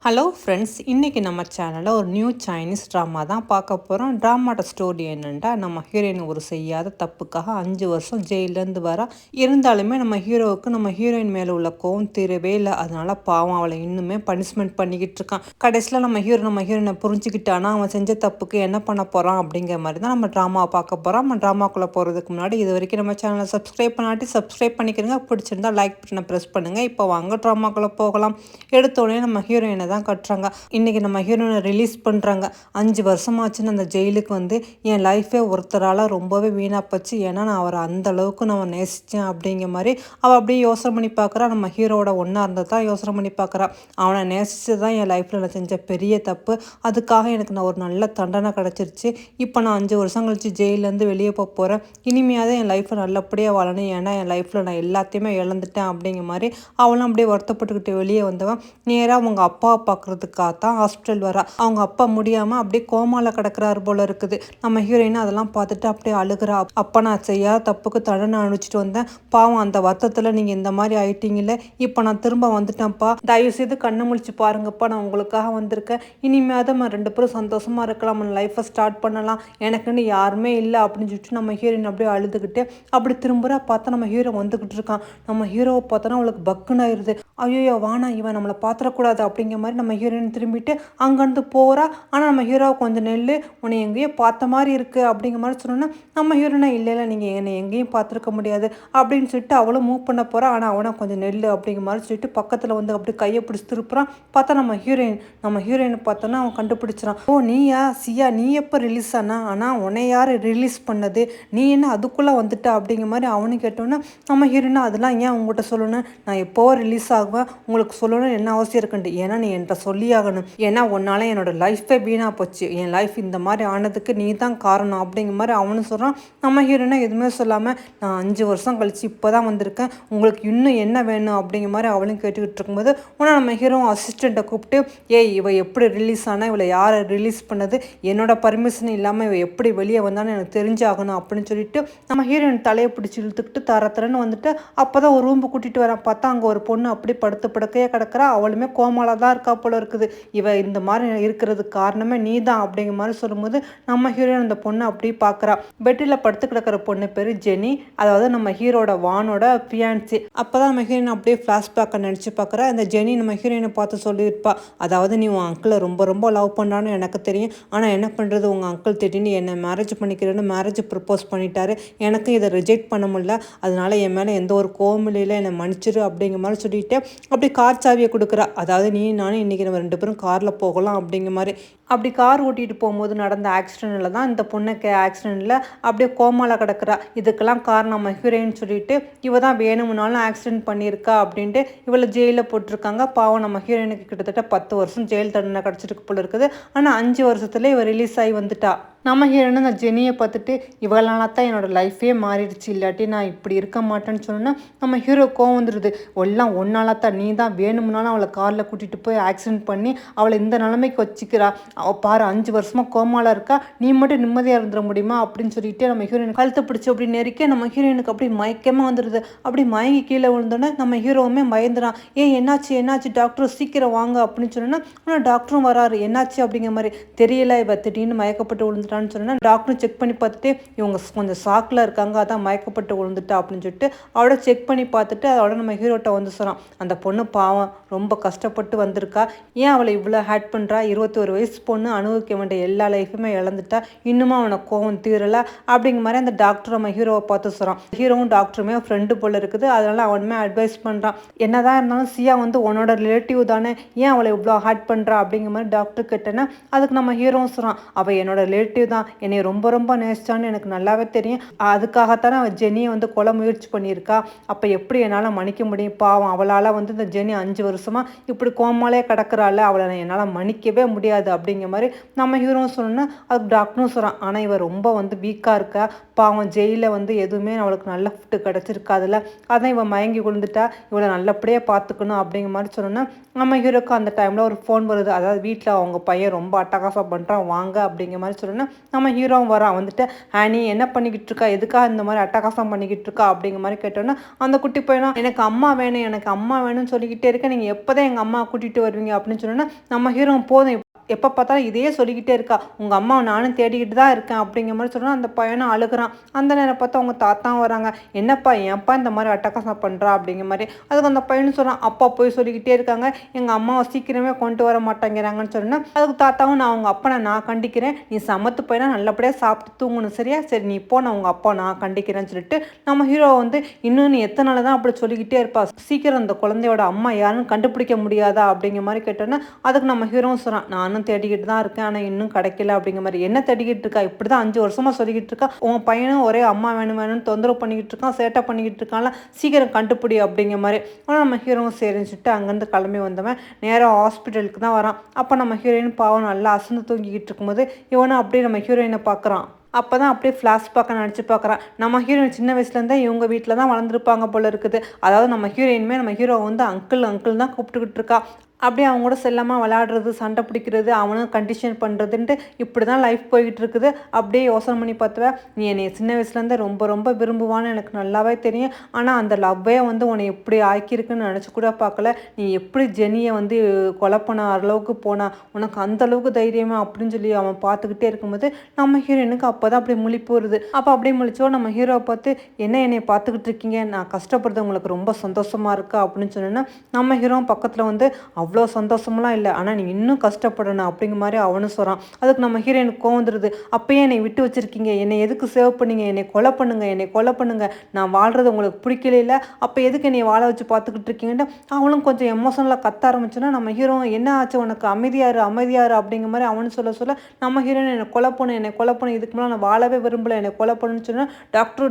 Hello friends, இன்றைக்கி நம்ம சேனலில் ஒரு நியூ சைனீஸ் ட்ராமா தான் பார்க்க போகிறோம். ட்ராமாவோட ஸ்டோரி என்னென்னா, நம்ம ஹீரோயின் ஒரு செய்யாத தப்புக்காக 5 வருஷம் ஜெயிலேருந்து வர. இருந்தாலுமே நம்ம ஹீரோவுக்கு நம்ம ஹீரோயின் மேலே உள்ள கோவம் தீரவே இல்லை. அதனால பாவம் அவளை இன்னுமே பனிஷ்மெண்ட் பண்ணிக்கிட்டு இருக்கான். கடைசியில் நம்ம ஹீரோயினை புரிஞ்சுக்கிட்டானா அவன் செஞ்ச தப்புக்கு என்ன பண்ண போகிறான் அப்படிங்கிற மாதிரி தான் நம்ம ட்ராமாவை பார்க்க போகிறோம். நம்ம ட்ராமாக்குள்ளே போகிறதுக்கு முன்னாடி இது வரைக்கும் நம்ம சேனலை சப்ஸ்கிரைப் பண்ணாட்டி சப்ஸ்கிரைப் பண்ணிக்கிறங்க. பிடிச்சிருந்தா லைக் பட்டனை ப்ரெஸ் பண்ணுங்கள். இப்போ வாங்க ட்ராமாக்குள்ளே போகலாம். எடுத்தோடனே நம்ம ஹீரோயினை தான் கட்டுறாங்க. இன்றைக்கி நம்ம ஹீரோயினை ரிலீஸ் பண்ணுறாங்க. 5 வருஷமாச்சுன்னு அந்த ஜெயிலுக்கு வந்து என் லைஃபே ஒருத்தரால் ரொம்பவே வீணாக போச்சு. ஏன்னா நான் அவரை அந்த அளவுக்கு நான் நேசித்தேன் அப்படிங்கிற மாதிரி அவள் அப்படியே யோசனை பண்ணி பார்க்குறா. நம்ம ஹீரோட ஒன்றா இருந்தது தான் யோசனை பண்ணி பார்க்குறா. அவனை நேசித்து தான் என் லைஃப்பில் நான் செஞ்ச பெரிய தப்பு. அதுக்காக எனக்கு நான் ஒரு நல்ல தண்டனை கிடச்சிருச்சு. இப்போ நான் 5 வருஷம் கழிச்சு ஜெயிலேருந்து வெளியே போக போகிறேன். இனிமையாவது என் லைஃப்பை நல்லபடியாக வாழணும். ஏன்னா என் லைஃப்பில் நான் எல்லாத்தையுமே இழந்துட்டேன் அப்படிங்கிற மாதிரி அவளும் அப்படியே வருத்தப்பட்டுக்கிட்டு வெளியே வந்தவன் நேராக அவங்க அப்பாவை பார்க்குறதுக்காக தான் ஹாஸ்பிட்டல் வரா. அவங்க அப்பா முடியாமல் அப்படியே கோமாவில் கிடக்கிறாரு போல இருக்குது. நம்ம ஹீரோயின் அதெல்லாம் பார்த்துட்டு அப்படியே அழுகிறா. அப்பா நான் செய்யாத தப்புக்கு தண்டனை அனுப்பிச்சிட்டு வந்தேன். பாவம் அந்த வருத்தத்தில் நீங்கள் இந்த மாதிரி ஆயிட்டீங்கல்ல. இப்போ நான் திரும்ப வந்துட்டேன்ப்பா. தயவுசெய்து கண்ணை முழிச்சு பாருங்கப்பா. நான் உங்களுக்காக வந்திருக்கேன். இனிமேல் நம்ம 2 பேரும் சந்தோஷமாக இருக்கலாம். நம்ம லைஃப்பை ஸ்டார்ட் பண்ணலாம். எனக்குன்னு யாருமே இல்லை அப்படின்னு சொல்லிட்டு நம்ம ஹீரோயின் அப்படியே அழுதுகிட்டு அப்படி திரும்புகிறா. பார்த்தா நம்ம ஹீரோ வந்துக்கிட்டு இருக்கான். நம்ம ஹீரோவை பார்த்தோன்னா அவளுக்கு பக்குன்னு ஆயிடுது. ஐயோ வானா இவன் நம்மளை பார்த்துடக்கூடாது அப்படிங்கிற மாதிரி நம்ம ஹீரோயின் திரும்பிட்டு அங்கேருந்து போகிறா. ஆனால் நம்ம ஹீரோவை கொஞ்சம் நெல் உன்னை எங்கேயோ பார்த்த மாதிரி இருக்குது அப்படிங்கிற மாதிரி சொன்னோன்னா நம்ம ஹீரோயினை இல்லை நீங்கள் என்னை எங்கேயும் பார்த்துருக்க முடியாது அப்படின்னு சொல்லிட்டு அவளும் மூவ் பண்ண போகிறா. ஆனால் அவனை கொஞ்சம் நெல் அப்படிங்கிற மாதிரி சொல்லிட்டு பக்கத்தில் வந்து அப்படி கையை பிடிச்சி திருப்புறான். பார்த்தா நம்ம ஹீரோயினை பார்த்தோன்னா அவன் கண்டுபிடிச்சிடான். ஓ நீயா சியா, நீ எப்போ ரிலீஸ் ஆனா? ஆனால் உன்னை யார் ரிலீஸ் பண்ணது? நீ என்ன அதுக்குள்ளே வந்துட்ட அப்படிங்கிற மாதிரி அவனு கேட்டோன்னா நம்ம ஹீரோயினா அதெல்லாம் ஏன் உங்கள்கிட்ட சொல்லணும்? நான் எப்போவோ ரிலீஸ் ஆகுவேன். உங்களுக்கு சொல்லணும்னு என்ன அவசியம் இருக்குண்டு? ஏன்னா நீ என்கிட்ட சொல்லி ஆகணும். ஏன்னா உன்னால் என்னோட லைஃபே வீணாக போச்சு. என் லைஃப் இந்த மாதிரி ஆனதுக்கு நீ தான் காரணம் அப்படிங்கிற மாதிரி அவனும் சொல்கிறான். நம்ம ஹீரோயினா எதுவுமே சொல்லாமல் நான் 5 வருஷம் கழிச்சு இப்போ தான் வந்திருக்கேன். உங்களுக்கு இன்னும் என்ன வேணும் அப்படிங்கிற மாதிரி அவளும் கேட்டுக்கிட்டு இருக்கும்போது உடனே நம்ம ஹீரோ அசிஸ்டண்ட்டை கூப்பிட்டு ஏய் இவ எப்படி ரிலீஸ் ஆனால் இவளை யாரை ரிலீஸ் பண்ணது? என்னோட பர்மிஷன் இல்லாமல் இவ எப்படி வெளியே வந்தான்னு எனக்கு தெரிஞ்சாகணும் அப்படின்னு சொல்லிட்டு நம்ம ஹீரோயின் தலையை பிடிச்சி இழுத்துக்கிட்டு தரன்னு வந்துட்டு அப்போ தான் ஒரு ரூம்பு கூட்டிகிட்டு வரேன். பார்த்தா அங்கே ஒரு பொண்ணு அப்படி படுத்து படுக்கையே கிடக்கிறா. அவளுமே கோமால தான் இருக்கா போல இருக்குது. இவ இந்த மாதிரி இருக்கிறதுக்கு காரணமே நீ தான் அப்படிங்கிற மாதிரி சொல்லும்போது நம்ம ஹீரோயின் அந்த பொண்ணை அப்படி பார்க்குறா. பெட்டில் படுத்து கிடக்கிற பொண்ணு பேர் ஜெனி. அதாவது நம்ம ஹீரோட வானோட ஃபியான்சி. அப்போ தான் நம்ம ஹீரோயின் அப்படியே ஃப்ளாஷ்பேக்கை நினச்சி பார்க்குறா. அந்த ஜெனி நம்ம ஹீரோயினை பார்த்து சொல்லியிருப்பா, அதாவது நீ உன் அங்கிளை ரொம்ப ரொம்ப லவ் பண்ணுறான்னு எனக்கு தெரியும். ஆனால் என்ன பண்ணுறது, உங்கள் அங்கிள் திடீர்னு என்னை மேரேஜ் பண்ணிக்கிறேன்னு மேரேஜ் ப்ரப்போஸ் பண்ணிட்டாரு. எனக்கு இதை ரிஜெக்ட் பண்ண முடியல. அதனால என் மேலே எந்த ஒரு கோவமில்லையில் என்னை மன்னிச்சிரு அப்படிங்கிற மாதிரி சொல்லிட்டு அப்படி கார் சாவியை கொடுக்குறா. அதாவது நீ நானும் இன்றைக்கி நம்ம 2 பேரும் காரில் போகலாம் அப்படிங்கிற மாதிரி. அப்படி கார் ஓட்டிகிட்டு போகும்போது நடந்த ஆக்சிடெண்ட்டில் தான் இந்த பொண்ணுக்கு ஆக்சிடெண்ட்டில் அப்படியே கோமாவில் கிடக்கிறா. இதுக்கெல்லாம் காரணம் நம்ம ஹீரோயின்னு சொல்லிட்டு இவ தான் வேணும்னாலும் ஆக்சிடெண்ட் பண்ணியிருக்கா அப்படின்ட்டு இவளை ஜெயிலில் போட்டிருக்காங்க. பாவம் நம்ம ஹீரோயினுக்கு கிட்டத்தட்ட 10 வருஷம் ஜெயில் தண்டனை கிடச்சிருக்கு போல இருக்குது. ஆனால் 5 வருஷத்துல இவ ரிலீஸ் ஆகி வந்துட்டா. நம்ம ஹீரோயின் அந்த ஜெனியை பார்த்துட்டு இவளால தான் என்னோடய லைஃபே மாறிடுச்சு, இல்லாட்டி நான் இப்படி இருக்க மாட்டேன்னு சொன்னோன்னா நம்ம ஹீரோ கோவம் வந்துடுது. எல்லாம் ஒன்னால தான், நீ தான் வேணும்னாலும் அவளை காரில் கூட்டிகிட்டு போய் ஆக்சிடென்ட் பண்ணி அவளை இந்த நிலைமைக்கு வச்சுக்கிறா. அவள் பாரு 5 வருஷமாக கோமாவில் இருக்கா, நீ மட்டும் நிம்மதியாக இருந்துட முடியுமா அப்படின்னு சொல்லிட்டு நம்ம ஹீரோயின் கழுத்தை பிடிச்சி அப்படி நெருக்க நம்ம ஹீரோயினுக்கு அப்படி மயக்கமாக வந்துடுது. அப்படி மயங்கி கீழே விழுந்தோன்னே நம்ம ஹீரோவுமே பயந்துடான். என்னாச்சு டாக்டர் சீக்கிரம் வாங்க அப்படின்னு சொன்னோன்னா ஆனால் டாக்டரும் வராரு. என்னாச்சு அப்படிங்கிற மாதிரி தெரியல. இவ திடீர்னு மயக்கப்பட்டு விழுந்துட்டான்னு சொன்னா டாக்டரும் செக் பண்ணி பார்த்துட்டு இவங்க கொஞ்சம் ஷாக்கில் இருக்காங்க, அதான் மயக்கப்பட்டு விழுந்துட்டா அப்படின்னு சொல்லிட்டு அவளை செக் பண்ணி பார்த்துட்டு அதோட நம்ம ஹீரோட்ட வந்து சொல்கிறான், அந்த பொண்ணு பாவம் ரொம்ப கஷ்டப்பட்டு வந்திருக்கா, ஏன் அவளை இவ்வளோ ஹேட் பண்ணுறா, 21 வயசு பொண்ணு அனுபவிக்க வேண்டிய எல்லா லைஃபுமே இழந்துட்டா, இன்னுமா அவனை கோவம் தீரலை அப்படிங்கிற மாதிரி அந்த டாக்டர் நம்ம ஹீரோவை பார்த்து சொல்கிறான். ஹீரோவும் டாக்டருமே ஃப்ரெண்டு போல் இருக்குது. அதனால அவனுமே அட்வைஸ் பண்ணுறான், என்னதான் இருந்தாலும் சியா வந்து உன்னோட ரிலேட்டிவ் தானே, ஏன் அவளை இவ்வளோ ஹேட் பண்ணுறா அப்படிங்கிற மாதிரி டாக்டர் கேட்டேன்னா அதுக்கு நம்ம ஹீரோவும் சொல்கிறான், அவள் என்னோட ரிலேட்டிவ் தான், என்னை ரொம்ப ரொம்ப நேசிச்சான்னு எனக்கு நல்லாவே தெரியும். அதுக்காகத்தானே அவள் ஜெனியை வந்து கொலை முயற்சி பண்ணியிருக்கா. அப்போ எப்படி என்னால் மன்னிக்க முடியும்? பாவம் அவளால் வந்து இந்த ஜெனி 5 வருஷமாக இப்படி கோமாலே கிடக்கிறாள், அவளை என்னால் மன்னிக்கவே முடியாது அப்படிங்கிற மாதிரி நம்ம ஹீரோவும் சொல்லணும்னா அதுக்கு டாக்டரும் சொல்கிறான். ஆனால் இவள் ரொம்ப வந்து வீக்காக இருக்கா, பாவம் ஜெயிலில் வந்து எதுவுமே அவளுக்கு நல்ல ஃபுட்டு கிடச்சிருக்காதுல்ல, அதான் இவன் மயங்கி விழுந்துட்டா, இவளை நல்லபடியாக பார்த்துக்கணும் அப்படிங்கிற மாதிரி சொன்னோன்னா நம்ம ஹீரோக்கு அந்த டைமில் ஒரு ஃபோன் வருது. அதாவது வீட்டில் அவங்க பையன் ரொம்ப அட்டகாசம் பண்ணுறான் வாங்க அப்படிங்கிற மாதிரி சொன்னோன்னா நம்ம ஹீரோவும் வரான் வந்துட்டு, நீ என்ன பண்ணிக்கிட்டு இருக்கா, எதுக்காக இந்த மாதிரி அட்டகாசம் பண்ணிக்கிட்டு இருக்கா அப்படிங்கிற மாதிரி கேட்டோன்னா அந்த குட்டி பையனும் எனக்கு அம்மா வேணும் எனக்கு அம்மா வேணும்னு சொல்லிக்கிட்டே இருக்கேன், நீங்கள் எப்போ தான் எங்கள் அம்மா கூட்டிகிட்டு வருவீங்க அப்படின்னு சொன்னோன்னா நம்ம ஹீரோ போதும் எப்போ பார்த்தாலும் இதையே சொல்லிக்கிட்டே இருக்கா, உங்கள் அம்மாவை நானும் தேடிக்கிட்டு தான் இருக்கேன் அப்படிங்கிற மாதிரி சொன்னால் அந்த பையனும் அழுகிறான். அந்த நேரம் பார்த்தா அவங்க தாத்தாவும் வராங்க, என்னப்பா ஏன்ப்பா இந்த மாதிரி அட்டகாசம் பண்ணுறா அப்படிங்கிற மாதிரி. அதுக்கு அந்த பையனும் சொல்கிறான், அப்பா போய் சொல்லிக்கிட்டே இருக்காங்க எங்கள் அம்மாவை சீக்கிரமே கொண்டு வர மாட்டேங்கிறாங்கன்னு சொன்னால் அதுக்கு தாத்தாவும் நான் உங்கள் அப்பனை நான் கண்டிக்கிறேன், நீ சமத்து பையனா நல்லபடியாக சாப்பிட்டு தூங்கணும் சரியா, சரி நீ இப்போ நான் உங்கள் அப்பா நான் கண்டிக்கிறேன்னு சொல்லிட்டு நம்ம ஹீரோ வந்து இன்னும் நீ எத்தனை நாள் தான் அப்படி சொல்லிக்கிட்டே இருப்பா, சீக்கிரம் அந்த குழந்தையோட அம்மா யாருன்னு கண்டுபிடிக்க முடியாதா அப்படிங்கிற மாதிரி கேட்டோன்னா அதுக்கு நம்ம ஹீரோவும் சொல்கிறான், நானும் தேடிக்கிட்டு தான் இருக்கேன் ஆனால் இன்னும் கிடைக்கல அப்படிங்கிற மாதிரி. என்ன தேடிக்கிட்டு இருக்கா, இப்படி தான் 5 வருஷமா சொல்லிக்கிட்டு இருக்கா, உன் பையனும் ஒரே அம்மா வேணும் வேணும்னு தொந்தரவு பண்ணிக்கிட்டு இருக்கான், சேட்டை பண்ணிக்கிட்டு இருக்கான்ல, சீக்கிரம் கண்டுபிடி அப்படிங்கிற மாதிரி. ஆனால் நம்ம ஹீரோவும் சரின்னு சொல்லிட்டு அங்கேருந்து கிளம்பி வந்தவன் நேராக ஹாஸ்பிட்டலுக்கு தான் வரான். அப்போ நம்ம ஹீரோயின் பாவம் நல்லா அசந்து தூங்கிக்கிட்டு இருக்கும்போது இவனும் அப்படியே நம்ம ஹீரோயினை பார்க்குறான். அப்போ தான் அப்படியே ஃப்ளாஷ்பேக்காக நடிச்சு பார்க்குறான். நம்ம ஹீரோயின் சின்ன வயசுலேருந்தே இவங்க வீட்டில் தான் வளர்ந்துருப்பாங்க போல இருக்குது. அதாவது நம்ம ஹீரோயினுமே நம்ம ஹீரோ வந்து அங்கிள் அங்கிள் தான் கூப்பிட்டுக்கிட்டு இருக்கா. அப்படியே அவங்க கூட செல்லமாக விளையாடுறது, சண்டை பிடிக்கிறது, அவனும் கண்டிஷன் பண்ணுறதுன்ட்டு இப்படி தான் லைஃப் போய்கிட்டு இருக்குது. அப்படியே யோசனை பண்ணி பார்த்துவேன், நீ என்னை சின்ன வயசுலேருந்தே ரொம்ப ரொம்ப விரும்புவான்னு எனக்கு நல்லாவே தெரியும். ஆனால் அந்த லவ்வே வந்து உன்னை எப்படி ஆக்கியிருக்குன்னு நினச்சி கூட பார்க்கல. நீ எப்படி ஜெனியை வந்து கொலை பண்ண அளவுக்கு போனா, உனக்கு அந்த அளவுக்கு தைரியமா அப்படின்னு சொல்லி அவன் பார்த்துக்கிட்டே இருக்கும்போது நம்ம ஹீரோயினுக்கு அப்போ தான் அப்படியே முழிப்பு வருது. அப்போ அப்படியே முழிச்சோ நம்ம ஹீரோவை பார்த்து, என்ன என்னை பார்த்துக்கிட்டு இருக்கீங்க, நான் கஷ்டப்படுறது உங்களுக்கு ரொம்ப சந்தோஷமாக இருக்கா அப்படின்னு சொன்னோன்னா நம்ம ஹீரோ பக்கத்தில் வந்து அவ்வளோ சந்தோஷமெல்லாம் இல்லை, ஆனால் நீ இன்னும் கஷ்டப்படணும் அப்படிங்கிற மாதிரி அவனும் சொல்கிறான். அதுக்கு நம்ம ஹீரோயினுக்கு கோவம் வந்துடுது, அப்பயே என்னை விட்டு வச்சுருக்கீங்க, என்னை எதுக்கு சேவ் பண்ணீங்க, என்னை கொலை பண்ணுங்க, நான் வாழ்கிறது உங்களுக்கு பிடிக்கல இல்லை, அப்போ எதுக்கு என்னை வாழ வச்சு பார்த்துக்கிட்டு இருக்கீங்கன்னு அவனும் கொஞ்சம் எமோஷனலாக கத்த ஆரம்பிச்சோன்னா நம்ம ஹீரோ என்ன ஆச்சு உனக்கு, அமைதியாரு அப்படிங்கிற மாதிரி அவனு சொல்ல நம்ம ஹீரோயின் என்னை கொலை பண்ணு இதுக்கு மேலே நான் வாழவே விரும்பலை, என்னை கொலை பண்ணுன்னு சொன்னால்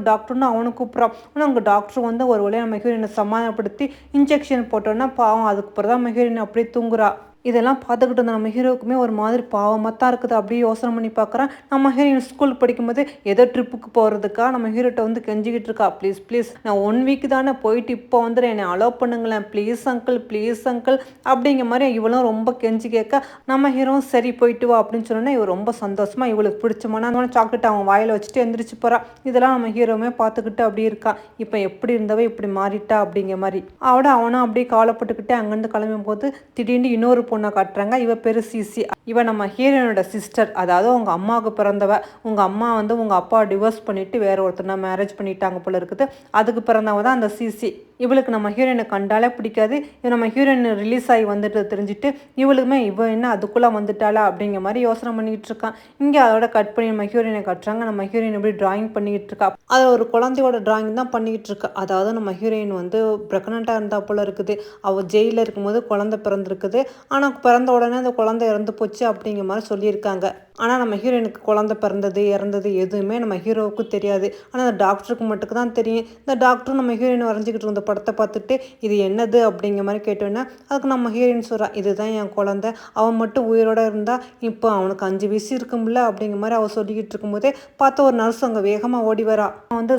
டாக்டர்னு அவனு கூப்பிட்றான். ஆனால் அவங்க டாக்டர் வந்து ஒரு வழியாக நம்ம ஹீரோயினை சமாதானப்படுத்தி இன்ஜெக்ஷன் போட்டோன்னா பாவம் அதுக்கு பிறகு தான் நம்ம ஹீரோயின் அப்படியே தூங்குறா. இதெல்லாம் பார்த்துக்கிட்டு இருந்த நம்ம ஹீரோவுக்குமே ஒரு மாதிரி பாவமாக தான் இருக்குது. அப்படியே யோசனை பண்ணி பார்க்குறேன். நம்ம ஹீரோயின் ஸ்கூல் படிக்கும்போது ஏதோ ட்ரிப்புக்கு போகிறதுக்கா நம்ம ஹீரோட்ட வந்து கெஞ்சிக்கிட்டு இருக்கா, ப்ளீஸ் நான் 1 வீக் தானே போயிட்டு இப்போ வந்துடுறேன், என்னை அலோவ் பண்ணுங்களேன் ப்ளீஸ் அங்கிள் அப்படிங்கிற மாதிரி இவளும் ரொம்ப கெஞ்சி கேட்க நம்ம ஹீரோவும் சரி போயிட்டு வா அப்படின்னு சொன்னோன்னே இவள் ரொம்ப சந்தோஷமாக இவளுக்கு பிடிச்சமான அந்த சாக்லேட் அவன் வாயில் வச்சுட்டு எந்திரிச்சு போகிறா. இதெல்லாம் நம்ம ஹீரோவுமே பார்த்துக்கிட்டு அப்படி இருக்கா, இப்போ எப்படி இருந்தவ இப்படி மாறிட்டா அப்படிங்கிற மாதிரி. அவனும் அப்படியே கவலைப்பட்டுக்கிட்டே அங்கேருந்து கிளம்பும் போது திடீர்னு இன்னொரு பொண்ணை காட்டுறாங்க. இவ பேரு சிசி. இவ நம்ம ஹீரோயினோட சிஸ்டர், அதாவது உங்க அம்மாவுக்கு பிறந்தவ. உங்க அம்மா வந்து உங்க அப்பா டிவோர்ஸ் பண்ணிட்டு வேற ஒருத்தனை மேரேஜ் பண்ணிட்டாங்க போல இருக்குது. அதுக்கு பிறந்தவ தான் அந்த சிசி. இவளுக்கு நம்ம ஹீரோயினை கண்டாலே பிடிக்காது. இவ நம்ம ஹீரோயின் ரிலீஸ் ஆகி வந்துட்டு தெரிஞ்சுட்டு இவளுக்குமே இவ என்ன அதுக்குள்ளே வந்துட்டாளா அப்படிங்கிற மாதிரி யோசனை பண்ணிக்கிட்டு இருக்கான். இங்கே அதோட கட் பண்ணி நம்ம ஹீரோயினை கட்டுறாங்க. நம்ம ஹீரோயின் எப்படி டிராயிங் பண்ணிக்கிட்டு இருக்கா, அது ஒரு குழந்தையோட டிராயிங் தான் பண்ணிக்கிட்டு இருக்கா. அதாவது நம்ம ஹீரோயின் வந்து ப்ரெக்னெண்ட்டாக இருந்தா போல இருக்குது. அவள் ஜெயிலில் இருக்கும்போது குழந்தை பிறந்திருக்குது. ஆனால் பிறந்த உடனே அந்த குழந்தை இறந்து போச்சு அப்படிங்கிற மாதிரி சொல்லியிருக்காங்க. ஆனால் நம்ம ஹீரோயினுக்கு குழந்தை பிறந்தது இறந்தது எதுவுமே நம்ம ஹீரோவுக்கு தெரியாது. ஆனால் அந்த டாக்டருக்கு மட்டுக்கு தான் தெரியும். இந்த டாக்டரும் நம்ம ஹீரோயின் வரைஞ்சிக்கிட்டு இருந்த படத்தை பார்த்துட்டு இது என்னது அப்படிங்கிற மாதிரி கேட்டோன்னா அதுக்கு நம்ம ஹீரோயின் சொல்கிறா, இதுதான் என் குழந்தை, அவன் மட்டும் உயிரோடு இருந்தால் இப்போ அவனுக்கு 5 வயசு இருக்கும்ல அப்படிங்கிற மாதிரி அவள் சொல்லிக்கிட்டு இருக்கும்போதே பார்த்து ஒரு நர்ஸ் அங்கே வேகமாக ஓடி வரா. வந்து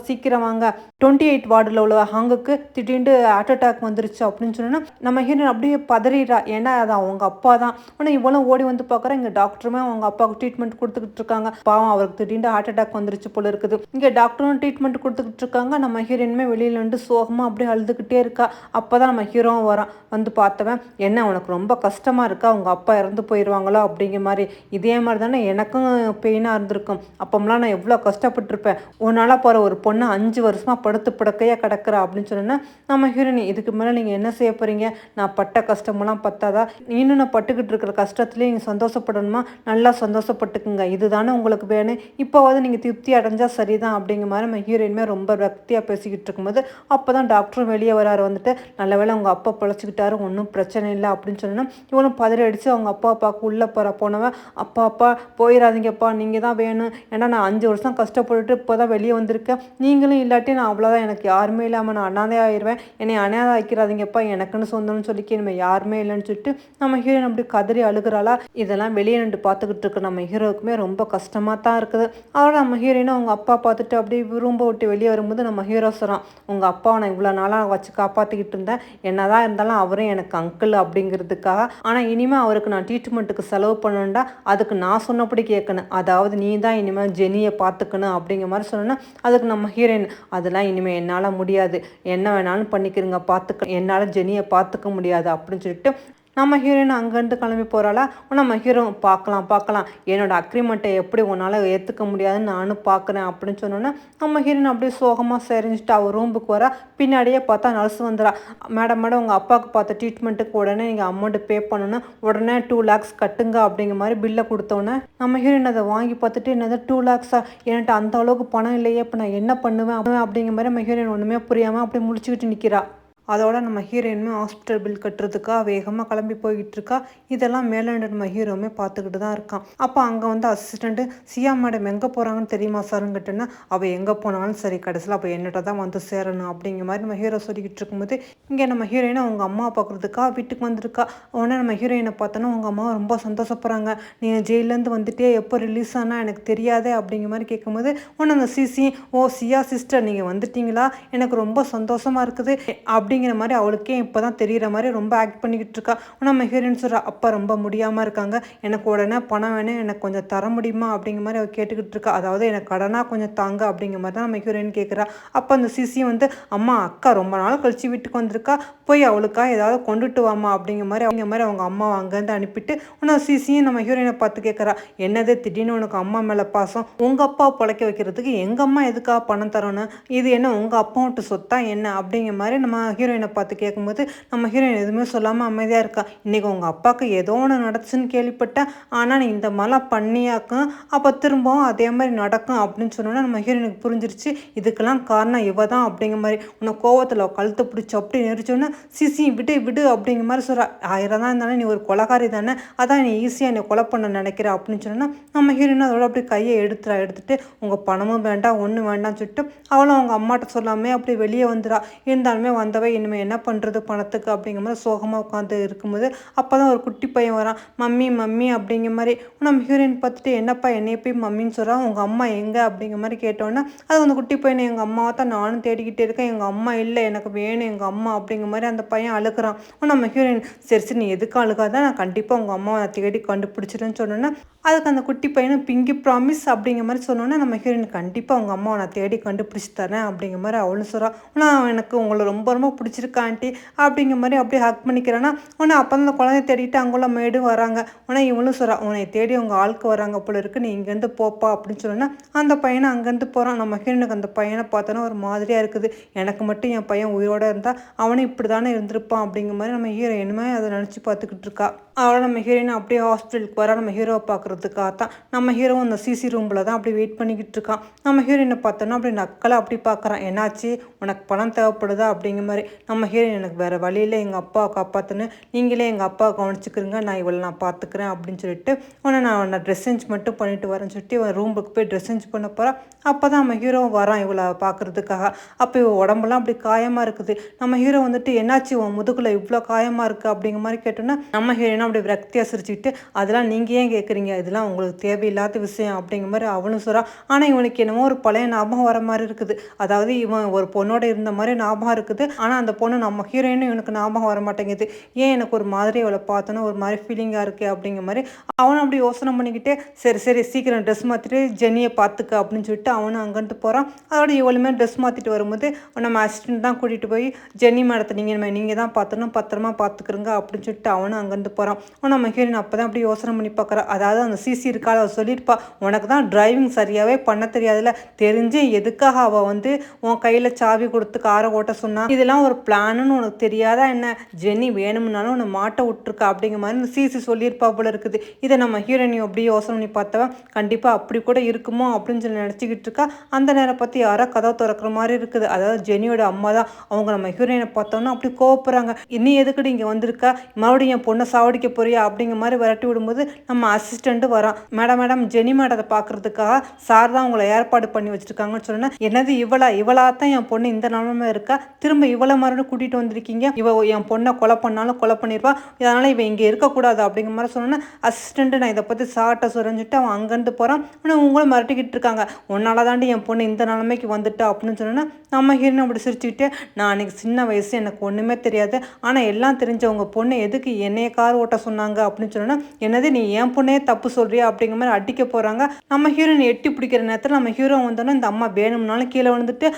சீக்கிரம் வாங்க, 28 வார்டில் உள்ள ஹாங்குக்கு திடீர்னு ஹார்ட் அட்டாக் வந்துருச்சு அப்படின்னு சொன்னோன்னா நம்ம ஹீரோயின் அப்படியே பதறிடுறா. ஏன்னா அது அவங்க அப்பா தான். ஆனால் இவ்வளோ ஓடி வந்து பார்க்குறேன், இங்கே டாக்டருமே அவங்க அப்பாவுக்கு ட்ரீட்மெண்ட் கொடுத்துக்கிட்டு இருக்காங்க. பாவம் அவருக்கு திடீர்னு ஹார்ட் அட்டாக் வந்துருச்சு போல இருக்குது. இங்கே டாக்டரும் ட்ரீட்மெண்ட் கொடுத்துக்கிட்டு இருக்காங்க. நம்ம ஹீரோயினுமே வெளியில் வந்து சோகமாக அப்படியே அழுதுகிட்டே இருக்கா. அப்போ தான் நம்ம ஹீரோவும் வரான். வந்து பார்த்தவன், என்ன உனக்கு ரொம்ப கஷ்டமாக இருக்கா, அவங்க அப்பா இறந்து போயிடுவாங்களோ அப்படிங்கிற மாதிரி. இதே மாதிரி தானே எனக்கும் பெயினாக இருந்திருக்கும். அப்போம்லாம் நான் எவ்வளோ கஷ்டப்பட்டுருப்பேன். ஒரு நாளாக போகிற ஒரு பொண்ணு 5 வருஷமாக படுத்து படுக்கையாக கிடக்குறா அப்படின்னு சொன்னோன்னா நம்ம ஹீரோயின், இதுக்கு மேலே நீங்கள் என்ன செய்ய போகிறீங்க, நான் பட்ட கஷ்டமெல்லாம் பத்தாதா, இன்னும் நான் பட்டுக்கிட்டு இருக்கிற கஷ்டத்துலேயே நீங்கள் சந்தோஷப்படணுமா, நல்லா சந்தோஷப்பட்டுக்குங்க, இதுதானே உங்களுக்கு வேணும், இப்போவாது நீங்கள் திருப்தி அடைஞ்சால் சரிதான் அப்படிங்கிற மாதிரி நம்ம ஹீரோயினுமே ரொம்ப பக்தியாக பேசிக்கிட்டு இருக்கும்போது அப்போ தான் டாக்டரும் வெளியே வராரு. வந்துட்டு நல்ல வேளை அவங்க அப்பா பிழைச்சிக்கிட்டாரு, ஒன்றும் பிரச்சனை இல்லை அப்படின்னு சொன்னோன்னா இவனும் பதறி அடித்து அவங்க அப்பா அப்பாவுக்கு உள்ளே போனவன், அப்பா போயிடாதீங்கப்பா, நீங்கள் தான் வேணும், ஏன்னா நான் 5 வருஷம் கஷ்டப்பட்டுட்டு இப்போ தான் வெளியே வந்திருக்கேன், நீங்களும் இல்லாட்டி நான் அவ்வளோதான், எனக்கு யாருமே இல்லாமல் நான் அனாதை ஆயிடுவேன், என்னை அனாதை ஆக்கிடாதீங்கப்பா, எனக்குன்னு சொந்தம்னு சொல்லிக்க நம்ம யாருமே இல்லைன்னு சொல்லிட்டு நம்ம ஹீரோயின் அப்படி கதறி அழுகிறாளா. இதெல்லாம் வெளியே நின்று பார்த்துக்கிட்டு இருக்க நம்ம ஹீரோவுக்குமே ரொம்ப கஷ்டமாக தான் இருக்குது. அவரோட நம்ம ஹீரோயினும் அவங்க அப்பா பார்த்துட்டு அப்படியே ரூம்பை விட்டு வெளியே வரும்போது நம்ம ஹீரோ சொல்கிறான், உங்கள் அப்பாவை நான் இவ்வளோ நாளாக வச்சு காப்பாற்றிக்கிட்டு இருந்தேன், என்னதான் இருந்தாலும் அவரும் எனக்கு அங்கிள் அப்படிங்கிறதுக்காக. ஆனால் இனிமேல் அவருக்கு நான் ட்ரீட்மெண்ட்டுக்கு செலவு பண்ணணுண்டா அதுக்கு நான் சொன்னபடி கேட்கணும், அதாவது நீ தான் இனிமேல் ஜெனியை பார்த்துக்கணும் அப்படிங்கிற மாதிரி சொன்னோன்னா அதுக்கு நம்ம ஹீரோயின், அதெல்லாம் இனிமேல் என்னால் முடியாது, என்ன வேணாலும் பண்ணிக்கிறீங்க, பார்த்துக்க என்னால் ஜெனியை பார்த்துக்க முடியாது அப்படின்னு சொல்லிட்டு நம்ம ஹீரோயின் அங்கேருந்து கிளம்பி போகிறாளா. நம்ம ஹீரோ பார்க்கலாம் என்னோடய அக்ரிமெண்ட்டை எப்படி உன்னால் ஏற்றுக்க முடியாதுன்னு நானும் பார்க்குறேன் அப்படின்னு சொன்னோன்னே நம்ம ஹீரோயின் அப்படியே சோகமாக சரிஞ்சிட்டு அவள் ரூமுக்கு வரா. பின்னாடியே பார்த்தா நர்ஸ் வந்துடா. மேடம் உங்கள் அப்பாவுக்கு பார்த்த ட்ரீட்மெண்ட்டுக்கு உடனே நீங்கள் அமௌண்ட்டு பே பண்ணணும், உடனே 2 lakhs கட்டுங்க அப்படிங்கிற மாதிரி பில்லை கொடுத்தோன்னே நம்ம ஹீரோயின் அதை வாங்கி பார்த்துட்டு என்னது 2 lakhs என்கிட்ட அந்த அளவுக்கு பணம் இல்லையே, இப்போ நான் என்ன பண்ணுவேன் அப்படிங்கிற மாதிரி நம்ம ஹீரோயின் ஒன்றுமே புரியாமல் அப்படியே முடிச்சுக்கிட்டு நிற்கிறா. அதோட நம்ம ஹீரோயினுமே ஹாஸ்பிட்டல் பில் கட்டுறதுக்காக வேகமாக கிளம்பி போய்கிட்டு இருக்கா. இதெல்லாம் மேலே நம்ம ஹீரோவுமே பார்த்துக்கிட்டு தான் இருக்கான். அப்போ அங்கே வந்து அசிஸ்டண்ட்டு, சியா மேடம் எங்கே போகிறாங்கன்னு தெரியுமா சார்ன்னு கேட்டேன்னா, அவள் எங்கே போனாலும் சரி கடைசியில் அப்போ என்னட்ட தான் வந்து சேரணும் அப்படிங்கிற மாதிரி நம்ம ஹீரோ சொல்லிக்கிட்டு இருக்கும்போது இங்கே நம்ம ஹீரோயினை அவங்க அம்மா பார்க்குறதுக்காக வீட்டுக்கு வந்திருக்கா. உடனே நம்ம ஹீரோயினை பார்த்தோன்னா அவங்க அம்மா ரொம்ப சந்தோஷப்படுறாங்க. நீங்கள் ஜெயிலேருந்து வந்துட்டே எப்போ ரிலீஸ் ஆனால் எனக்கு தெரியாதே அப்படிங்கிற மாதிரி கேட்கும்போது உடனே அந்த சிசி, ஓ சியா சிஸ்டர் நீங்கள் வந்துட்டீங்களா, எனக்கு ரொம்ப சந்தோஷமாக இருக்குது அப்படிங்கிற மாதிரி அவளுக்கே இப்போ தான் தெரிகிற மாதிரி ரொம்ப ஆக்ட் பண்ணிக்கிட்டு இருக்கா. நம்ம ஹீரோயின் சொல்கிறா, அப்பா ரொம்ப முடியாமல் இருக்காங்க, எனக்கு உடனே பணம் வேணும், எனக்கு கொஞ்சம் தர முடியுமா அப்படிங்கிற மாதிரி அவள் கேட்டுக்கிட்டு இருக்கா. அதாவது எனக்கு கடனாக கொஞ்சம் தாங்க அப்படிங்கிற மாதிரி தான் நம்ம ஹீரோயின் கேட்குறா. அப்போ அந்த சிசியும் வந்து, அம்மா அக்கா ரொம்ப நாள் கழிச்சு வீட்டுக்கு வந்திருக்கா, போய் அவளுக்கா ஏதாவது கொண்டுட்டு வாமா அப்படிங்கிற மாதிரி அவங்க அம்மாவை அங்கேருந்து அனுப்பிட்டு உன்ன சிசியும் நம்ம ஹீரோயினை பார்த்து கேட்குறா, என்னது திடீர்னு உனக்கு அம்மா மேலே பாசம், உங்கள் அப்பாவை பிழைக்க வைக்கிறதுக்கு எங்கள் அம்மா எதுக்காக பணம் தரணும், இது என்ன உங்கள் அப்பா விட்டு சொத்தா என்ன அப்படிங்கிற மாதிரி நம்ம ஹீரோயினை பார்த்து கேட்கும்போது நம்ம ஹீரோயின் எதுவுமே சொல்லாமல் அமைதியாக இருக்கா. இன்றைக்கி உங்கள் அப்பாவுக்கு ஏதோ ஒன்று நடந்துச்சுன்னு கேள்விப்பட்டேன், ஆனால் நீ இந்த மாதிரிலாம் பண்ணியாக்கும், அப்போ திரும்பவும் அதே மாதிரி நடக்கும் அப்படின்னு சொன்னோன்னா நம்ம ஹீரோயினுக்கு புரிஞ்சிருச்சு, இதுக்கெல்லாம் காரணம் இவ தான் அப்படிங்கிற மாதிரி. உன்னை கோவத்தில் கழுத்தை பிடிச்சி அப்படி நெரிச்சோன்னா சிசி விடு விடு அப்படிங்கிற மாதிரி சொல்கிறா. 1000 தான் இருந்தாலும் நீ ஒரு கொலைகாரி தானே, அதான் நீ ஈஸியாக என்னை கொலை பண்ண நினைக்கிற அப்படின்னு சொன்னா நம்ம ஹீரோயின் அதோட அப்படி கையை எடுத்துட்டு உங்கள் பணமும் வேண்டாம் ஒன்றும் வேண்டாம்னு சொல்லிட்டு அவளும் அவங்க அம்மாட்ட சொல்லாமே அப்படி வெளியே வந்துடா. இருந்தாலுமே வந்தவை இனிமேல் என்ன பண்ணுறது பணத்துக்கு அப்படிங்கிற மாதிரி சோகமாக உட்காந்து இருக்கும்போது அப்போ தான் ஒரு குட்டி பையன் வரான். மம்மி அப்படிங்கிற மாதிரி நம்ம ஹீரோயின் பார்த்துட்டு, என்னப்பா என்னைய போய் மம்மின்னு சொல்கிறான், உங்கள் அம்மா எங்கே அப்படிங்கிற மாதிரி கேட்டோன்னா அது அந்த குட்டி பையனை, எங்கள் அம்மாவை தான் நானும் தேடிக்கிட்டே இருக்கேன், எங்கள் அம்மா இல்லை, எனக்கு வேணும் எங்கள் அம்மா அப்படிங்கிற மாதிரி அந்த பையன் அழுகிறான். நம்ம ஹீரோயின், சரி நீ எதுக்கு அழுகாதான், நான் கண்டிப்பாக உங்கள் அம்மாவை நான் தேடி கண்டுபிடிச்சிருன்னு சொன்னோன்னா அதுக்கு அந்த குட்டி பையனும் பிங்கி ப்ராமிஸ் அப்படிங்கிற மாதிரி சொன்னோன்னே நம்ம ஹீரோயின், கண்டிப்பாக உங்கள் அம்மாவை நான் தேடி கண்டுபிடிச்சி தரேன் அப்படிங்கிற மாதிரி அவளும் சொல்கிறான். ஆனால் எனக்கு உங்களை ரொம்ப ரொம்ப பிடிச்சிருக்கா ஆண்டி அப்படிங்கிற மாதிரி அப்படியே ஹக் பண்ணிக்கிறான்னா உடனே அப்போ அந்த குழந்தைய தேடிட்டு அங்குள்ள மேடும் வராங்க. உடனே இவளும் சொல்கிறா, உன்னை தேடி உங்கள் ஆளுக்கு வராங்க போல இருக்கு, நீ இங்கேருந்து போப்பா அப்படின்னு சொன்னோன்னா அந்த பையனை அங்கேருந்து போகிறான். நம்ம ஹீரோனுக்கு அந்த பையனை பார்த்தோன்னா ஒரு மாதிரியாக இருக்குது, எனக்கு மட்டும் என் பையன் உயிரோடு இருந்தால் அவனும் இப்படி தானே இருந்திருப்பான் அப்படிங்கிற மாதிரி நம்ம ஹீரோயினுமே அதை நினச்சி பார்த்துக்கிட்டு இருக்கா. அவளை நம்ம ஹீரோயின் அப்படியே ஹாஸ்பிட்டலுக்கு வரா நம்ம ஹீரோவை பார்க்குறதுக்காக தான். நம்ம ஹீரோவும் அந்த சிசி ரூமில் தான் அப்படி வெயிட் பண்ணிக்கிட்டு இருக்கான். நம்ம ஹீரோயினை பார்த்தோன்னா அப்படி நக்கலை அப்படி பார்க்குறான், என்னாச்சு உனக்கு பணம் தேவைப்படுதா அப்படிங்கிற மாதிரி. நம்ம ஹீரோயின், எனக்கு வேறு வழியில் எங்கள் அப்பாவை காப்பாற்றுன்னு, நீங்களே எங்கள் அப்பாவை கவனிச்சுக்கிறீங்க, நான் இவளை நான் பார்த்துக்கிறேன் அப்படின்னு சொல்லிட்டு உடனே நான் ட்ரெஸ் சேஞ்ச் மட்டும் பண்ணிட்டு வரேன்னு சொல்லிட்டு இவன் ரூமுக்கு போய் ட்ரெஸ் சேஞ்ச் பண்ண போகிறா. அப்போ தான் நம்ம ஹீரோவும் வரான் இவளை பார்க்குறதுக்காக. அப்போ இவள் உடம்புலாம் அப்படி காயமாக இருக்குது. நம்ம ஹீரோ வந்துட்டு, என்னாச்சு உன் முதுகில் இவ்வளோ காயமாக இருக்குது அப்படிங்கிற மாதிரி கேட்டோன்னா நம்ம ஹீரோயினும் அப்படி விரக்தியாக சிரிச்சுக்கிட்டு, அதெல்லாம் நீங்கள் ஏன் கேட்குறீங்க, இதெல்லாம் உங்களுக்கு தேவையில்லாத விஷயம் அப்படிங்கிற மாதிரி அவனும் சொல்கிறான். ஆனால் இவனுக்கு என்னமோ ஒரு பழைய ஞாபகம் வர மாதிரி இருக்குது, அதாவது இவன் ஒரு பொண்ணோட இருந்த மாதிரி ஞாபகம் இருக்குது, ஆனால் அந்த பொண்ணு நம்ம ஹீரோயினும் இவனுக்கு ஞாபகம் வர மாட்டேங்குது, ஏன் எனக்கு ஒரு மாதிரி அவளை பார்த்தோன்னா ஒரு மாதிரி ஃபீலிங்காக இருக்குது அப்படிங்கிற மாதிரி அவனும் அப்படி யோசனை பண்ணிக்கிட்டே, சரி சீக்கிரம் ட்ரெஸ் மாற்றிட்டு ஜெனியை பார்த்துக்க அப்படின்னு சொல்லிட்டு அவனும் அங்கேருந்து போகிறான். அதோட இவளுமே ட்ரெஸ் மாற்றிட்டு வரும்போது நம்ம அசிஸ்டன்ட் தான் கூட்டிகிட்டு போய் ஜெனி மேடத்தை நீங்கள் தான் பார்த்தணும், பத்திரமா பார்த்துக்கிறங்க அப்படின்னு சொல்லிட்டு அவனும் அங்கேருந்து போகிறான். நம்ம ஹீரோயின் அப்போ தான் அப்படி யோசனை பண்ணி பார்க்குறா. அதாவது அந்த சிசி இருக்காள், அவள் சொல்லியிருப்பா, உனக்கு தான் டிரைவிங் சரியாகவே பண்ண தெரியாதுல்ல, தெரிஞ்சு எதுக்காக அவள் வந்து உன் கையில் சாவி கொடுத்து காரை ஓட்ட சொன்னா, இதெல்லாம் ஒரு பிளான்னு உனக்கு தெரியாதா என்ன, ஜெனி வேணும்னாலும் உன்னை மாட்ட விட்டுருக்கா அப்படிங்கிற மாதிரி இந்த சிசி சொல்லியிருப்பா போல இருக்குது. இதை நம்ம ஹீரோயினையும் அப்படி யோசனை பண்ணி பார்த்தவன், கண்டிப்பாக அப்படி கூட இருக்குமோ அப்படின்னு சொல்லி நினச்சிக்கிட்டு இருக்கா. அந்த நேரம் பற்றி யாரோ கதவை திறக்கிற மாதிரி இருக்குது, அதாவது ஜெனியோட அம்மா தான். அவங்க நம்ம ஹீரோயினை பார்த்தோன்னா அப்படி கோவப்படுறாங்க, இன்னும் எதுக்குடி இங்கே வந்திருக்கா, மறுபடியும் என் பொண்ணை சாவடிக்க போறியா அப்படிங்கிற மாதிரி விரட்டி விடும்போது நம்ம அசிஸ்டண்ட்டு வரான். மேடம் ஜெனி மேடத்தை பார்க்குறதுக்காக சார் தான் உங்களை ஏற்பாடு பண்ணி வச்சுருக்காங்கன்னு சொன்னால், என்னது இவளா தான் என் பொண்ணு இந்த நிலமை இருக்கா, திரும்ப இவளை இவளை மறுபடியும் கூட்டிகிட்டு வந்திருக்கீங்க, இவ என் பொண்ணை கொலை பண்ணாலும் கொலை பண்ணிடுவா, அதனால் இவன் இங்கே இருக்கக்கூடாது அப்படிங்கிற மாதிரி சொன்னோன்னா அசிஸ்டண்ட்டு நான் இதை பற்றி சாட்ட சுரஞ்சிட்டு அவன் அங்கேருந்து போகிறான். ஆனால் உங்களும் மிரட்டிக்கிட்டு இருக்காங்க, உன்னால தாண்டி என் பொண்ணு இந்த நிலைமைக்கு வந்துட்டா அப்படின்னு சொன்னோன்னா நம்ம ஹீரோயின் அப்படி சிரிச்சுக்கிட்டு நான் அன்றைக்கி சின்ன வயசு எனக்கு ஒன்றுமே தெரியாது, ஆனால் எல்லாம் தெரிஞ்சவங்க பொண்ணு எதுக்கு என்னைய கார் ஓட்ட சொன்னாங்க அப்படின்னு சொன்னோன்னா என்னது நீ என் பொண்ணையே தப்பு சொல்கிறியா அப்படிங்கிற மாதிரி அடிக்க போகிறாங்க. நம்ம ஹீரோயின் எட்டி பிடிக்கிற நேரத்தில் நம்ம ஹீரோ வந்தோன்னா இந்த அம்மா வேணும்னாலும் கீழே விழுந்துட்டு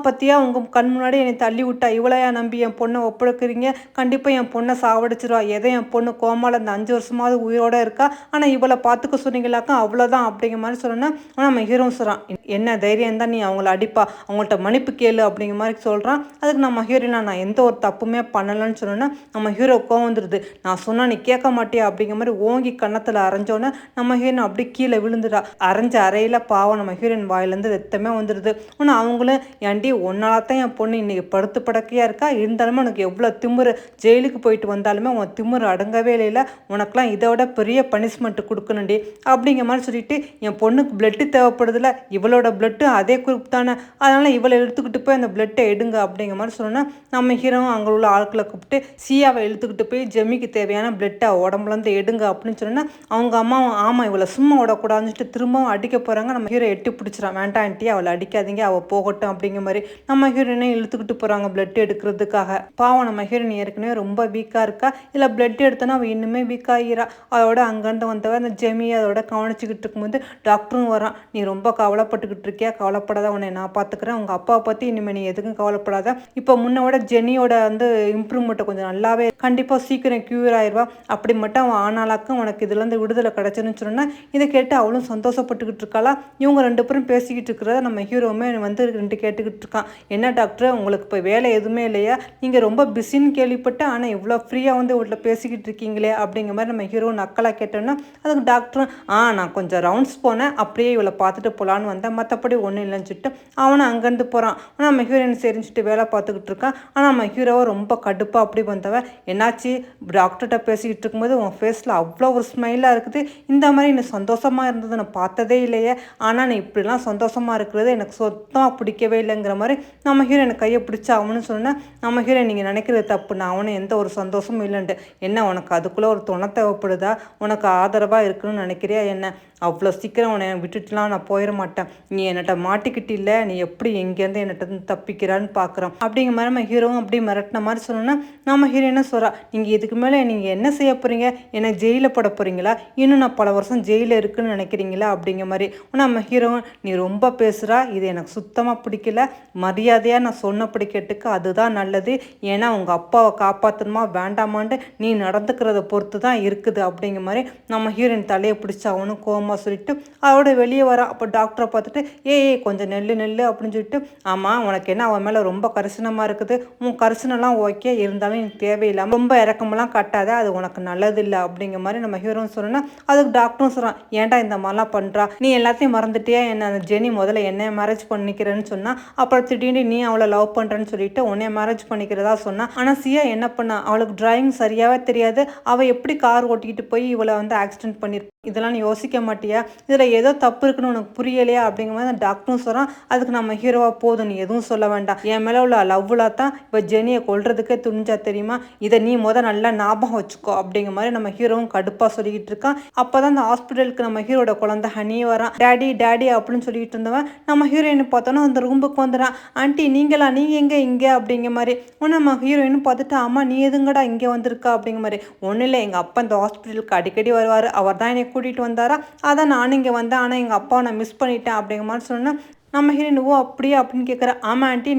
பற்றியா உங்கள் கண் முன்னாடி என்னை தள்ளி விட்டா, இவளையா நம்பி என் பொண்ணை ஒப்படைக்கிறீங்க, கண்டிப்பாக என் பொண்ணை சாவடிச்சிருவா, எதை என் பொண்ணு கோமால இந்த 5 வருஷமாவது உயிரோடு இருக்கா, ஆனால் இவளை பார்த்துக்க சொன்னீங்களாக்கா அவ்வளோதான் அப்படிங்கிற மாதிரி சொன்னோன்னா நம்ம ஹீரோ சொல்கிறான் என்ன தைரியம் தான் நீ அவங்கள அடிப்பா, அவங்கள்ட்ட மன்னிப்பு கேளு அப்படிங்கிற மாதிரி சொல்கிறான். அதுக்கு நம்ம ஹீரோயினா நான் எந்த ஒரு தப்புமே பண்ணலைன்னு சொன்னோன்னா நம்ம ஹீரோ கோவம் வந்துடுது, நான் சொன்னால் நீ கேட்க மாட்டியா அப்படிங்கிற மாதிரி ஓங்கி கன்னத்தில் அரைஞ்சோன்னே நம்ம ஹீரோயின் அப்படி கீழே விழுந்துடா. அரைஞ்ச அறையில் பாவம் நம்ம ஹீரோயின் வாயிலேருந்து ரத்தமே வந்துடுது. ஆனால் அவங்களும் ஏன்டி ஒன்னால தான் என் பொண்ணு இன்னைக்கு படுத்து படக்கையாக இருக்கா, இருந்தாலுமே உனக்கு எவ்வளோ திமுரு, ஜெயிலுக்கு போயிட்டு வந்தாலுமே உன் திமுரு அடங்கவே இல்லை, உனக்கெலாம் இதை விட பெரிய பனிஷ்மெண்ட்டு கொடுக்கணுண்டி அப்படிங்கிற மாதிரி சொல்லிட்டு என் பொண்ணுக்கு பிளட்டு தேவைப்படுதில்ல, இவளோட பிளட்டு அதே குரூப் தானே, அதனால் இவளை எடுத்துக்கிட்டு போய் அந்த பிளட்டை எடுங்க அப்படிங்கிற மாதிரி சொன்னோன்னா நம்ம ஹீரோவும் அங்கே உள்ள ஆட்களை கூப்பிட்டு சியாவை இழுத்துக்கிட்டு போய் ஜெமிக்கு தேவையான பிளட்டை உடம்புலேருந்து எடுங்க அப்படின்னு சொன்னா அவங்க அம்மாவும் ஆமாம் இவளை சும்மா விடக்கூடாதுன்னு சொல்லிட்டு திரும்பவும் அடிக்க போகிறாங்க. நம்ம ஹீரோ எட்டி பிடிச்சிடான், வேண்டாம் ஆண்டி அவளை அடிக்காதீங்க, அவள் போகட்டும் அப்படிங்கிற மாதிரி நம்ம ஹீரோயினை இழுத்துக்கிட்டு போகிறாங்க பிளட் எடுக்கிறதுக்காக. பாவம் நம்ம ஹீரோயின் ஏற்கனவே ரொம்ப வீக்காக இருக்கா, இல்லை பிளட் எடுத்தோன்னா அவள் இன்னுமே வீக் ஆகிறா. அதோட அங்கேருந்து வந்தவ அந்த ஜெமி அதோட கவனிச்சுக்கிட்டு இருக்கும்போது டாக்டரும் வரான், நீ ரொம்ப கவலைப்பட்டுக்கிட்டு இருக்கியா, கவலைப்படாத, உன்னை நான் பார்த்துக்கிறேன், உங்கள் அப்பாவை பற்றி இனிமேல் நீ எதுக்கும் கவலைப்படாத, இப்போ முன்னோட ஜெனியோட வந்து இம்ப்ரூவ்மெண்ட்டை கொஞ்சம் நல்லாவே கண்டிப்பாக சீக்கிரம் க்யூர் ஆயிடுவா, அப்படி மட்டும் அவன் ஆனாலாக்கும் உனக்கு இதுலேருந்து விடுதலை கிடச்சிருன்னு சொன்னால் இதை கேட்டு அவளும் சந்தோஷப்பட்டுக்கிட்டு இருக்காளா. இவங்க 2 பேரும் பேசிக்கிட்டு இருக்கிறத நம்ம ஹீரோவுமே வந்து 2 கேட்டுக்கிட்டு இருக்கான். என்ன டாக்டர் உங்களுக்கு இப்போ வேலை எதுவுமே இல்லையா, நீங்கள் ரொம்ப பிஸின்னு கேள்விப்பட்டேன், ஆனால் இவ்வளோ ஃப்ரீயாக வந்து இவ்வளோ பேசிக்கிட்டு இருக்கீங்களே அப்படிங்கிற மாதிரி நம்ம ஹீரோ நக்கலாக கேட்டோன்னா அதுக்கு டாக்டரும் நான் கொஞ்சம் ரவுண்ட்ஸ் போனேன், அப்படியே இவளை பார்த்துட்டு போகலான்னு வந்தேன், மற்றபடி ஒன்றும் இல்லைன்னு சொல்லிட்டு அவனை அங்கேருந்து போகிறான். ஆனால் நம்ம ஹீரோயின் சரிஞ்சுட்டு வேலை பார்த்துக்கிட்டு இருக்கான். ஆனால் நம்ம ஹீரோவை ரொம்ப கடுப்பாக அப்படி வந்தவன் என்னாச்சு டாக்டர்கிட்ட பேசிக்கிட்டு இருக்கும்போது உன் ஃபேஸில் அவ்வளோ ஒரு ஸ்மைலாக இருக்குது, இந்த மாதிரி நீ சந்தோஷமாக இருந்தது நான் பார்த்ததே இல்லையே, ஆனால் நீ இப்படிலாம் சந்தோஷமாக இருக்கிறது எனக்கு சுத்தமாக பிடிக்கவே இல்லைங்கிற மாதிரி நம்ம ஹீரோ எனக்கு கையை பிடிச்சா அவனு சொன்னேன். நம்ம ஹீரோ நீங்கள் நினைக்கிறது தப்பு, நான் அவனு எந்த ஒரு சந்தோஷமும் இல்லைன்ட்டு, என்ன உனக்கு அதுக்குள்ளே ஒரு துணை தேவைப்படுதா, உனக்கு ஆதரவாக இருக்குன்னு நினைக்கிறியா என்ன, அவ்வளோ சீக்கிரம் உன்னை விட்டுட்டுலாம் நான் போயிட மாட்டேன், நீ என்னட்ட மாட்டிக்கிட்டு இல்லை, நீ எப்படி எங்கேருந்து என்னட்ட தப்பிக்கிறான்னு பார்க்குறோம் அப்படிங்கிற மாதிரி நம்ம ஹீரோவும் அப்படி மிரட்டின மாதிரி சொன்னோன்னா நம்ம ஹீரோயினை சொல்கிறா, நீங்கள் இதுக்கு மேலே நீங்கள் என்ன செய்ய போகிறீங்க, என்னை ஜெயிலில் போட போகிறீங்களா, இன்னும் நான் பல வருஷம் ஜெயிலில் இருக்குன்னு நினைக்கிறீங்களா அப்படிங்கிற மாதிரி. நம்ம ஹீரோவும் நீ ரொம்ப பேசுகிறா, இது எனக்கு சுத்தமாக பிடிக்கல, மரியாதையாக நான் சொன்னபடி கேட்டுக்கு அதுதான் நல்லது, ஏன்னா உங்கள் அப்பாவை காப்பாற்றணுமா வேண்டாமான்ட்டு நீ நடந்துக்கிறத பொறுத்து தான் இருக்குது அப்படிங்கிற மாதிரி நம்ம ஹீரோயின் தலையை பிடிச்சி அவனும் கோமா சொல்லிட்டு அவரோட வெளியே வரான். அப்போ டாக்டரை பார்த்துட்டு ஏய் கொஞ்சம் நெல்லு அப்படின்னு சொல்லிட்டு ஆமாம் உனக்கு என்ன அவன் மேலே ரொம்ப கரிசனமாக இருக்குது, உன் கரிசனெல்லாம் ஓகே, இருந்தாலும் எனக்கு தேவையில்லாமல் ரொம்ப இறக்கமெல்லாம் கட்டாத, அது உனக்கு நல்லது இல்லை அப்படிங்கிற மாதிரி நம்ம ஹீரோன்னு சொன்னோன்னா அதுக்கு டாக்டரும் சொல்கிறான், ஏன்டா இந்த மாதிரிலாம் பண்ணுறா, நீ எல்லாத்தையும் மறந்துட்டியா என்ன, அந்த ஜெனி முதல்ல என்னை மேரேஜ் பண்ணிக்கிறேன்னு சொன்னால் அப்புறம் திடீர்னு நீ அவளை லவ் பண்ணுறேன்னு சொல்லிட்டு உன்னைய மேரேஜ் பண்ணிக்கிறதா சொன்னான். ஆனால் சியா என்ன பண்ணா, அவளுக்கு டிரைவிங் சரியாகவே தெரியாது, அவள் எப்படி கார் ஓட்டிக்கிட்டு போய் இவளை வந்து ஆக்சிடென்ட் பண்ணியிருப்பான், இதெல்லாம் நீ யோசிக்க மாட்டியா, இதில் ஏதோ தப்பு இருக்குன்னு உனக்கு புரியலையா அப்படிங்கிற மாதிரி டாக்டரும் சொல்கிறான். அதுக்கு நம்ம ஹீரோவா போதும் நீ எதுவும் சொல்ல வேண்டாம், என் மேலே உள்ள லவ்வில் தான் இப்போ ஜெனியை கொல்றதுக்கே துணிஞ்சா தெரியுமா, இதை நீ நல்லா ஞாபகம் வச்சுக்கோ அப்படிங்கிற மாதிரி நம்ம ஹீரோவும் கடுப்பாக சொல்லிக்கிட்டு இருக்கான். அப்போ தான் அந்த ஹாஸ்பிட்டலுக்கு நம்ம ஹீரோட குழந்தை ஹனி வரான். டேடி அப்படின்னு சொல்லிட்டு இருந்தவன் நம்ம ஹீரோயினை பார்த்தோன்னா அந்த ரூமுக்கு வந்துடான். ஆண்டி நீங்கள் எங்கே இங்கே அப்படிங்கிற மாதிரி நம்ம ஹீரோயின்னு பார்த்துட்டு ஆமாம் நீ எதுங்கடா இங்கே வந்திருக்கா அப்படிங்கிற மாதிரி. ஒன்றும் இல்லை, எங்கள் அப்பா இந்த ஹாஸ்பிட்டலுக்கு அடிக்கடி வருவார், அவர் தான் என்னை கூட்டிகிட்டு வந்தாரா, அதான் நானும் இங்கே வந்தேன், ஆனால் எங்கள் அப்பாவை நான் மிஸ் பண்ணிட்டேன் அப்படிங்கிற மாதிரி சொன்னேன். நம்ம ஹீரோயின் ஓ அப்படியே அப்படின்னு கேட்குற, ஆமாம் ஆண்டி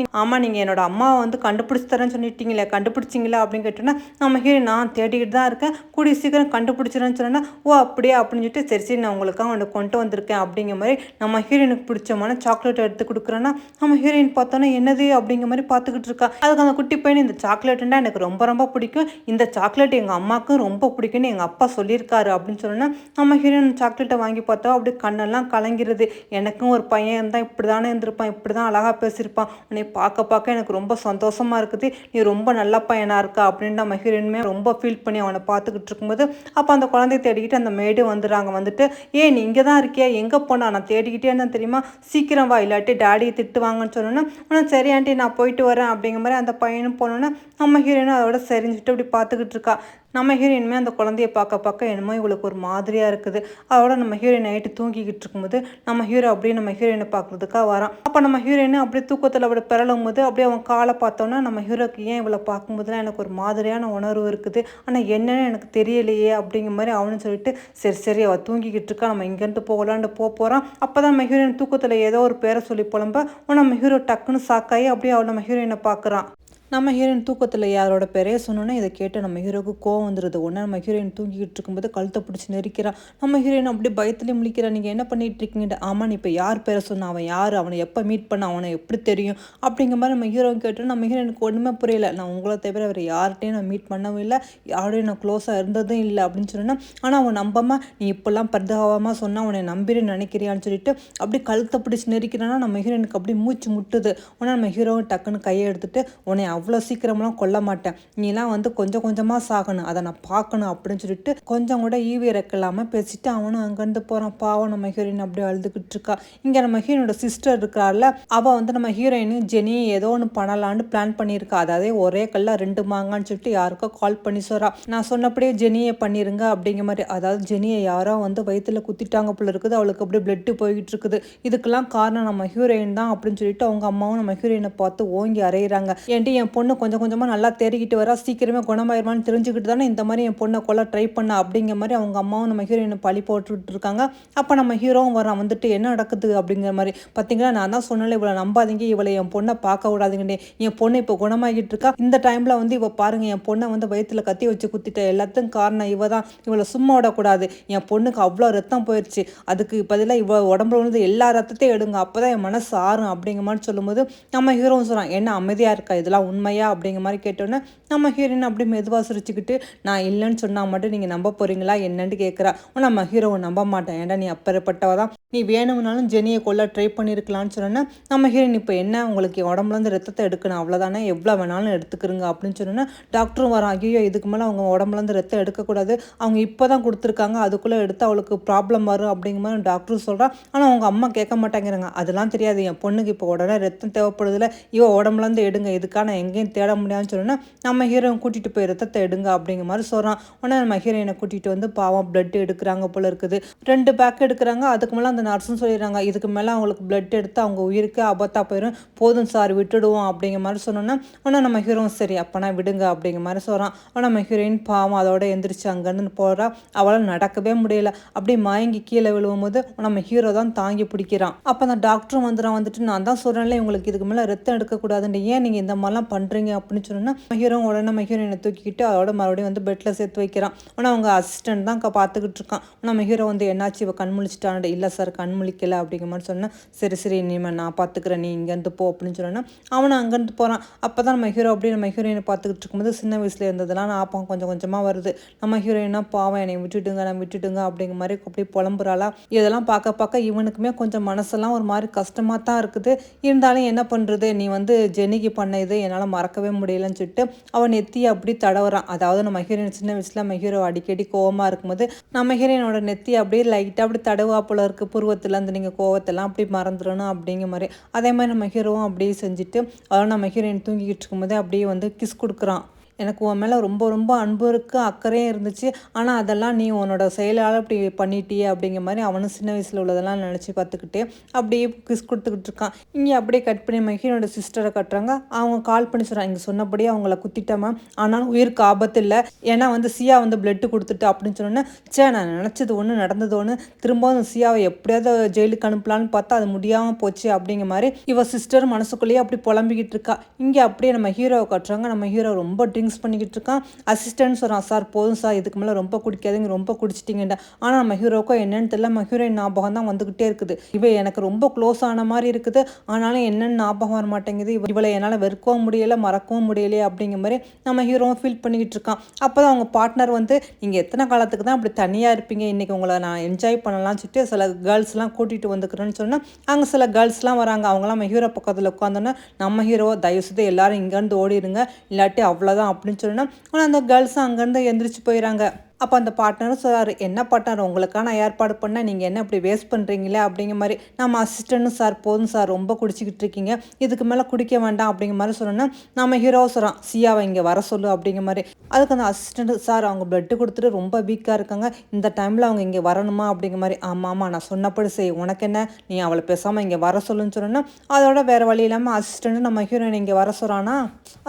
நீங்கள் என்னோட அம்மாவை வந்து கண்டுபிடிச்சி தரேன்னு சொல்லிட்டீங்களே, கண்டுபிடிச்சிங்களா அப்படின்னு கேட்டோன்னா நம்ம ஹீரோயின் நான் தேடிக்கிட்டு தான் இருக்கேன், கூடிய சீக்கிரம் கண்டுபிடிச்சிடறேன்னு சொன்னேன்னா ஓ அப்படியே அப்படின்னு சொல்லிட்டு சரி நான் உங்களுக்காக ஒன்று கொண்டு வந்திருக்கேன் அப்படிங்கிற மாதிரி நம்ம ஹீரோயினுக்கு பிடிச்சமான சாக்லேட் எடுத்து கொடுக்குறேன்னா நம்ம ஹீரோயின் பார்த்தோன்னா என்னது அப்படிங்கிற மாதிரி பார்த்துக்கிட்டு இருக்கா. அதுக்கு அந்த குட்டி பையன் இந்த சாக்லேட்டுன்னா எனக்கு ரொம்ப பிடிக்கும், இந்த சாக்லேட் எங்கள் அம்மாவுக்கும் ரொம்ப பிடிக்கும்னு எங்கள் அப்பா சொல்லியிருக்காரு அப்படின்னு சொன்னோன்னா நம்ம ஹீரோயின் சாக்லேட்டை வாங்கி பார்த்தா அப்படி கண்ணெல்லாம் கலங்கிறது, எனக்கும் ஒரு பையன் இருந்தால் இப்படி தானே இருந்திருப்பான், இப்படி தான் அழகாக பேசியிருப்பான், உன்னை பார்க்க பார்க்க எனக்கு ரொம்ப சந்தோஷமாக இருக்குது, நீ ரொம்ப நல்ல பையனாக இருக்கா அப்படின்னு நம்ம ஹீரோயினுமே ரொம்ப ஃபீல் பண்ணி அவனை பார்த்துக்கிட்டு இருக்கும்போது அப்போ அந்த குழந்தைய தேடிக்கிட்டு அந்த மேடு வந்துடுறாங்க. வந்துட்டு ஏன் நீ இங்கே தான் இருக்கியா, எங்கே போனா, நான் தேடிக்கிட்டே இருந்தேன் தெரியுமா, சீக்கிரம் வா இல்லாட்டி டேடியை திட்டுவாங்கன்னு சொன்னோன்னே உனக்கு சரி ஆண்டி நான் போயிட்டு வரேன் அப்படிங்கிற மாதிரி அந்த பையனும் போனோன்னே நம்ம ஹீரோயினும் அதோட சரிஞ்சுட்டு இப்படி பார்த்துக்கிட்டு இருக்கா. நம்ம ஹீரோயினுமே அந்த குழந்தைய பார்க்க பார்க்க என்னமோ இவளுக்கு ஒரு மாதிரியாக இருக்குது. அதோட நம்ம ஹீரோயின் நைட்டு தூங்கிக்கிட்டு இருக்கும்போது நம்ம ஹீரோ அப்படியே நம்ம ஹீரோயினை பார்க்குறதுக்காக வரான். அப்போ நம்ம ஹீரோயினை அப்படியே தூக்கத்தில் அப்படி பிறழும் போது அப்படியே அவன் காலை பார்த்தோன்னா நம்ம ஹீரோக்கு ஏன் இவளை பார்க்கும்போதுலாம் எனக்கு ஒரு மாதிரியான உணர்வு இருக்குது, ஆனால் என்னன்னு எனக்கு தெரியலையே அப்படிங்கிற மாதிரி அவனு சொல்லிட்டு சரி சரி அவள் தூங்கிக்கிட்டு இருக்கா, நம்ம இங்கேருந்து போகலான்னு போகிறான். அப்போ தான் நம்ம ஹீரோயின் தூக்கத்தில் ஏதோ ஒரு பேரை சொல்லி புலம்ப நம்ம ஹீரோ டக்குன்னு சாக்காயி அப்படியே அவள் நம்ம ஹீரோயினை பார்க்குறான். நம்ம ஹீரோயின் தூக்கத்தில் யாரோட பெரிய சொன்னோன்னே இதை கேட்டு நம்ம ஹீரோக்கு கோவம் வந்துடுது. ஒன்று நம்ம ஹீரோயின் தூங்கிக்கிட்டு இருக்கும்போது கழுத்தை பிடிச்சி நெரிக்கிறான். நம்ம ஹீரோயின் அப்படியே பயத்துலேயே முழிக்கிறான். நீங்கள் என்ன பண்ணிட்டு இருக்கீங்க, ஆமாம் நீ இப்போ யார் பேரை சொன்ன, அவன் யார், அவனை எப்போ மீட் பண்ண, அவனை எப்படி தெரியும் அப்படிங்கிற மாதிரி நம்ம ஹீரோ கேட்டோம். நம்ம ஹீரோயினுக்கு ஒன்றுமே புரியல. நான் உங்களை தவிர வேறு யார்கிட்டையும் நான் மீட் பண்ணவும் இல்லை, யாரோடையும் நான் க்ளோஸாக இருந்ததும் இல்லை அப்படின்னு சொன்னேன். ஆனால் அவன் நம்பாமல் நீ இப்போல்லாம் பரிதாபமாக சொன்னால் அவனை நம்பிடுன்னு நினைக்கிறியான்னு சொல்லிட்டு அப்படி கழுத்தை பிடிச்சி நெரிக்கிறான்னா நம்ம ஹீரோயினுக்கு அப்படி மூச்சு முட்டுது. ஆனால் நம்ம ஹீரோவும் டக்குன்னு கையை எடுத்துட்டு உன்னை அவ்வளோ சீக்கிரமெல்லாம் கொல்ல மாட்டேன், நீலாம் வந்து கொஞ்சம் கொஞ்சமாக சாகணும், அதை நான் பார்க்கணும் அப்படின்னு சொல்லிட்டு கொஞ்சம் கூட ஈவி இறக்கலாமல் பேசிட்டு அவனும் அங்கேருந்து போகிறான். பாவம் நம்ம ஹீரோயின் அப்படியே அழுதுகிட்டு இருக்கா. இங்கே நம்ம ஹீரோனோட சிஸ்டர் இருக்கார்ல, அவள் வந்து நம்ம ஹீரோயினும் ஜெனி ஏதோ ஒன்று பண்ணலான்னு பிளான் பண்ணியிருக்கா. அதாவது ஒரே கல்ல ரெண்டு மாங்கான்னு சொல்லிட்டு யாருக்கோ கால் பண்ணி சொல்கிறா, நான் சொன்னபடியே ஜெனியை பண்ணிருங்க அப்படிங்கிற மாதிரி. அதாவது ஜெனியை யாரோ வந்து வயிற்றுல குத்திட்டாங்க போல இருக்குது, அவளுக்கு அப்படியே பிளட்டு போய்கிட்டு இருக்குது, இதுக்கெல்லாம் காரணம் நம்ம ஹீரோயின் தான் அப்படின்னு சொல்லிட்டு அவங்க அம்மாவும் நம்ம ஹீரோயினை பார்த்து ஓங்கி அறையிறாங்க. ஏன்டி என் பொண்ணு கொஞ்சம் கொஞ்சமாக நல்லா தேறிக்கிட்டு வரா, சீக்கிரமே குணமாயிருமான்னு தெரிஞ்சுக்கிட்டு தானே இந்த மாதிரி என் பொண்ணை கொல்ல ட்ரை பண்ண அப்படிங்கிற மாதிரி அவங்க அம்மாவும் நம்ம ஹீரோயினை பழி போட்டுட்டு இருக்காங்க. அப்போ நம்ம ஹீரோவும் வரான். வந்துட்டு என்ன நடக்குது அப்படிங்கிற மாதிரி. பார்த்தீங்களா நான் தான் சொன்னால இவளை நம்பாதீங்க, இவளை என் பொண்ணை பார்க்க விடாதீங்கன்னே, என் பொண்ணு இப்போ குணமாகிட்டு இருக்கா, இந்த டைமில் வந்து இவள் பாருங்க என் பொண்ணை வந்து வயிற்றுல கத்தி வச்சு குத்திட்ட, எல்லாத்துக்கும் காரணம் இவ தான், இவளை சும்மா விடக்கூடாது, என் பொண்ணுக்கு அவ்வளோ ரத்தம் போயிடுச்சு, அதுக்கு பதிலாக இவ உடம்புல வந்து எல்லா ரத்தத்தையும் எடுங்க, அப்போ தான் என் மனசு ஆறும் அப்படிங்கிற மாதிரி சொல்லும்போது நம்ம ஹீரோவும் சொல்கிறான் என்ன அமைதியாக இருக்கா, இதெல்லாம் உண்மையா அப்படிங்கிற மாதிரி கேட்டோன்னே நம்ம ஹீரோயின் அப்படியே மெதுவாக சிரிச்சுக்கிட்டு நான் இல்லைன்னு சொன்னால் மட்டும் நீங்கள் நம்ப போகிறீங்களா என்னன்னு கேட்குறா. நம்ம ஹீரோவை நம்ப மாட்டேன், ஏன்டா நீ அப்பறப்பட்டவ தான், நீ வேணும்னாலும் ஜெனியை கொல்ல ட்ரை பண்ணியிருக்கலான்னு சொன்னோன்னா நம்ம ஹீரோயின் இப்போ என்ன உங்களுக்கு உடம்புலேருந்து ரத்தத்தை எடுக்கணும் அவ்வளோதானே, எவ்வளோ வேணாலும் எடுத்துக்கிறங்க அப்படின்னு சொன்னோன்னா டாக்டரும் வரான். ஐயோ இதுக்கு மேலே அவங்க உடம்புலேருந்து ரத்தம் எடுக்கக்கூடாது, அவங்க இப்போ தான் கொடுத்துருக்காங்க, அதுக்குள்ளே எடுத்து அவளுக்கு ப்ராப்ளம் வரும் அப்படிங்கிற மாதிரி டாக்டரும் சொல்கிறான். ஆனால் அவங்க அம்மா கேட்க மாட்டேங்கிறாங்க, அதெல்லாம் தெரியாது, என் பொண்ணுக்கு இப்போ உடனே ரத்தம் தேவைப்படுதில்ல, இவ உடம்புலேருந்து எடுங்க, இதுக்கான எங்கேயும் தேட முடியாதுன்னு சொன்னோன்னா நம்ம ஹீரோயின் கூட்டிகிட்டு போய் ரத்தத்தை எடுங்க அப்படிங்கிற மாதிரி சொல்கிறான். உடனே நம்ம ஹீரோயினை கூட்டிகிட்டு வந்து பாவம் பிளட் எடுக்கிறாங்க போல இருக்குது, 2 பேக் எடுக்கிறாங்க. அதுக்கு மேலே அந்த நர்ஸும் சொல்லிடுறாங்க இதுக்கு மேலே அவங்களுக்கு பிளட் எடுத்து அவங்க உயிருக்கு ஆபத்தாக போயிடும், போதும் சார் விட்டுடுவோம் அப்படிங்கிற மாதிரி சொன்னோன்னா உடனே நம்ம ஹீரோவும் சரி அப்போனா விடுங்க அப்படிங்கிற மாதிரி சொல்கிறான். ஆனால் நம்ம ஹீரோயின் பாவம் அதோட எந்திரிச்சு அங்கேருந்து போகிறா. அவளால் நடக்கவே முடியல, அப்படி மயங்கி கீழே விழுவும் போது நம்ம ஹீரோ தான் தாங்கி பிடிக்கிறான். அப்போ அந்த டாக்டரும் வந்துட்டு நான் தான் சொல்கிறேன்ல உங்களுக்கு இதுக்கு மேலே ரத்தம் எடுக்கக்கூடாதுன்னு, ஏன் நீங்கள் இந்த மாதிரிலாம் பண்ணுறீங்க அப்படின்னு சொன்னோன்னா ஹீரோ உடனே நம்ம ஹீரோயினை தூக்கிக்கிட்டு அதோட மறுபடியும் வந்து பெட்டில் சேர்த்து வைக்கிறான். ஆனால் அவங்க அசிஸ்டன்ட் தான் பார்த்துக்கிட்டு இருக்கான். நம்ம ஹீரோ வந்து என்னாச்சு இவ கண் முழிச்சிட்டான், இல்லை சார் கண் முழிக்கலை அப்படிங்கிற மாதிரி சொன்னேன். சரி சரி இனிமேல் நான் பார்த்துக்கிறேன், நீ இங்கேருந்து போ அப்படின்னு சொன்னேன்னா அவனை அங்கேருந்து போகிறான். அப்போ தான் நம்ம ஹீரோ அப்படியே நம்ம ஹீரோயினை பார்த்துக்கிட்டு இருக்கும்போது சின்ன வயசில் இருந்ததெல்லாம் நான் கொஞ்சம் கொஞ்சமாக வருது. நம்ம ஹீரோயினா பாவம் என்னை விட்டுட்டுங்க நான் விட்டுட்டுங்க அப்படிங்கிற மாதிரி அப்படி புலம்புறாளா. இதெல்லாம் பார்க்க இவனுக்குமே கொஞ்சம் மனசெல்லாம் ஒரு மாதிரி கஷ்டமாக தான் இருக்குது. இருந்தாலும் என்ன பண்ணுறது, நீ வந்து ஜெனிக்கு பண்ண இது என்னால் மறக்கவே முடியலன்னு சொல்லிட்டு அவன் நெத்தியை அப்படி தடவுறான். அதாவது நம்ம ஹீரோயின் சின்ன வயசில் நம்ம ஹீரோ அடிக்கடி கோவமாக இருக்கும்போது நம்ம ஹீரோயினோட நெத்தியை அப்படியே லைட்டாக அப்படி தடவா போல இருக்குது, புருவத்தில் அந்த நீங்கள் கோவத்தெல்லாம் அப்படி மறந்துடணும் அப்படிங்கிற மாதிரி. அதே மாதிரி நம்ம ஹீரோவும் அப்படியே செஞ்சுட்டு அதோட நம்ம ஹீரோயின் தூங்கிக்கிட்டு இருக்கும்போதே அப்படியே வந்து கிஸ் கொடுக்குறான். எனக்கு உன் மேலே ரொம்ப ரொம்ப அன்பு இருக்குது, அக்கறையும் இருந்துச்சு, ஆனால் அதெல்லாம் நீ உன்னோட செயலால் அப்படி பண்ணிட்டியே அப்படிங்கிற மாதிரி அவனும் சின்ன வயசில் உள்ளதெல்லாம் நினச்சி பார்த்துக்கிட்டே அப்படியே கிஸ் கொடுத்துக்கிட்டு இருக்கான். இங்கே அப்படியே கட் பண்ணி மகிழோட சிஸ்டரை கட்டுறாங்க. அவங்க கால் பண்ணி சொல்கிறாங்க இங்கே சொன்னபடியே அவங்கள குத்திட்டாமா, ஆனாலும் உயிருக்கு ஆபத்து இல்லை, ஏன்னா வந்து சியா வந்து பிளட்டு கொடுத்துட்டு அப்படின்னு சொன்னோன்னே நான் நினச்சது ஒன்று நடந்தது ஒன்று, திரும்பவும் சியாவை எப்படியாவது ஜெயிலுக்கு அனுப்பலான்னு பார்த்தா அது முடியாமல் போச்சு அப்படிங்கிற மாதிரி இவ சிஸ்டர் மனசுக்குள்ளேயே அப்படி புலம்பிக்கிட்டு இருக்கா. இங்கே அப்படியே நம்ம ஹீரோவை கட்டுறாங்க. நம்ம ஹீரோ ரொம்ப ட்ரிங்க்ஸ் ட்ரிங்க்ஸ் பண்ணிக்கிட்டு இருக்கான். அசிஸ்டன்ட் சொல்கிறான், சார் போதும் சார், இதுக்கு மேலே ரொம்ப குடிக்காதீங்க, ரொம்ப குடிச்சிட்டிங்கடா. ஆனால் நம்ம ஹீரோக்கோ என்னன்னு தெரியல, நம்ம ஹீரோயின் ஞாபகம் தான் வந்துக்கிட்டே இருக்குது. எனக்கு ரொம்ப க்ளோஸ் ஆன மாதிரி இருக்குது, ஆனாலும் என்னென்னு ஞாபகம் வர மாட்டேங்குது. இவளை என்னால் வெறுக்கவும் முடியலை, மறக்கவும் முடியலையே அப்படிங்கிற மாதிரி நம்ம ஹீரோவும் ஃபீல் பண்ணிக்கிட்டு இருக்கான். அப்போ தான் அவங்க பார்ட்னர் வந்து, நீங்கள் எத்தனை காலத்துக்கு தான் அப்படி தனியாக இருப்பீங்க, இன்றைக்கி உங்களை நான் என்ஜாய் பண்ணலாம்னு சொல்லிட்டு சில கேர்ள்ஸ்லாம் கூட்டிகிட்டு வந்துக்கிறேன்னு சொன்னால் அங்கே சில கேர்ள்ஸ்லாம் வராங்க. அவங்களாம் நம்ம ஹீரோ பக்கத்தில் உட்காந்தோன்னா நம்ம ஹீரோ தயவுசெய்து எல்லாரும் இங்கேருந்து ஓடிடுங்க, இல்லாட்டி அவ்வளோதான் அப்படின்னு சொன்னால் ஆனால் அந்த கேர்ள்ஸும் அங்கேருந்து எந்திரிச்சு போயிடறாங்க. அப்போ அந்த பார்ட்னரும் சொல்கிறாரு, என்ன பார்ட்னர் உங்களுக்கான ஏற்பாடு பண்ணால் நீங்கள் என்ன இப்படி வேஸ்ட் பண்ணுறீங்களே அப்படிங்கிற மாதிரி. நம்ம அசிஸ்டண்ட்டும், சார் போதும் சார், ரொம்ப குடிச்சிக்கிட்டு இருக்கீங்க, இதுக்கு மேலே குடிக்க வேண்டாம் அப்படிங்கிற மாதிரி சொன்னோன்னா நம்ம ஹீரோ சொல்கிறான், சியாவை இங்கே வர சொல்லு அப்படிங்கிற மாதிரி. அதுக்கு அந்த அசிஸ்டண்ட்டு, சார் அவங்க பிளட்டு கொடுத்துட்டு ரொம்ப வீக்காக இருக்காங்க, இந்த டைமில் அவங்க இங்கே வரணுமா அப்படிங்கிற மாதிரி. ஆமாம் நான் சொன்னப்படி செய், உனக்கு என்ன, நீ அவளை பேசாமல் இங்கே வர சொல்லுன்னு சொன்னோன்னா அதோட வேறு வழி இல்லாமல் அசிஸ்டண்ட்டு நம்ம ஹீரோயின் இங்கே வர சொல்கிறானா.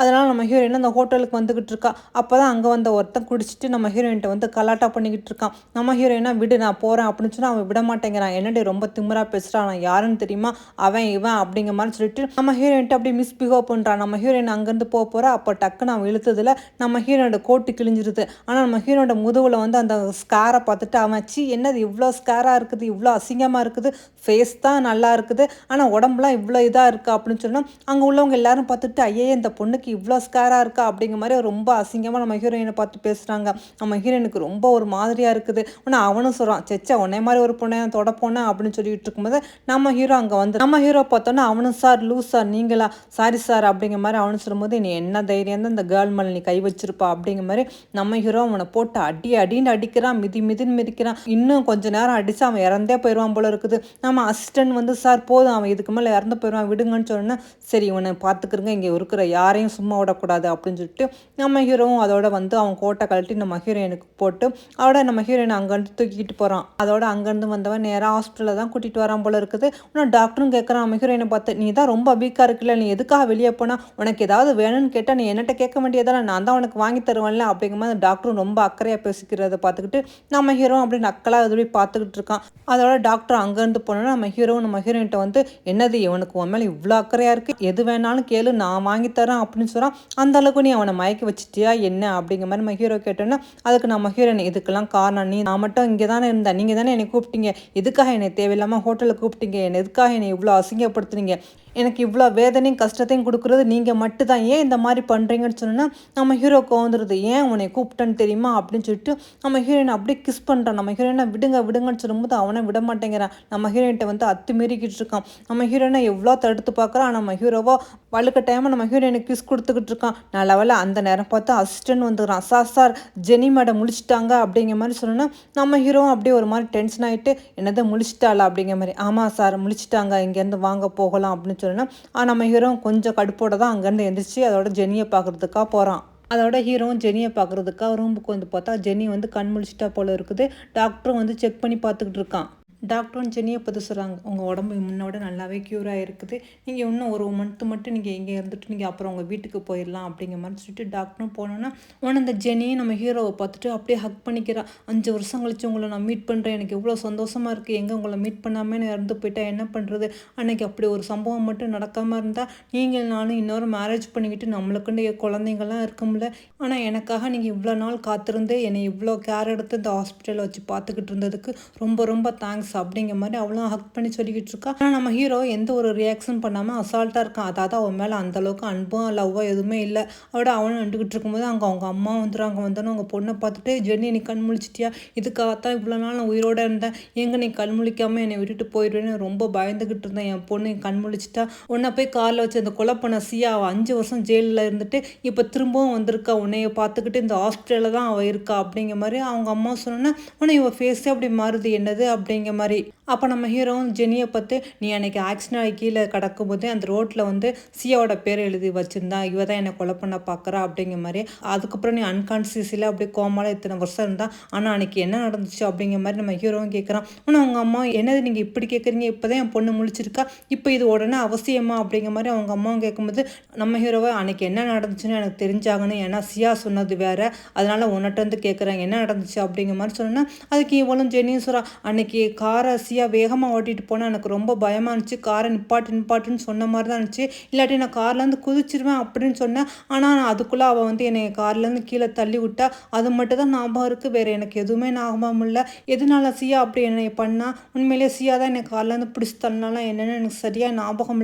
அதனால் நம்ம ஹீரோயின் அந்த ஹோட்டலுக்கு வந்துக்கிட்டு இருக்கா. அப்போ தான் அங்கே வந்த ஒருத்தன் குடிச்சிட்டு நம்ம ஹீரோயின்ட்ட வந்து கலாட்டா பண்ணிக்கிட்டு இருக்கான். நம்ம ஹீரோயினா, விடு நான் போகிறேன் அப்படின்னு சொன்னால் அவன் விட மாட்டேங்கிறான். என்னடி ரொம்ப திமிரா பேசுகிறான், நான் யாருன்னு தெரியுமா, அவன் இவன் அப்படிங்கிற மாதிரி சொல்லிட்டு நம்ம ஹீரோயின்ட்ட அப்படியே மிஸ்பிஹேவ் பண்ணுறான். நம்ம ஹீரோயின் அங்கேருந்து போகிறா. அப்போ டக்குன்னு அவன் இழுத்ததில் நம்ம ஹீரோனோட கோட்டு கிழிஞ்சிருது. ஆனால் நம்ம ஹீரோனோட முதுகில் வந்து அந்த ஸ்கேரை பார்த்துட்டு அவன், சி என்னது இவ்வளோ ஸ்கேராக இருக்குது, இவ்வளோ அசிங்கமாக இருக்குது, ஃபேஸ் தான் நல்லா இருக்குது ஆனால் உடம்புலாம் இவ்வளோ இதாக இருக்கா அப்படின்னு சொன்னால் அங்கே உள்ளவங்க எல்லாரும் பார்த்துட்டு, ஐயே இந்த பொண்ணுக்கு இவ்வளோ ஸ்கேராக இருக்கா அப்படிங்கிற மாதிரி ரொம்ப அசிங்கமாக நம்ம ஹீரோயினை பார்த்து பேசுகிறாங்க. நம்ம ஹீரோயினுக்கு ரொம்ப ஒரு மாதிரியாக இருக்குது. ஆனால் அவனும் சொல்கிறான், செச்சா உன்னை மாதிரி ஒரு பொண்ணை தொட போனேன் அப்படின்னு சொல்லிட்டு இருக்கும்போது நம்ம ஹீரோ அங்கே வந்து நம்ம ஹீரோ பார்த்தோன்னா அவனும், சார் லூஸ் சார் நீங்களா, சாரி சார் அப்படிங்கிற மாதிரி அவனு சொல்லும்போது, நீ என்ன தைரியம் தான் இந்த கேர்ள் மேலே நீ கை வச்சிருப்பா அப்படிங்கிற மாதிரி நம்ம ஹீரோ அவனை போட்டு அடின்னு அடிக்கிறான், மிதின்னு மிதிக்கிறான். இன்னும் கொஞ்சம் நேரம் அடித்து அவன் இறந்தே போயிடுவான் போல இருக்குது. நம்ம அசிஸ்டன்ட் வந்து, சார் போதும் அவன் இதுக்கு மேலே இறந்து போயிடுவான் விடுங்கன்னு சொன்னா, சரி இவனை பார்த்துக்கிறங்க, இங்கே இருக்கிற யாரையும் சும்மா விடக்கூடாது அப்படின்னு சொல்லிட்டு நம்ம ஹீரோவும் அதோட வந்து அவன் கோட்டை கழட்டி நம்ம ஹீரோயினுக்கு போட்டு அதோட நம்ம ஹீரோயின் அங்கேருந்து தூக்கிட்டு போகிறான். அதோட அங்கேருந்து வந்தவன் நேராக ஹாஸ்பிட்டலில் தான் கூட்டிகிட்டு வரான் போல இருக்குது. ஆனால் டாக்டரும் கேட்குறான் நம்ம ஹீரோயினை பார்த்து, நீ தான் ரொம்ப வீக்காக இருக்குல்ல, நீ எதுக்காக வெளியே போனால், உனக்கு ஏதாவது வேணும்னு கேட்டால் நீ என்னட்ட கேட்க வேண்டியதானே, நான் தான் உனக்கு வாங்கி தருவேன்ல அப்படிங்கிற மாதிரி டாக்டரும் ரொம்ப அக்கறையாக பேசிக்கிறத பார்த்துக்கிட்டு நம்ம ஹீரோ அப்படி நக்கலாக எதுவும் பார்த்துக்கிட்டு இருக்கான். அதோட டாக்டர் அங்கேருந்து போனோன்னா நம்ம ஹீரோவும் நம்ம ஹீரோயின்ட்ட வந்து, என்னது இவனுக்கு உன் மேலே இவ்வளோ அக்கறையாக இருக்குது, எது வேணாலும் கேளு நான் வாங்கி தரேன் அப்படின்னு சொல்கிறான். அந்த அளவுக்கு நீ அவனை மயக்கி வச்சிட்டியா என்ன அப்படிங்கிற மாதிரி நம்ம ஹீரோ கேட்டோன்னா அதுக்கு நம்ம ஹீரோயின், இதுக்கெல்லாம் காரணம் நீ, நான் மட்டும் இங்கே தானே இருந்தேன், நீங்கள் தானே என்னை கூப்பிட்டீங்க, எதுக்காக என்னை தேவையில்லாமல் ஹோட்டலுக்கு கூப்பிட்டீங்க, என்னை எதுக்காக என்னை இவ்வளோ அசிங்கப்படுத்துனீங்க, எனக்கு இவ்வளோ வேதனையும் கஷ்டத்தையும் கொடுக்குறது நீங்கள் மட்டும்தான், ஏன் இந்த மாதிரி பண்ணுறீங்கன்னு சொன்னால் நம்ம ஹீரோக்கு வந்துடுது, ஏன் உன்னை கூப்பிட்டேன்னு தெரியுமா அப்படின்னு சொல்லிட்டு நம்ம ஹீரோயினை அப்படியே கிஸ் பண்ணுறான். நம்ம ஹீரோயினை விடுங்கன்னு சொல்லும்போது அவனை விட மாட்டேங்கிறான். நம்ம ஹீரோயின்ட்ட வந்து அத்துமீறிக்கிட்டு இருக்கான். நம்ம ஹீரோயினை எவ்வளோ தடுத்து பார்க்குறான். நம்ம ஹீரோவோ வழுக்க டைம் நம்ம ஹீரோயினுக்கு கிஸ் கொடுத்துக்கிட்டு இருக்கான். நல்ல வேலை அந்த நேரம் பார்த்து அசிஸ்டன்ட் வந்துடுறான். சார் ஜெனி மேடம் முழிச்சிட்டாங்க அப்படிங்கிற மாதிரி சொன்னோன்னா நம்ம ஹீரோவும் அப்படியே ஒரு மாதிரி டென்ஷன் ஆகிட்டு, என்னதை முழிச்சிட்டாளா அப்படிங்கிற மாதிரி. ஆமாம் சார் முழிச்சிட்டாங்க, இங்கேருந்து வாங்க போகலாம் அப்படின்னு சொன்னா நம்ம ஹீரோ கொஞ்சம் கடுப்போட தான் அங்கேருந்து எந்திரிச்சு அதோட ஜெனியை பார்க்குறதுக்காக போகிறான். அதோட ஹீரோவும் ஜெனியை பார்க்குறதுக்காக ரூமுக்கு வந்து பார்த்தா ஜெனி வந்து கண் முழிச்சிட்டா போல இருக்குது. டாக்டரும் வந்து செக் பண்ணி பார்த்துக்கிட்டு இருக்கான். டாக்டரும் ஜெனியை பற்றி சொல்கிறாங்க, உங்கள் உடம்பு முன்னோட நல்லாவே க்யூராக இருக்குது, நீங்கள் இன்னும் ஒரு மந்த்து மட்டும் நீங்கள் இங்கே இருந்துட்டு நீங்கள் அப்புறம் உங்கள் வீட்டுக்கு போயிடலாம் அப்படிங்கிற மாதிரி சொல்லிட்டு டாக்டரும் போனோன்னா உடனே அந்த ஜெனியை நம்ம ஹீரோவை பார்த்துட்டு அப்படியே ஹக் பண்ணிக்கிறான். 5 வருஷம் கழிச்சு உங்களை நான் மீட் பண்ணுறேன், எனக்கு எவ்வளோ சந்தோஷமாக இருக்குது, எங்கே உங்களை மீட் பண்ணாமல் நான் இறந்து போயிட்டா என்ன பண்ணுறது, அன்றைக்கி அப்படி ஒரு சம்பவம் மட்டும் நடக்காமல் இருந்தால் நீங்கள் நானும் இன்னொரு மேரேஜ் பண்ணிக்கிட்டு நம்மளுக்குண்டு குழந்தைங்கள்லாம் இருக்கும்ல, ஆனால் எனக்காக நீங்கள் இவ்வளோ நாள் காத்திருந்து என்னை இவ்வளோ கேர் எடுத்து இந்த ஹாஸ்பிட்டலில் வச்சு பார்த்துக்கிட்டு இருந்ததுக்கு ரொம்ப ரொம்ப தேங்க்ஸ் அப்படிங்கிற மாதிரி அவளும் ஹக் பண்ணி சொல்லிக்கிட்டு இருக்கா. ஆனால் நம்ம ஹீரோ எந்த ஒரு ரியாக்ஷன் பண்ணாமல் அசால்ட்டாக இருக்கான். அதாவது அவன் மேலே அந்தளவுக்கு அன்பும் லவ்வோ எதுவுமே இல்லை. அவனும் நின்றுக்கிட்டு இருக்கும்போது அங்கே அவங்க அம்மா வந்துடுறாங்க. வந்தோன்னே அவங்க பொண்ணை பார்த்துட்டு, ஜெனி நீ கண் முழிச்சிட்டியா, இதுக்காகத்தான் இவ்வளோ நாள் நான் உயிரோடு இருந்தேன், எங்கே நீ கண் முழிக்காமல் என்னை விட்டுட்டு போயிடுவேன்னு ரொம்ப பயந்துக்கிட்டு இருந்தேன், என் பொண்ணு கண் முழிச்சிட்டா, உன்னை போய் காலில் வச்சு அந்த கொலை பண்ண சியா அவள் 5 வருஷம் ஜெயிலில் இருந்துட்டு இப்போ திரும்பவும் வந்திருக்கா, உன்னைய பார்த்துக்கிட்டு இந்த ஹாஸ்பிட்டலில் தான் அவள் இருக்கா அப்படிங்கிற மாதிரி அவங்க அம்மா சொன்னோன்னா உன்னை இவள் ஃபேஸே அப்படி மாறுது என்னது அப்படிங்கிற மாதிரி. அப்போ நம்ம ஹீரோவும் ஜெனியை பார்த்து, நீ அன்றைக்கி ஆக்சிடென்ட் ஆகி கீழே கிடக்கும்போது அந்த ரோட்டில் வந்து சியாவோட பேரை எழுதி வச்சுருந்தா, இவ தான் என்னை கொலை பண்ண பார்க்குறா அப்படிங்கிற மாதிரி. அதுக்கப்புறம் நீ அன்கான்சியஸில் அப்படியே கோமால இத்தனை வருஷம் இருந்தா, ஆனால் அன்றைக்கி என்ன நடந்துச்சு அப்படிங்கிற மாதிரி நம்ம ஹீரோவும் கேட்குறான். ஆனால் அவங்க அம்மா, என்னது நீங்கள் இப்படி கேட்குறீங்க, இப்போ தான் என் பொண்ணு முழிச்சிருக்கா, இப்போ இது உடனே அவசியமா அப்படிங்கிற மாதிரி அவங்க அம்மாவும் கேட்கும்போது நம்ம ஹீரோவை, அன்றைக்கி என்ன நடந்துச்சுன்னு எனக்கு தெரிஞ்சாகணும், ஏன்னா சியா சொன்னது வேறு, அதனால் உன்னிட்ட வந்து கேட்குறாங்க என்ன நடந்துச்சு அப்படிங்கிற மாதிரி சொன்னோன்னா அதுக்கு இவளும் ஜெனியும் சொல்கிறா, அன்றைக்கி காரை சியா சியா வேகமாக ஓட்டிகிட்டு போனால் எனக்கு ரொம்ப பயமாக இருந்துச்சு. காரை நிப்பாட்டுன்னு சொன்ன மாதிரி தான் இருந்துச்சு. இல்லாட்டி நான் கார்லேருந்து குதிச்சிருவேன் அப்படின்னு சொன்னேன். ஆனால் நான் அதுக்குள்ளே அவள் வந்து என்னை கார்லேருந்து கீழே தள்ளி விட்டா. அது மட்டும் தான் ஞாபகம் இருக்குது. வேறு எனக்கு எதுவுமே ஞாபகம் இல்லை. எதனால சியா அப்படி என்னை பண்ணா? உண்மையிலேயே சியா தான் என்னை கார்லேருந்து பிடிச்சி தள்ளினாலாம் என்னென்னு எனக்கு சரியாக ஞாபகம்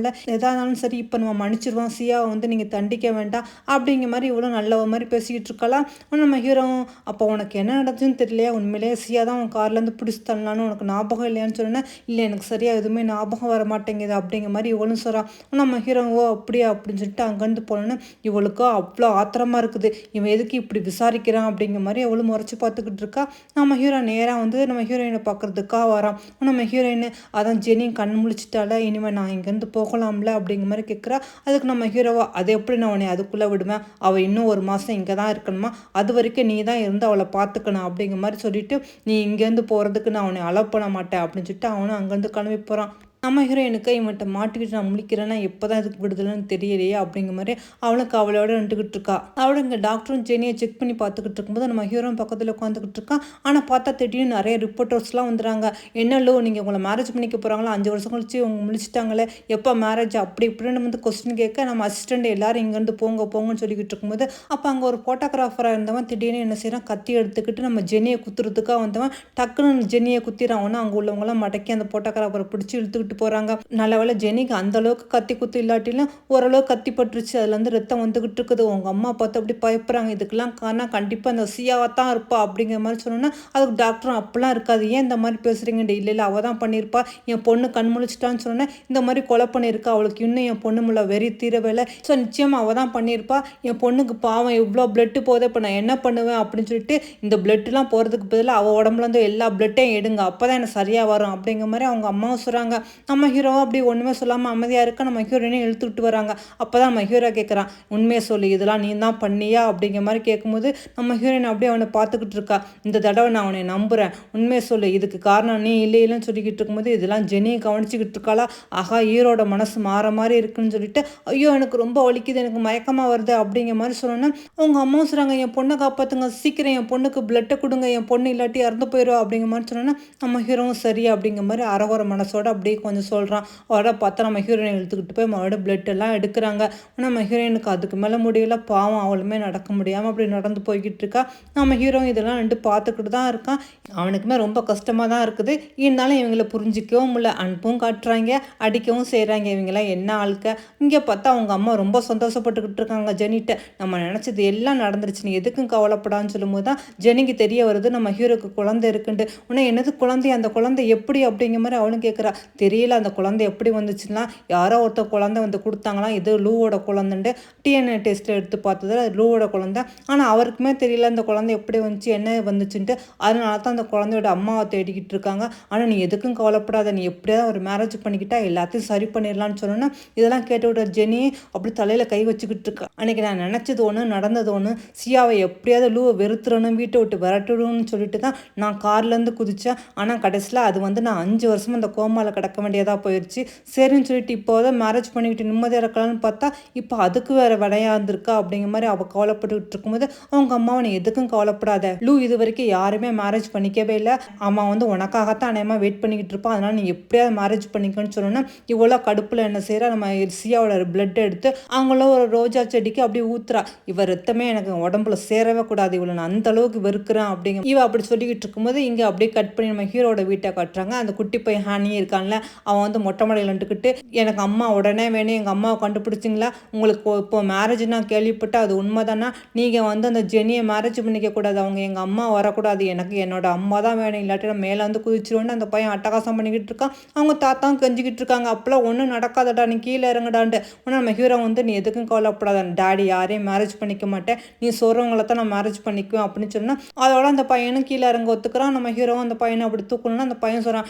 இல்லை. எதாக இருந்தாலும் சரி இப்போ நம்ம மன்னிச்சிருவோம். சியாவை வந்து நீங்கள் தண்டிக்க வேண்டாம் அப்படிங்கிற மாதிரி இவ்வளோ நல்ல மாதிரி பேசிக்கிட்டு இருக்கலாம். நம்ம ஹீரோ அப்போ உனக்கு என்ன நடந்துச்சுன்னு தெரியலையா? உண்மையிலேயே சியா தான் உன் கார்லேருந்து பிடிச்சி தள்ளலான்னு உனக்கு ஞாபகம் இல்லையான்னு சொன்னேன். இல்லை எனக்கு சரியாக எதுவுமே ஞாபகம் வர மாட்டேங்குது அப்படிங்கிற மாதிரி இவளும் சொல்கிறான். நம்ம ஹீரோ ஓ அப்படியா அப்படின்னு சொல்லிட்டு அங்கேருந்து போனோன்னு இவளுக்கோ அவ்வளோ ஆத்திரமாக இருக்குது. இவன் எதுக்கு இப்படி விசாரிக்கிறான் அப்படிங்கிற மாதிரி அவளும் முறைச்சி பார்த்துக்கிட்டு இருக்கா. நம்ம ஹீரோ நேராக வந்து நம்ம ஹீரோயினை பார்க்குறதுக்காக வரான். நம்ம ஹீரோயின் அதான் ஜெனி கண் முழிச்சிட்டால, இனிமேல் நான் இங்கேருந்து போகலாம்ல அப்படிங்கிற மாதிரி கேட்குறா. அதுக்கு நம்ம ஹீரோவா அது எப்படி நான் உன்னை அதுக்குள்ளே விடுவேன்? அவள் இன்னும் 1 மாதம் இங்கே தான் இருக்கணுமா? அது வரைக்கும் நீ தான் இருந்து அவளை பார்த்துக்கணும் அப்படிங்கிற மாதிரி சொல்லிட்டு நீ இங்கேருந்து போகிறதுக்கு நான் உன்னை அலோவ் பண்ண மாட்டேன் அப்படின்னு சொல்லிட்டு அவனும் அங்கேருந்து கிளம்பி போகிறான். நம்ம ஹீரோயினுக்கு இவன்கிட்ட மாட்டிக்கிட்டு நான் முழிக்கிறேன்னா எப்போ தான் இதுக்கு விடுதலைன்னு தெரியலையே அப்படிங்கிற மாதிரி அவளுக்கு அவளோட நின்றுக்கிட்டு இருக்கா. அவளை இங்கே டாக்டரும் ஜெனியை செக் பண்ணி பார்த்துக்கிட்டு இருக்கும்போது நம்ம ஹீரோயின் பக்கத்தில் உட்காந்துக்கிட்டு இருக்கான். ஆனால் பார்த்தா திடீர்னு நிறைய ரிப்போர்ட்டர்ஸ்லாம் வந்துடுறாங்க. என்னல்லோ நீங்கள் உங்களை மேரேஜ் பண்ணிக்க போகிறாங்களா? 5 வருஷம் கழிச்சு அவங்க முழிச்சிட்டாங்களே, எப்போ மேரேஜ் அப்படி இப்படின்னு வந்து கொஸ்டின் கேட்க நம்ம அசிஸ்டண்ட் எல்லாரும் இங்கேருந்து போங்கன்னு சொல்லிக்கிட்டு இருக்கும்போது அப்போ அங்கே ஒரு ஃபோட்டோகிராஃபராக இருந்தவன் திடீர்னு என்ன செய்யறான், கத்தி எடுத்துக்கிட்டு நம்ம ஜெனியை குத்துறதுக்காக வந்தவன் டக்குன்னு ஜெனியை குத்திறான். அவனா அங்கே உள்ளவங்களாம் மடக்கி அந்த ஃபோட்டோகிராஃபரை பிடிச்சி இழுத்துக்கிட்டு போகிறாங்க. நல்ல வேளை ஜெனிக்கு அந்த அளவுக்கு கத்தி குத்து இல்லாட்டிலும் ஓரளவுக்கு கத்தி பட்டுருச்சு. அதுலேருந்து ரத்தம் வந்துக்கிட்டு இருக்குது. உங்கள் அம்மா பார்த்து அப்படி பயப்படுறாங்க. இதுக்கெல்லாம் காரணம் கண்டிப்பாக அந்த சியாவாக தான் இருப்பா அப்படிங்கிற மாதிரி சொன்னோன்னா அதுக்கு டாக்டரும் அப்படிலாம் இருக்காது, ஏன் இந்த மாதிரி பேசுகிறீங்க? இல்லை அவள் தான் பண்ணியிருப்பா, என் பொண்ணு கண் முழிச்சிட்டான்னு சொன்னோன்னே இந்த மாதிரி கொலை பண்ணியிருக்கா. அவளுக்கு இன்னும் என் பொண்ணு முள்ள வெறி தீரவேலை. ஸோ நிச்சயமாக அவள் தான் பண்ணியிருப்பா. என் பொண்ணுக்கு பாவம் இவ்வளோ பிளட்டு போதே, இப்போ நான் என்ன பண்ணுவேன் அப்படின்னு சொல்லிட்டு இந்த பிளட்டுலாம் போகிறதுக்கு பதிலாக அவள் உடம்புலேருந்து எல்லா பிளட்டையும் எடுங்க, அப்போ தான் எனக்கு சரியாக வரும் அப்படிங்கிற மாதிரி அவங்க அம்மாவும் சொல்கிறாங்க. நம்ம ஹீரோவும் அப்படி ஒன்றுமே சொல்லாமல் அமைதியாக இருக்க. நம்ம ஹீரோயினை இழுத்துக்கிட்டு வராங்க. அப்போ தான் நம்ம ஹீரோ கேட்குறான், உண்மையை சொல்லு, இதெல்லாம் நீ தான் பண்ணியா அப்படிங்கிற மாதிரி கேட்கும்போது நம்ம ஹீரோயின் அப்படியே அவனை பார்த்துக்கிட்டு இருக்கா. இந்த தடவை நான் அவனை நம்புகிறேன், உண்மையை சொல்லு, இதுக்கு காரணம் நீ இல்லைன்னு சொல்லிக்கிட்டு இருக்கும்போது இதெல்லாம் ஜெனியை கவனிச்சிக்கிட்டு இருக்காளா. ஆகா ஹீரோட மனசு மாற மாதிரி இருக்குன்னு சொல்லிட்டு ஐயோ எனக்கு ரொம்ப வலிக்குது, எனக்கு மயக்கமாக வருது அப்படிங்கிற மாதிரி சொன்னோன்னா அவங்க அம்மாவும் சொல்கிறாங்க, என் பொண்ணை காப்பாற்றுங்க, சீக்கிரம் என் பொண்ணுக்கு பிளட்டை கொடுங்க, என் பொண்ணு இல்லாட்டி இறந்து போயிடும் அப்படிங்கிற மாதிரி சொன்னோன்னா நம்ம ஹீரோவும் சரி அப்படிங்கிற மாதிரி அறகுற மனசோட அப்படியே கொஞ்சம் சொல்கிறான். அவரை பார்த்தா நம்ம ஹீரோயினை இழுத்துக்கிட்டு போய் மறுபடியும் பிளட் எல்லாம் எடுக்கிறாங்க. நம்ம ஹீரோயினுக்கு அதுக்கு மேலே முடியல, பாவம் அவளுமே நடக்க முடியாமல் அப்படி நடந்து போய்கிட்டு இருக்கா. நம்ம ஹீரோ இதெல்லாம் ரெண்டு பார்த்துக்கிட்டு தான் இருக்கான். அவனுக்குமே ரொம்ப கஷ்டமாக தான் இருக்குது. இருந்தாலும் இவங்களை புரிஞ்சிக்கவும் முடியல, அன்பும் காட்டுறாங்க, அடிக்கவும் செய்கிறாங்க. இவங்கெல்லாம் என்ன ஆளுக்க. இங்கே பார்த்தா அவங்க அம்மா ரொம்ப சந்தோஷப்பட்டுக்கிட்டு இருக்காங்க ஜெனிட்ட. நம்ம நினச்சது எல்லாம் நடந்துருச்சு, நீ எதுக்கும் கவலைப்படான்னு சொல்லும்போது தான் ஜெனிக்கு தெரிய வருது நம்ம ஹீரோக்கு குழந்தை இருக்குண்டு. உன்னை என்னது குழந்தை, அந்த குழந்தை எப்படி அப்படிங்கிற மாதிரி அவனும் கேட்குறா. தெரியல அந்த குழந்தை எப்படி வந்துச்சுன்னா யாரோ ஒருத்தர் குழந்தை வந்து கொடுத்தாங்களாம், இது லூவோட குழந்தைண்டு. டிஎன்ஏ டெஸ்ட் எடுத்து பார்த்ததில் லூவோட குழந்தை. ஆனால் அவருக்குமே தெரியல அந்த குழந்தை எப்படி வந்துச்சு என்ன வந்துச்சுன்ட்டு. அதனால தான் அந்த குழந்தையோட அம்மாவை தேடிக்கிட்டு இருக்காங்க. ஆனால் நீ எதுக்கும் கவலைப்படாத, நீ எப்படியாவது ஒரு மேரேஜ் பண்ணிக்கிட்டா எல்லாத்தையும் சரி பண்ணிடலான்னு சொன்னோன்னா இதெல்லாம் கேட்டு விட ஜெனி அப்படி தலையில் கை வச்சுக்கிட்டு இருக்கா. அன்றைக்கி நான் நினச்சது ஒன்று நடந்தது ஒன்று, சியாவை எப்படியாவது லூவை வெறுத்துறணும், வீட்டை விட்டு விரட்டுடணும்னு சொல்லிட்டு தான் நான் கார்லேருந்து குதித்தேன். ஆனால் கடைசியில் அது வந்து நான் 5 வருஷமாக அந்த கோமாவில் கிடக்க வேண்டியதாக போயிடுச்சு. சரின்னு சொல்லிட்டு இப்போ தான் மேரேஜ் பண்ணிக்கிட்டு நிம்மதியாக இருக்கலாம்னு பார்த்தா இப்போ அதுக்கு வேறு விடையாக இருந்திருக்கா அப்படிங்கிற மாதிரி அவள் கவலைப்பட்டுக்கிட்டு இருக்கும்போது அவங்க அம்மாவை நீ எதுக்கும் கவலைப்படாத, லூ இது வரைக்கும் யாருமே மேரேஜ் பண்ணிக்கவே இல்லை, அம்மா வந்து உனக்காகத்தான் அநேகமாக வெயிட் பண்ணிக்கிட்டு இருப்பான், அதனால் நீ எப்படியாவது மேரேஜ் பண்ணிக்கணும்னு சொன்னோன்னா இவ்வளோ கடுப்பில் என்ன செய்கிறா, நம்ம சியாவோட பிளட் எடுத்து அவங்கள ஒரு ரோஜா செடிக்கு அப்படியே ஊத்துறா. இவ ரத்தமே எனக்கு உடம்புல சேரவே கூடாது, இவளை நான் அந்த அளவுக்கு வெறுக்கிறேன் அப்படிங்க இவ அப்படி சொல்லிக்கிட்டு இருக்கும்போது இங்கே அப்படியே கட் பண்ணி நம்ம ஹீரோட வீட்டை கட்டுறாங்க. அந்த குட்டி பையன் ஹானி இருக்கான்ல, அவன் வந்து மொட்டை மடையில் நின்றுக்கிட்டு எனக்கு அம்மா உடனே வேணும், எங்கள் அம்மாவை கண்டுபிடிச்சிங்களா, உங்களுக்கு இப்போ மேரேஜ் நான் கேள்விப்பட்டேன் அது உண்மை தானே, நீங்கள் வந்து அந்த ஜெனியை மேரேஜ் பண்ணிக்க கூடாது, அவங்க எங்கள் அம்மா வரக்கூடாது, எனக்கு என்னோட அம்மா தான் வேணும், இல்லாட்டி நான் மேலே வந்து குதிச்சிருவேன்னு அந்த பையன் அட்டகாசம் பண்ணிக்கிட்டு இருக்கான். அவங்க தாத்தாவும் கெஞ்சிக்கிட்டு இருக்காங்க, அப்போலாம் ஒன்றும் நடக்காதடா, நீ கீழே இறங்குடான்ட்டு. ஆனால் நம்ம ஹீரோ வந்து நீ எதுக்கும் கவலைப்படாத, டாடி யாரையும் மேரேஜ் பண்ணிக்க மாட்டேன், நீ சொல்கிறவங்கள தான் நான் மேரேஜ் பண்ணிக்குவேன் அப்படின்னு சொன்னால் அதோட அந்த பையனும் கீழே இறங்க ஒத்துக்கிறான். நம்ம ஹீரோவும் அந்த பையனை அப்படி தூக்கணும்னா அந்த பையன் சொல்கிறான்,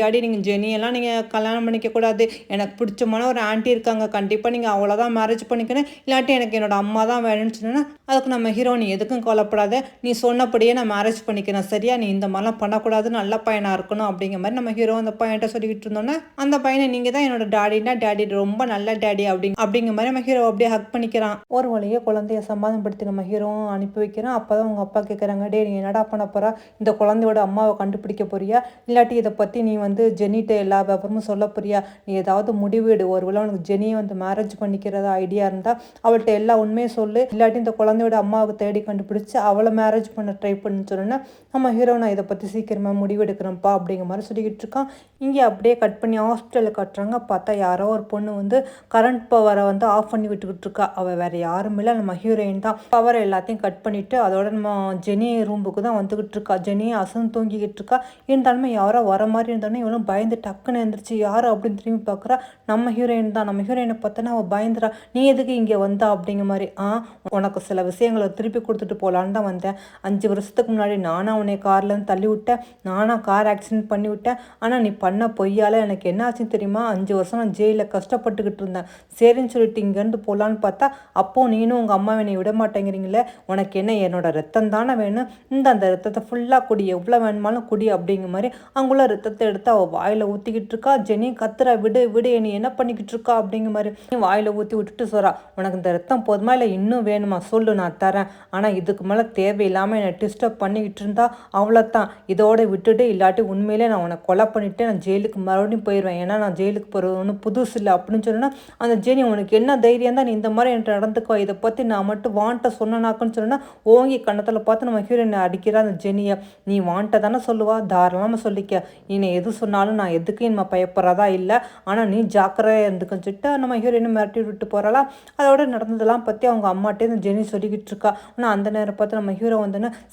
டாடி நீங்கள் ஜெனியெல்லாம் நீங்கள் நீங்கள் கல்யாணம் பண்ணிக்கக்கூடாது, எனக்கு பிடிச்சமான ஒரு ஆண்டி இருக்காங்க, கண்டிப்பாக நீங்கள் அவ்வளோதான் மேரேஜ் பண்ணிக்கணும், இல்லாட்டி எனக்கு என்னோட அம்மா தான் வேணும்னு சொன்னேன்னா அதுக்கு நம்ம ஹீரோ நீ எதுக்கும் கவலைப்படாத, நீ சொன்னபடியே நான் மேரேஜ் பண்ணிக்கிறேன் சரியா, நீ இந்த மாதிரிலாம் பண்ணக்கூடாது, நல்ல பையனாக இருக்கணும் அப்படிங்கிற மாதிரி நம்ம ஹீரோ அந்த பையன்கிட்ட சொல்லிக்கிட்டு இருந்தோன்னே அந்த பையனை நீங்கள் தான் என்னோட டாடினா டாடி ரொம்ப நல்ல டாடி அப்படிங்கிற மாதிரி நம்ம ஹீரோ அப்படியே ஹக் பண்ணிக்கிறான். ஒரு வழியே குழந்தைய சமாதானப்படுத்தி நம்ம ஹீரோவும் அனுப்பி வைக்கிறான். அப்போ தான் உங்கள் அப்பா கேட்குறாங்க, டே நீ என்னடா பண்ண போகிறா, இந்த குழந்தையோட அம்மாவை கண்டுபிடிக்க போறியா, இல்லாட்டி இதை பற்றி நீ ஜெனிட்ட எல்லா விவரமும் சொல்ல போறியா, நீ ஏதாவது முடிவு எடு, ஒருவேளை உனக்கு ஜெனியை மேரேஜ் பண்ணிக்கிறதா ஐடியா இருந்தால் அவள்கிட்ட எல்லா உண்மையை சொல்லு, இல்லாட்டி இந்த குழந்தையோட அம்மாவுக்கு தேடி கண்டுபிடிச்சி அவளை மேரேஜ் பண்ண ட்ரை பண்ணு சொன்னேன்னா நம்ம ஹீரோ நான் இதை பற்றி சீக்கிரமாக முடிவெடுக்கிறேன்ப்பா அப்படிங்கிற மாதிரி சொல்லிக்கிட்டு இருக்கான். இங்கே அப்படியே கட் பண்ணி ஹாஸ்பிட்டலில் கட்டுறாங்க. பார்த்தா யாரோ ஒரு பொண்ணு கரண்ட் பவரை ஆஃப் பண்ணி விட்டுக்கிட்டு இருக்கா. அவள் வேறு யாரும் இல்லை, நம்ம ஹீரோயின் தான். பவர் எல்லாத்தையும் கட் பண்ணிவிட்டு அதோட நம்ம ஜெனி ரூமுக்கு தான் வந்துக்கிட்டு இருக்கா. ஜெனியை அசந்து தூங்கிக்கிட்டு இருக்கா. இருந்தாலுமே யாரோ வர மாதிரி இருந்தாலும் இவளும் பயந்து டக்குன்னு எழுந்திரிச்சு யார் அப்படின்னு திரும்பி பார்க்குறா. நம்ம ஹீரோயின் தான். நம்ம ஹீரோயினை பார்த்தோன்னா அவள் பயந்துடா, நீ எதுக்கு இங்கே வந்தா அப்படிங்கிற மாதிரி. உனக்கு சில விஷயங்களை திருப்பி கொடுத்துட்டு போகலான்னு தான் வந்தேன். 5 வருஷத்துக்கு முன்னாடி நானாக உன்னை கார்லேருந்து தள்ளி விட்டேன், நானாக கார் ஆக்சிடென்ட் பண்ணி விட்டேன், ஆனால் நீ பண்ண பொய்யால் எனக்கு என்ன ஆச்சுன்னு தெரியுமா, 5 வருஷம் நான் ஜெயிலில் கஷ்டப்பட்டுக்கிட்டு இருந்தேன். சரின்னு சொல்லிட்டு இங்கேருந்து போகலான்னு பார்த்தா அப்போது நீனும் உங்கள் அம்மாவை என்னை விட மாட்டேங்கிறீங்களே, உனக்கு என்ன என்னோட ரத்தம் தானே வேணும், அந்த ரத்தத்தை ஃபுல்லாக குடி, எவ்வளோ வேணுமாலும் குடி அப்படிங்கிற மாதிரி அங்குள்ள ரத்தத்தை எடுத்து அவள் வாயில் ஊற்றிக்கிட்டு இருக்கா. ஜெனி கத்துறா, விடு விடு நீ என்ன பண்ணிக்கிட்டு இருக்கா அப்படிங்கிற மாதிரி வாயில் ஊற்றி விட்டுட்டு சொல்கிறா, உனக்கு இந்த ரத்தம் போதுமா இல்லை இன்னும் வேணுமா சொல்லு நான் தரேன், ஆனால் இதுக்கு மேலே தேவையில்லாமல் என்னை டிஸ்டர்ப் பண்ணிக்கிட்டு இருந்தா அவ்வளோத்தான், இதோட விட்டுட்டு, இல்லாட்டி உண்மையிலே நான் உனக்கு கொலை பண்ணிவிட்டு நான் ஜெயிலுக்கு மறுபடியும் போயிடுவேன், ஏன்னா நான் ஜெயிலுக்கு போகிறது ஒன்றும் புதுசு இல்லை அப்படின்னு சொன்னா அந்த ஜெனி உனக்கு என்ன தைரியம் தான் நீ இந்த மாதிரி என்கிட்ட நடந்துக்குவா, இதை பற்றி நான் மட்டும் வாண்ட்ட சொன்னாக்குன்னு சொன்னா ஓங்கி கண்ணத்தில் பார்த்து நம்ம ஹீரோயினை அடிக்கிறா அந்த ஜெனியை. நீ வாண்ட்ட தானே சொல்லுவா, தாராளமாக சொல்லிக்க, நீ எது சொன்னாலும் நான் எதுக்கும் நம்ம பயப்படுறதா இல்லை, ஆனால் நீ ஜாக்கிரதையாக இருந்துக்குன்னு சொல்லிட்டு நம்ம ஹீரோயினை மிரட்டி விட்டு போகிறாளா. அதோட நடந்ததெல்லாம் பற்றி அவங்க அம்மாட்டே இந்த ஜெனி சொல்லிக்கிட்டு இருக்கா. ஆனால் அந்த நேரம் பார்த்து நம்ம ஹீரோ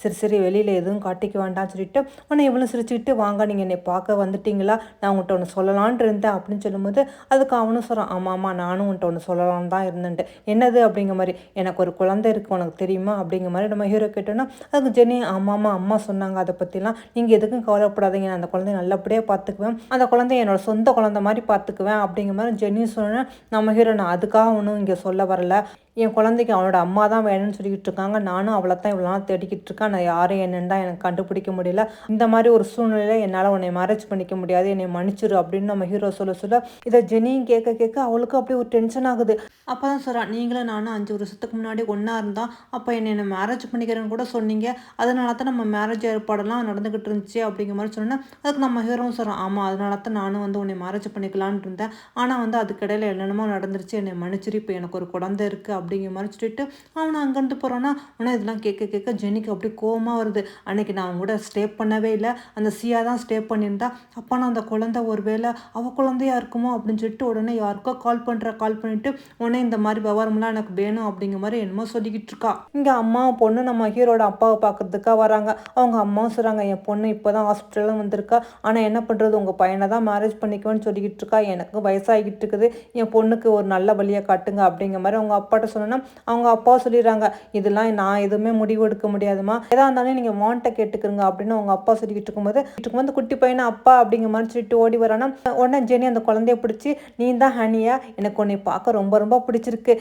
சரி சரி வெளியில் எதுவும் காட்டிக்க வேண்டாம்னு சொல்லிட்டு உன்னை இவ்வளோ சிரிச்சுக்கிட்டு வாங்க நீங்கள் என்னை பார்க்க வந்துட்டீங்களா, நான் உங்கள்கிட்ட ஒன்று சொல்லலான்ட்டு இருந்தேன் அப்படின்னு சொல்லும்போது அதுக்கு அவனும் சொல்கிறான், ஆமாம்மா நானும் உன்ட்ட ஒன்று சொல்லலான்னு தான் இருந்தேன்ட்டு, என்னது அப்படிங்கிற மாதிரி, எனக்கு ஒரு குழந்தை இருக்குது உனக்கு தெரியுமா அப்படிங்கிற மாதிரி நம்ம ஹீரோ கேட்டோன்னா அதுக்கு ஜெனி ஆமாம்மா அம்மா சொன்னாங்க அதை பற்றிலாம், நீங்கள் எதுக்கும் கவலைப்படாதீங்க, நான் அந்த குழந்தைய நல்லபடியாக பார்த்துக்குவேன், அந்த குழந்தைய என்னோட சொந்த குழந்தை மாதிரி பார்த்துக்குவேன் அப்படிங்கிற மாதிரி ஜெனி சொன்னேன். நம்ம ஹீரோ நான் அதுக்காக ஒன்றும் இங்கே சொல்ல வரல, என் குழந்தைக்கு அவனோட அம்மா தான் வேணும்னு சொல்லிக்கிட்டு இருக்காங்க, நானும் அவளை தான் இவ்வளோ நாள் தேடிக்கிட்டு இருக்கேன், நான் யாரும் என்னன்னு தான் எனக்கு கண்டுபிடிக்க முடியல, இந்த மாதிரி ஒரு சூழ்நிலையில் என்னால் உன்னை மேரேஜ் பண்ணிக்க முடியாது, என்னை மன்னிச்சிரு அப்படின்னு நம்ம ஹீரோ சொல்ல இதை ஜெனியும் கேட்க அவளுக்கு அப்படியே ஒரு டென்ஷன் ஆகுது. அப்போ தான் சொல்கிறான், நீங்களும் நானும் 5 வருஷத்துக்கு முன்னாடி ஒன்றா இருந்தால் அப்போ என்னை மேரேஜ் பண்ணிக்கிறேன்னு கூட சொன்னீங்க, அதனால தான் நம்ம மேரேஜ் ஏற்பாடெல்லாம் நடந்துக்கிட்டு இருந்துச்சு அப்படிங்கிற மாதிரி சொன்னேன். அதுக்கு நம்ம ஹீரோவும் சொல்கிறான், ஆமாம் அதனால தான் நானும் உன்னை மேரேஜ் பண்ணிக்கலான்னு இருந்தேன், ஆனால் அதுக்கிடையில் என்னென்னமோ நடந்துருச்சு, என்னை மன்னிச்சிரு, இப்போ எனக்கு ஒரு குழந்தை இருக்குது அப்படிங்கிற மாதிரி சொல்லிட்டு அவனை அங்கேருந்து போகிறான்னா. ஆனால் இதெல்லாம் கேட்க ஜெனிக்கு அப்படி கோவமாக வருது. அன்னைக்கு நான் அவங்க கூட ஸ்டே பண்ணவே இல்லை, அந்த சியா தான் ஸ்டே பண்ணியிருந்தா, அப்போ நான் அந்த குழந்தை ஒரு வேளை அவள் குழந்தையா இருக்குமோ அப்படின்னு சொல்லிட்டு உடனே யாருக்கோ கால் பண்ணிட்டு உடனே இந்த மாதிரி விவரம்லாம் எனக்கு வேணும் அப்படிங்கிற மாதிரி என்னமோ சொல்லிக்கிட்டு இருக்கா. இங்கே அம்மாவும் பொண்ணு நம்ம ஹீரோட அப்பாவை பார்க்கறதுக்காக வராங்க. அவங்க அம்மாவும் சொல்கிறாங்க, என் பொண்ணு இப்போ தான் ஹாஸ்பிட்டலில் வந்திருக்கா, ஆனால் என்ன பண்ணுறது உங்கள் பையனை தான் மேரேஜ் பண்ணிக்குவேன்னு சொல்லிக்கிட்டு இருக்கா, எனக்கு வயசாகிட்டு இருக்குது, என் பொண்ணுக்கு ஒரு நல்ல வழியை காட்டுங்க அப்படிங்கிற மாதிரி அவங்க அப்பாட்ட சொன்னோன்னா அவங்க அப்பா சொல்லிடுறாங்க, இதெல்லாம் நான் எதுவுமே முடிவு எடுக்க முடியாதுமா, எதா இருந்தாலும் நீங்கள் வாண்ட்டை கேட்டுக்கிறங்க அப்படின்னு அவங்க அப்பா சொல்லிக்கிட்டு இருக்கும்போது குட்டி பையனை அப்பா அப்படிங்கிற மாதிரி சொல்லிட்டு ஓடி வரானா. உடனே ஜெனி அந்த குழந்தைய பிடிச்சி, நீ தான் ஹனியா, எனக்கு உன்னை பார்க்க ரொம்ப ரொம்ப பிடிச்சிருக்கு,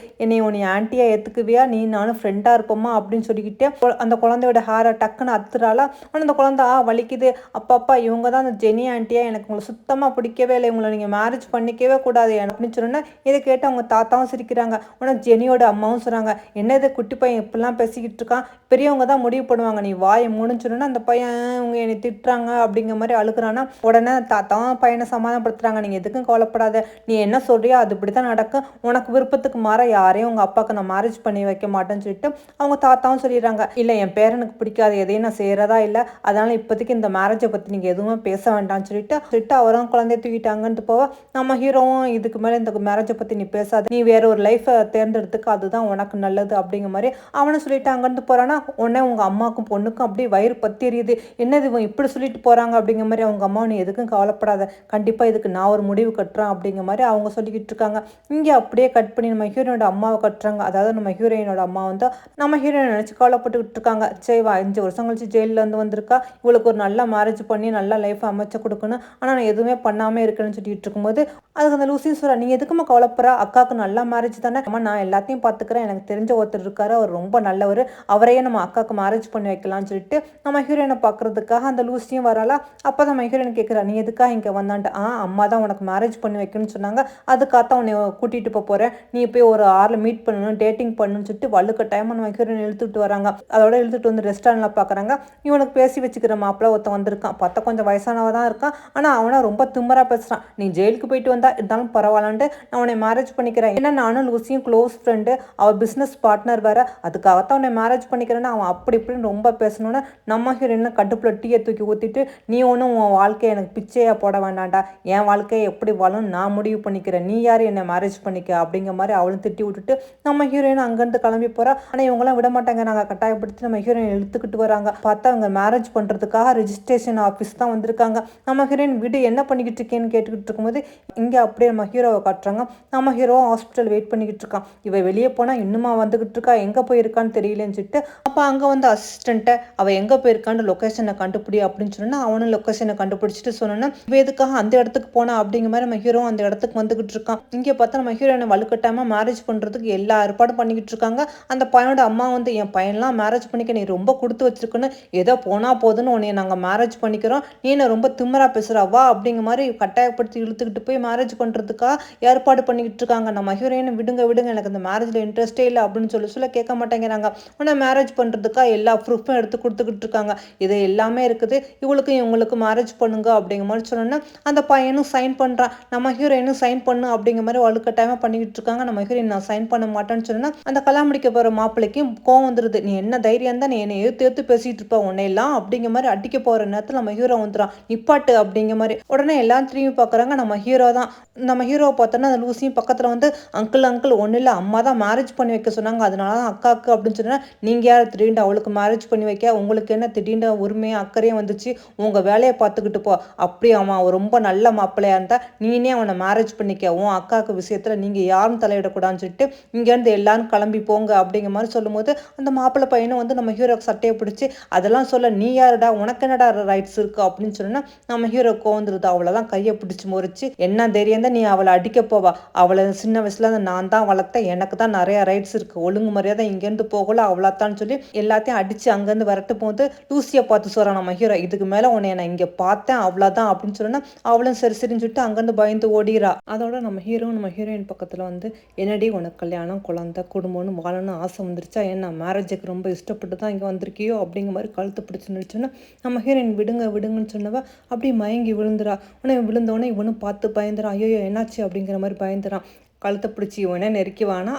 உன்னை ஆன்ட்டியாக ஏற்றுக்குவியா, நீ நானும் ஃப்ரெண்டாக இருப்போமா அப்படின்னு சொல்லிக்கிட்டே அந்த குழந்தையோட ஹேரை டக்குன்னு அத்துறாளா. ஆனால் அந்த குழந்தை வலிக்குது, அப்பா இவங்க தான் அந்த ஜெனி ஆன்ட்டியா, எனக்கு உங்களை சுத்தமாக பிடிக்கவே இல்லை, உங்களை நீங்கள் மேரேஜ் பண்ணிக்கவே கூடாது அப்படின்னு சொன்னோன்னா இதை கேட்டு அவங்க தாத்தாவும் சிரிக்கிறாங்க. உடனே ஜெனியோட அம்மாவும் சொல்கிறாங்க, என்னது குட்டி பையன் இப்படிலாம் பேசிக்கிட்டு இருக்கான், பெரியவங்க தான் முடிவு பண்ணுவாங்க, நீ வாயை முடிஞ்சுன்னா அந்த பையன் இவங்க என்னை திட்டுறாங்க அப்படிங்கிற மாதிரி அழுகுறான்னா. உடனே தாத்தாவும் பையனை சமாதானப்படுத்துறாங்க, நீங்கள் எதுக்கும் கவலைப்படாத, நீ என்ன சொல்றியோ அது இப்படி தான் நடக்கும், உனக்கு விருப்பத்துக்கு மாற யாரையும் உங்கள் அப்பாவுக்கு நான் மேரேஜ் பண்ணி வைக்க மாட்டேன்னு சொல்லிட்டு அவங்க தாத்தாவும் சொல்லிடுறாங்க, இல்லை என் பேரனுக்கு பிடிக்காது எதையும் நான் செய்கிறதா இல்லை, அதனால் இப்போதைக்கு இந்த மேரேஜை பற்றி நீங்கள் எதுவுமே பேச வேண்டாம்னு சொல்லிட்டு அவரும் குழந்தைய தூக்கிட்டாங்கன்ட்டு போவ. நம்ம ஹீரோவும் இதுக்கு மேலே இந்த மேரேஜை பற்றி நீ பேசாத, நீ வேற ஒரு லைஃப்பை தேர்ந்தெடுத்துக்க, அதுதான் உனக்கு நல்லது அப்படிங்கிற மாதிரி அவனை சொல்லிட்டு அங்கேருந்து போகிறான்னா உடனே உங்கள் அம்மாவுக்கும் பொண்ணுக்கும் அப்படியே வயிறு பத்தி எரியுது. என்னது இவன் இப்படி சொல்லிட்டு போகிறாங்க அப்படிங்கிற மாதிரி. அவங்க அம்மா நீ எதுக்கும் கவலைப்படாத, கண்டிப்பாக இதுக்கு நான் ஒரு முடிவு கட்டுறேன் அப்படிங்கிற மாதிரி அவங்க சொல்லிக்கிட்டு இருக்காங்க. இங்கே அப்படியே கட் பண்ணி நம்ம ஹீரோயினோட அம்மாவை கட்டுறாங்க. அதாவது நம்ம ஹீரோயினோட அம்மா வந்து நம்ம ஹீரோயின் நினச்சி கவலைப்பட்டுக்கிட்டு இருக்காங்க. சரி 5 வருஷம் கழிச்சு ஜெயிலேருந்து வந்திருக்கா, இவளுக்கு ஒரு நல்ல மேரேஜ் பண்ணி நல்ல லைஃப் அமைச்சு கொடுக்கணும், ஆனால் நான் எதுவுமே பண்ணாமல் இருக்கேன்னு சொல்லிட்டு இருக்கும்போது அதுக்கு அந்த லூசின்னு சொல்கிறா, நீ எதுக்குமா கவலைப்படுறா, அக்காவுக்கு நல்ல மேரேஜ் தானே, அம்மா நான் எல்லாத்தையும் பார்த்துக்கிறேன், எனக்கு தெரிஞ்ச ஒருத்தர் இருக்காரு, அவர் ரொம்ப நல்லவர், அவரையே நம்ம அக்காவுக்கு மேரேஜ் பண்ணி வைக்கலாம்னு சொல்லிட்டு நம்ம ஹீரோயினை பார்க்கறதுக்காக அந்த லூசியும் வராளா. அப்போ தான் நம்ம ஹீரோயின் கேட்குறா, நீ எதுக்காக இங்கே வந்தான்ட்டு. அம்மா தான் உனக்கு மேரேஜ் பண்ணி வைக்கணும்னு சொன்னாங்க, அதுக்காகத்தான் உன்னை கூட்டிகிட்டு போகிறேன், நீ போய் ஒரு ஆரில் மீட் பண்ணணும், டேட்டிங் பண்ணணும்னு சொல்லிட்டு வள்ளுக்க டைம் நம்ம ஹீரோயின் இழுத்துட்டு வராங்க. அதோட இழுத்துட்டு வந்து ரெஸ்டாரண்ட்டில் பார்க்குறாங்க. இவனுக்கு பேசி வச்சுக்கிற மாப்பிள்ள ஒருத்தன் வந்திருக்கான். பார்த்தா கொஞ்சம் வயசானவ தான் இருக்கான், ஆனால் அவனை ரொம்ப திம்மராக பேசுகிறான். நீ ஜெயிலுக்கு போயிட்டு வந்தா இருந்தாலும் பரவாயில்லன்ட்டு நான் உன்னை மேரேஜ் பண்ணிக்கிறேன், ஏன்னா நானும் லூசியும் க்ளோஸ் ஃப்ரெண்டு, அவள் பிஸ்னஸ் பார்ட்னர் வேறு, அதுக்காகத்தான் உன்னை மேரேஜ் பண்ணிக்கிறேன்னு அவன் அப்படி இப்படின்னு ரொம்ப பேசணுன்னு நம்ம ஹீரோயின் கடுப்பில் டீயை தூக்கி ஊற்றிட்டு, நீ ஒன்றும் உன் வாழ்க்கையை எனக்கு பிச்சையாக போட வேண்டாண்டா, என் வாழ்க்கையை எப்படி வாழும் நான் முடிவு பண்ணிக்கிறேன், நீ யார் என்னை மேரேஜ் பண்ணிக்க அப்படிங்கிற மாதிரி அவளும் திட்டி விட்டுட்டு நம்ம ஹீரோயின் அங்கேருந்து கிளம்பி போகிறா. ஆனால் இவங்களாம் விட மாட்டாங்க, நாங்கள் கட்டாயப்படுத்தி நம்ம ஹீரோயின் இழுத்துக்கிட்டு வராங்க. பார்த்தா அவங்க மேரேஜ் பண்ணுறதுக்காக ரெஜிஸ்ட்ரேஷன் ஆஃபீஸ் தான் வந்திருக்காங்க. நம்ம ஹீரோயின் வீடு என்ன பண்ணிக்கிட்டு இருக்கேன்னு கேட்டுக்கிட்டு இருக்கும்போது இங்கே அப்படியே நம்ம ஹீரோவை காட்டுறாங்க. நம்ம ஹீரோ ஹாஸ்பிட்டல் வெயிட் பண்ணிக்கிட்டு இருக்கான். இவ வெளியே போனால் இன்னுமா வந்துக்கிட்டு இருக்கா, எங்கே போயிருக்கான்னு தெரியலன்னு சொல்லிட்டு அப்போ அங்கே வந்து அசிஸ்டண்ட்டை அவள் எங்கே போயிருக்கான்னு லொக்கேஷனை கண்டுபிடி அப்படின்னு சொன்னா அவனும் லொக்கேஷனை கண்டுபிடிச்சிட்டு சொன்னோன்னா இவ எதுக்காக அந்த இடத்துக்கு போனா அப்படிங்கிற மாதிரி நம்ம ஹீரோ அந்த இடத்துக்கு வந்துகிட்டு இருக்கான். இங்கே பார்த்தா நம்ம ஹீரோனை வலுக்கட்டாமல் மேரேஜ் பண்ணுறதுக்கு எல்லா ஏற்பாடும் பண்ணிக்கிட்டு இருக்காங்க. அந்த பையனோட அம்மா வந்து என் பையன்லாம் மேரேஜ் பண்ணிக்க நீ ரொம்ப கொடுத்து வச்சிருக்குன்னு, ஏதோ போனால் போதுன்னு உன்னை நாங்கள் மேரேஜ் பண்ணிக்கிறோம், நீ என்ன ரொம்ப திம்மரா பேசுகிறா வா அப்படிங்கிற மாதிரி கட்டாயப்படுத்தி இழுத்துக்கிட்டு போய் மேரேஜ் பண்ணுறதுக்காக ஏற்பாடு பண்ணிக்கிட்டு இருக்காங்க. நம்ம ஹீரோயினை விடுங்க விடுங்க, எனக்கு இந்த மேரேஜில் இன்ட்ரெஸ்டே இல்லை அப்படின்னு சொல்ல கேட்க மாட்டேங்கிறாங்க. ஆனால் மேரேஜ் பண்ணுறதுக்காக எல்லா ப்ரூஃபும் எடுத்து கொடுத்துக்கிட்டு இருக்காங்க. இது எல்லாமே இருக்குது, இவங்களுக்கு மேரேஜ் பண்ணுங்க அப்படிங்கிற மாதிரி சொன்னோன்னா அந்த பையனும் சைன் பண்ணுறான். நம்ம ஹீரோயினும் சைன் பண்ணு அப்படிங்கிற மாதிரி வலுக்கட்டாயமாக பண்ணிக்கிட்டு இருக்காங்க. நம்ம ஹீரோயின் நான் சைன் பண்ண மாட்டேன்னு சொன்னா அந்த கல்யாணம் முடிக்க போகிற மாப்பிள்ளைக்கும் கோவம் வந்துடுது. நீ என்ன தைரியம் தான், நீ என்னை எடுத்து பேசிட்டு இருப்ப, உன்னை எல்லாம் அப்படிங்கிற மாதிரி அடிக்க போகிற நேரத்தில் நம்ம ஹீரோ வந்துடுறான். நிப்பாட்டு அப்படிங்கிற மாதிரி. உடனே எல்லாம் திரும்பி பார்க்குறாங்க. நம்ம ஹீரோ தான். நம்ம ஹீரோவை பார்த்தோன்னா அந்த லூசியும் பக்கத்தில் வந்து அங்கிள் ஒன்றும் இல்லை, அம்மா தான் மேரேஜ் பண்ணி வைக்க சொன்னாங்க, அதனால தான் அக்காவுக்கு அப்படின்னு சொன்னா, நீங்கள் யார் திடீர்னு அவளுக்கு மேரேஜ் பண்ணி வைக்க, உங்களுக்கு என்ன திடீர்னு உரிமையாக அக்கறையும் வந்துச்சு, உங்கள் வேலையை பார்த்துக்கிட்டு போ, அப்படி அவன் ரொம்ப நல்ல மாப்பிள்ளையாக இருந்தால் நீனே அவனை மேரேஜ் பண்ணிக்க, உன் அக்காவுக்கு விஷயத்தில் நீங்கள் யாரும் தலையிடக்கூடாதுன்னு சொல்லிட்டு இங்கேருந்து எல்லாரும் கிளம்பி போங்க அப்படிங்கிற மாதிரி சொல்லும்போது அந்த மாப்பிள்ளை பையனும் வந்து நம்ம ஹீரோக்கு சட்டையை பிடிச்சி அதெல்லாம் சொல்ல, நீ யாருடா, உனக்கு என்னடா ரைட்ஸ் இருக்கு அப்படின்னு சொன்னா நம்ம ஹீரோ கோந்துருது. அவளெல்லாம் கையை பிடிச்சி முறிச்சு, என்ன தைரியம் தான் நீ அவளை அடிக்க போவா, அவளை சின்ன வயசுல நான் தான் வளர்த்தேன், எனக்கு தான் நிறைய ரைட்ஸ் இருக்கு, ஒழுங்கு மரியாதை இங்கேருந்து போகல அவ்வளோத்தான்னு சொல்லி எல்லாத்தையும் அடிச்சு அங்கேருந்து வரட்டு போது லூசியை பார்த்து சொல்கிறான் நம்ம ஹீரோ, இதுக்கு மேலே உன்னை நான் இங்கே பார்த்தேன் அவ்வளோதான் அப்படின்னு சொன்னா அவளும் சரி சரின்னு சொல்லிட்டு அங்கேருந்து பயந்து ஓடிறா. அதோட நம்ம ஹீரோயின் பக்கத்தில் வந்து என்னடி உனக்கு கல்யாணம் குழந்தை குடும்பம்னு வாழணும்னு ஆசை வந்துருச்சா, ஏன்னா மேரேஜுக்கு ரொம்ப இஷ்டப்பட்டு தான் இங்கே வந்திருக்கியோ அப்படிங்கிற மாதிரி கழுத்து பிடிச்சு நினச்சோன்னா நம்ம ஹீரோயின் விடுங்கன்னு சொன்னவ அப்படியே மயங்கி விழுந்துறா. உடனே விழுந்தோடனே இவனும் பார்த்து பயந்துறான். ஐயோ என்னாச்சு அப்படிங்கிற மாதிரி பயந்துறான். கழுத்தை பிடிச்சி இவனே நெருக்கிவானா,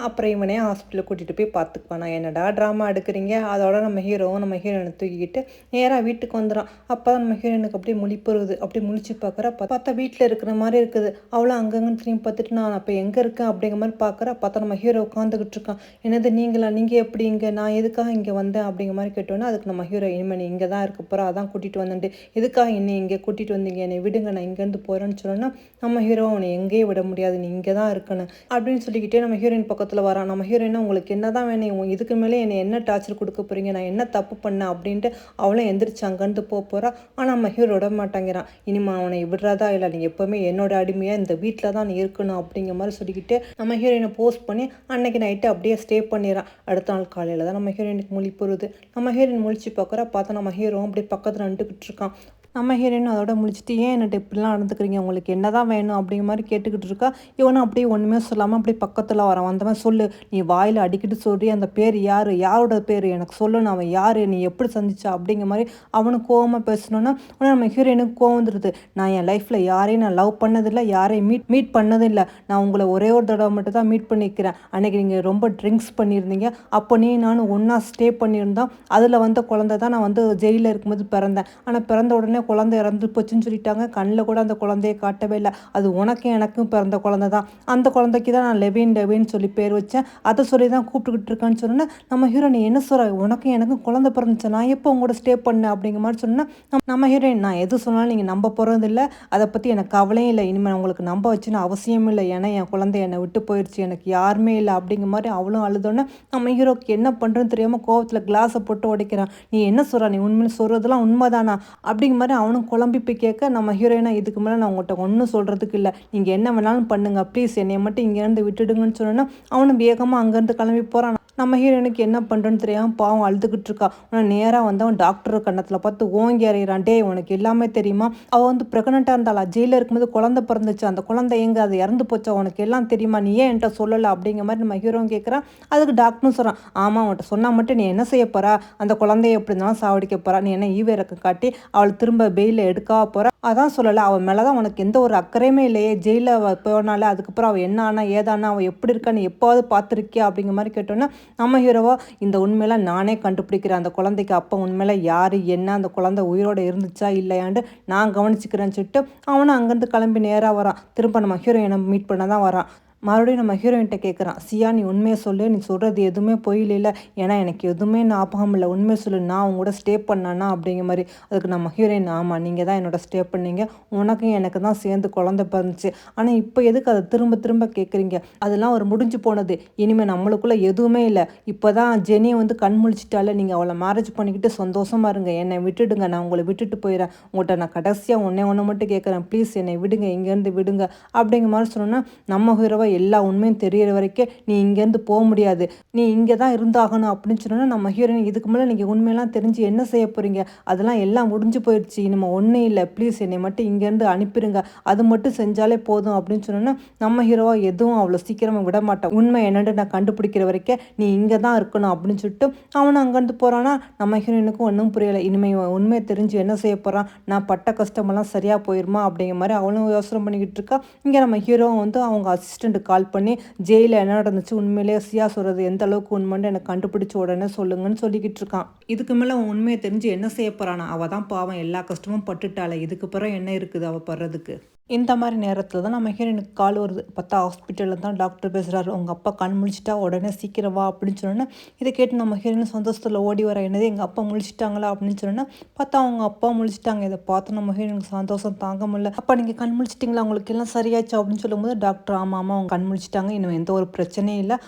அப்புறம் இவனே ஹாஸ்பிட்டலுக்கு கூட்டிகிட்டு போய் பார்த்துக்குவானா. என்னடா ட்ராமா எடுக்கிறீங்க. அதோட நம்ம ஹீரோயினை தூக்கிக்கிட்டு நேராக வீட்டுக்கு வந்துடும். அப்போ தான் நம்ம ஹீரோயினுக்கு அப்படியே முழிப்புறுது. அப்படியே முழிச்சு பார்த்தா வீட்டில் இருக்கிற மாதிரி இருக்குது. அவளை அங்கங்கன்னு திரும்பி பார்த்துட்டு நான் அப்போ எங்கே இருக்கேன் அப்படிங்கிற மாதிரி பார்த்தா நம்ம ஹீரோ உட்காந்துக்கிட்டு இருக்கான். என்னது நீங்கள் எப்படி இங்கே, நான் எதுக்காக இங்கே வந்தேன் அப்படிங்கிற மாதிரி கேட்டோன்னா அதுக்கு நம்ம ஹீரோ இனிமேல் நீ இங்கே தான் இருக்க போகிறா, அதான் கூட்டிகிட்டு வந்துட்டு எதுக்காக என்னை இங்கே கூட்டிகிட்டு வந்தீங்க, என்னை விடுங்க நான் இங்கேருந்து போகிறேன்னு சொன்னோன்னா நம்ம ஹீரோ அவனை எங்கேயே விட முடியாது, நீ இங்கே தான் இருக்கணும் அப்படின்னு சொல்லிக்கிட்டே நம்ம ஹீரோயின் பக்கத்தில் வரான். நம்ம ஹீரோயினா உங்களுக்கு என்ன தான் வேணும், இதுக்கு மேலே என்னை என்ன டார்ச்சர் கொடுக்க போகிறீங்க, நான் என்ன தப்பு பண்ணேன் அப்படின்ட்டு அவளும் எந்திரிச்சு அங்கேருந்து போகிறா. ஆனால் நம்ம ஹீரோ விட மாட்டேங்கிறான். இனிமே அவனை விடுறதா இல்லை, நீ எப்போவுமே என்னோட அடிமையாக இந்த வீட்டில் தான் நீ இருக்கணும் அப்படிங்கிற மாதிரி சொல்லிக்கிட்டு நம்ம ஹீரோயினை போஸ்ட் பண்ணி அன்னைக்கு நைட்டு அப்படியே ஸ்டே பண்ணிடுறான். அடுத்த நாள் காலையில் தான் நம்ம ஹீரோயினுக்கு முழிப்புறுது. நம்ம ஹீரோயின் முழிச்சு பார்த்தா நம்ம ஹீரோ அப்படியே பக்கத்தில் நின்றுக்கிட்டு இருக்கான். நம்ம ஹீரோயின் அதோட முடிச்சுட்டு ஏன் என்கிட்ட இப்படிலாம் நடந்துக்கிறீங்க, உங்களுக்கு என்ன தான் வேணும் அப்படிங்கிற மாதிரி கேட்டுக்கிட்டு இருக்கா. இவனும் அப்படியே ஒன்றுமே சொல்லாமல் அப்படியே பக்கத்தில் வரான். அந்த மாதிரி சொல்லு, நீ வாயில் அடிக்கிட்டு சொல்லி அந்த பேர் யாரோட பேர் எனக்கு சொல்லணும், அவன் யார், நீ எப்படி சந்திச்சா அப்படிங்கிற மாதிரி அவனும் கோவமாக பேசணுன்னா உடனே நம்ம ஹீரோயினுக்கு கோவம் வந்துடுது. நான் என் லைஃப்பில் யாரையும் நான் லவ் பண்ணதில்லை, யாரையும் மீட் பண்ணதில்லை, நான் உங்களை ஒரே ஒரு தடவை மட்டும் தான் மீட் பண்ணிக்கிறேன். அன்றைக்கி நீங்கள் ரொம்ப ட்ரிங்க்ஸ் பண்ணியிருந்தீங்க, அப்போ நானும் ஒன்றா ஸ்டே பண்ணியிருந்தோம், அதில் வந்த குழந்தை தான் நான் வந்து ஜெயிலில் இருக்கும்போது பிறந்தேன். ஆனால் பிறந்த உடனே குழந்தை இறந்து போச்சுன்னு சொல்லிட்டாங்க. கண்ணில் கூட அந்த குழந்தைய காட்டவே இல்லை. அது உனக்கும் எனக்கும் பிறந்த குழந்தை தான். அந்த குழந்தைக்கு தான் நான் லெவின்னு சொல்லி பேர் வச்சேன். அதை சொல்லி தான் கூப்பிட்டுக்கிட்டு இருக்கான்னு சொன்னேன். நம்ம ஹீரோ நீ என்ன சொல்ற, உனக்கும் எனக்கும் குழந்தை பிறந்துச்சு, நான் எப்போ உங்களோட ஸ்டே பண்ணேன் அப்படிங்கிற மாதிரி சொன்னேன். நம்ம ஹீரோயின் நான் எது சொன்னாலும் நீங்கள் நம்ப போகிறது இல்லை, அதை பற்றி எனக்கு கவலையும் இல்லை, இனிமேல் உங்களுக்கு நம்ப வச்சுன்னு அவசியமும் இல்லை, ஏன்னா என் குழந்தை என்னை விட்டு போயிடுச்சு, எனக்கு யாருமே இல்லை அப்படிங்கிற மாதிரி அவளும் அழுதோன்னே நம்ம ஹீரோக்கு என்ன பண்ணுறதுன்னு தெரியாமல் கோவத்தில் கிளாஸை போட்டு உடைக்கிறான். நீ என்ன சொல்கிற, நீ உண்மையில் சொல்கிறதுலாம் உண்மைதானா அப்படிங்கிற மாதிரி அவனும் குழம்பி போய் கேட்க நம்ம ஹீரோயினா இதுக்கு மேலே நான் உங்கள்கிட்ட ஒன்றும் சொல்கிறதுக்கு இல்லை, நீங்கள் என்ன வேணாலும் பண்ணுங்க, ப்ளீஸ் என்னை மட்டும் இங்கேருந்து விட்டுடுங்கன்னு சொன்னோன்னா அவனும் வேகமாக அங்கேருந்து கிளம்பி போகிறான். நம்ம ஹீரோயினுக்கு என்ன பண்ணுறேன்னு தெரியாமல் பாவம் அழுதுகிட்டு இருக்கா. உனக்கு நேராக வந்து அவன் டாக்டர் கண்ணத்தில் பார்த்து ஓங்கி அறிகிறான். டே உனக்கு எல்லாமே தெரியுமா, அவள் வந்து ப்ரெக்னெண்ட்டாக இருந்தாளா, ஜெயிலில் இருக்கும்போது குழந்தை பிறந்துச்சு, அந்த குழந்தை எங்கே அது இறந்து போச்சா, உனக்கு எல்லாம் தெரியுமா, நீ ஏன் என்கிட்ட சொல்லலை அப்படிங்கிற மாதிரி நம்ம ஹீரோவும் கேட்குறான். அதுக்கு டாக்டரும் சொல்கிறான், ஆமாம் அவன்கிட்ட சொன்னால் மட்டும் நீ என்ன செய்ய போகிறா, அந்த குழந்தைய எப்படி இருந்தாலும் சாவடிக்க போகிறா, நீ என்ன ஈவிரக்கம் காட்டி அவளை திரும்ப பெயிலில் எடுக்கவா போகிறா, அதான் சொல்லலை, அவள் மேலே தான் உனக்கு எந்த ஒரு அக்கறையுமே இல்லையே, ஜெயிலில் போனாலே அதுக்கப்புறம் அவள் என்ன ஆனா ஏதானா அவள் எப்படி இருக்கா நீ எப்போவாவது பார்த்துருக்கியா அப்படிங்கிற மாதிரி கேட்டோன்னா நம்ம ஹீரோவா இந்த உண்மையெல்லாம் நானே கண்டுபிடிக்கிறேன், அந்த குழந்தைக்கு அப்போ உண்மையில யார் என்ன, அந்த குழந்தை உயிரோடு இருந்துச்சா இல்லையாண்டு நான் கவனிச்சுக்கிறேன்னு சொல்லிட்டு அவனும் அங்கேருந்து கிளம்பி நேராக வரான். திரும்ப நம்ம ஹீரோயினை மீட் பண்ண தான் வரான். மறுபடியும் நம்ம ஹீரோயின்கிட்ட கேட்குறான், சியா நீ உண்மையை சொல்லு, நீ சொல்கிறது எதுவுமே பொய்யில்லை, ஏன்னா எனக்கு எதுவுமே ஞாபகம் இல்லை, உண்மையை சொல்லு, நான் அவங்க கூட ஸ்டே பண்ணானா அப்படிங்கிற மாதிரி. அதுக்கு நம்ம ஹீரோயின், ஆமாம் நீங்கள் தான் என்னோட ஸ்டே பண்ணீங்க, உனக்கும் எனக்கு தான் சேர்ந்து குழந்தை பிறந்துச்சு, ஆனால் இப்போ எதுக்கு அதை திரும்ப திரும்ப கேட்குறீங்க, அதெல்லாம் ஒரு முடிஞ்சு போனது, இனிமேல் நம்மளுக்குள்ளே எதுவுமே இல்லை, இப்போ தான் ஜெனியை வந்து கண் முழிச்சிட்டால, நீங்கள் அவளை மேரேஜ் பண்ணிக்கிட்டு சந்தோஷமாக இருங்க, என்னை விட்டுடுங்க, நான் உங்களை விட்டுட்டு போயிடறேன், உங்கள்கிட்ட நான் கடைசியாக ஒன்று மட்டும் கேட்குறேன், ப்ளீஸ் என்னை விடுங்க, இங்கேருந்து விடுங்க அப்படிங்கிற மாதிரி சொன்னோன்னா நம்ம ஹீரோவை எல்லா உண்மையும் தெரியற வரைக்கும் நீ இங்கேருந்து போக முடியாது, நீ இங்கே தான் இருந்தாகணும் அப்படின்னு சொன்னோன்னா நம்ம ஹீரோயின் இதுக்கு மேலே நீங்கள் உண்மையெல்லாம் தெரிஞ்சு என்ன செய்ய போகிறீங்க, அதெல்லாம் எல்லாம் முடிஞ்சு போயிடுச்சு, இனிமேல் ஒன்றும் இல்லை, ப்ளீஸ் என்னை மட்டும் இங்கேருந்து அனுப்பிடுங்க, அது மட்டும் செஞ்சாலே போதும் அப்படின்னு சொன்னோன்னா நம்ம ஹீரோவா எதுவும் அவ்வளோ சீக்கிரமாக விட மாட்டேன், உண்மை என்னென்னு நான் கண்டுபிடிக்கிற வரைக்கும் நீ இங்கே தான் இருக்கணும் அப்படின்னு சொல்லிட்டு அவனும் அங்கேருந்து போகிறான்னா நம்ம ஹீரோயினுக்கும் ஒன்றும் புரியலை, இனிமேல் உண்மையை தெரிஞ்சு என்ன செய்ய போகிறான், நான் பட்ட கஷ்டமெல்லாம் சரியாக போயிடுமா அப்படிங்கிற மாதிரி அவளும் யோசனை பண்ணிக்கிட்டு இருக்கா. இங்கே நம்ம ஹீரோவும் வந்து அவங்க அசிஸ்டண்ட் கால் பண்ணி ஜெயிலில் என்ன நடந்துச்சு, உண்மையிலேயே சியா சொல்கிறது எந்த அளவுக்கு உண்மைன்னு எனக்கு கண்டுபிடிச்ச உடனே சொல்லுங்கன்னு சொல்லிக்கிட்டு இருக்கான். இதுக்கு மேலே உண்மையை தெரிஞ்சு என்ன செய்ய போகிறானா, அவள் தான் பாவம் எல்லா கஷ்டமும் பட்டுட்டாளே, இதுக்கு பிறகு என்ன இருக்குது அவள் படுறதுக்கு. இந்த மாதிரி நேரத்தில் தான் நம்ம ஹீரோயினுக்கு கால் வருது. பார்த்தா ஹாஸ்பிட்டலில் தான் டாக்டர் பேசுகிறாரு, உங்கள் அப்பா கண் முழிச்சிட்டா உடனே சீக்கிரம் வா அப்படின்னு சொன்னோன்னே இதை கேட்டு நம்ம ஹீரோயின் சந்தோஷத்தில் ஓடி வர, என்னது எங்கள் அப்பா முழிச்சிட்டாங்களா அப்படின்னு சொன்னோன்னா பார்த்தா அவங்க அப்பா முழிச்சிட்டாங்க. இதை பார்த்து நம்ம ஹீரோயினுக்கு சந்தோஷம் தாங்க முடியல. அப்பா நீங்கள் கண் முழிச்சிட்டிங்களா, உங்களுக்கு எல்லாம் சரியாச்சு அப்படின்னு சொல்லும்போது டாக்டர் ஆமாம் ஆமாம் அவங்க கண் முழிச்சிட்டாங்க, இன்னும் எந்த ஒரு பிரச்சனையும் இல்லை,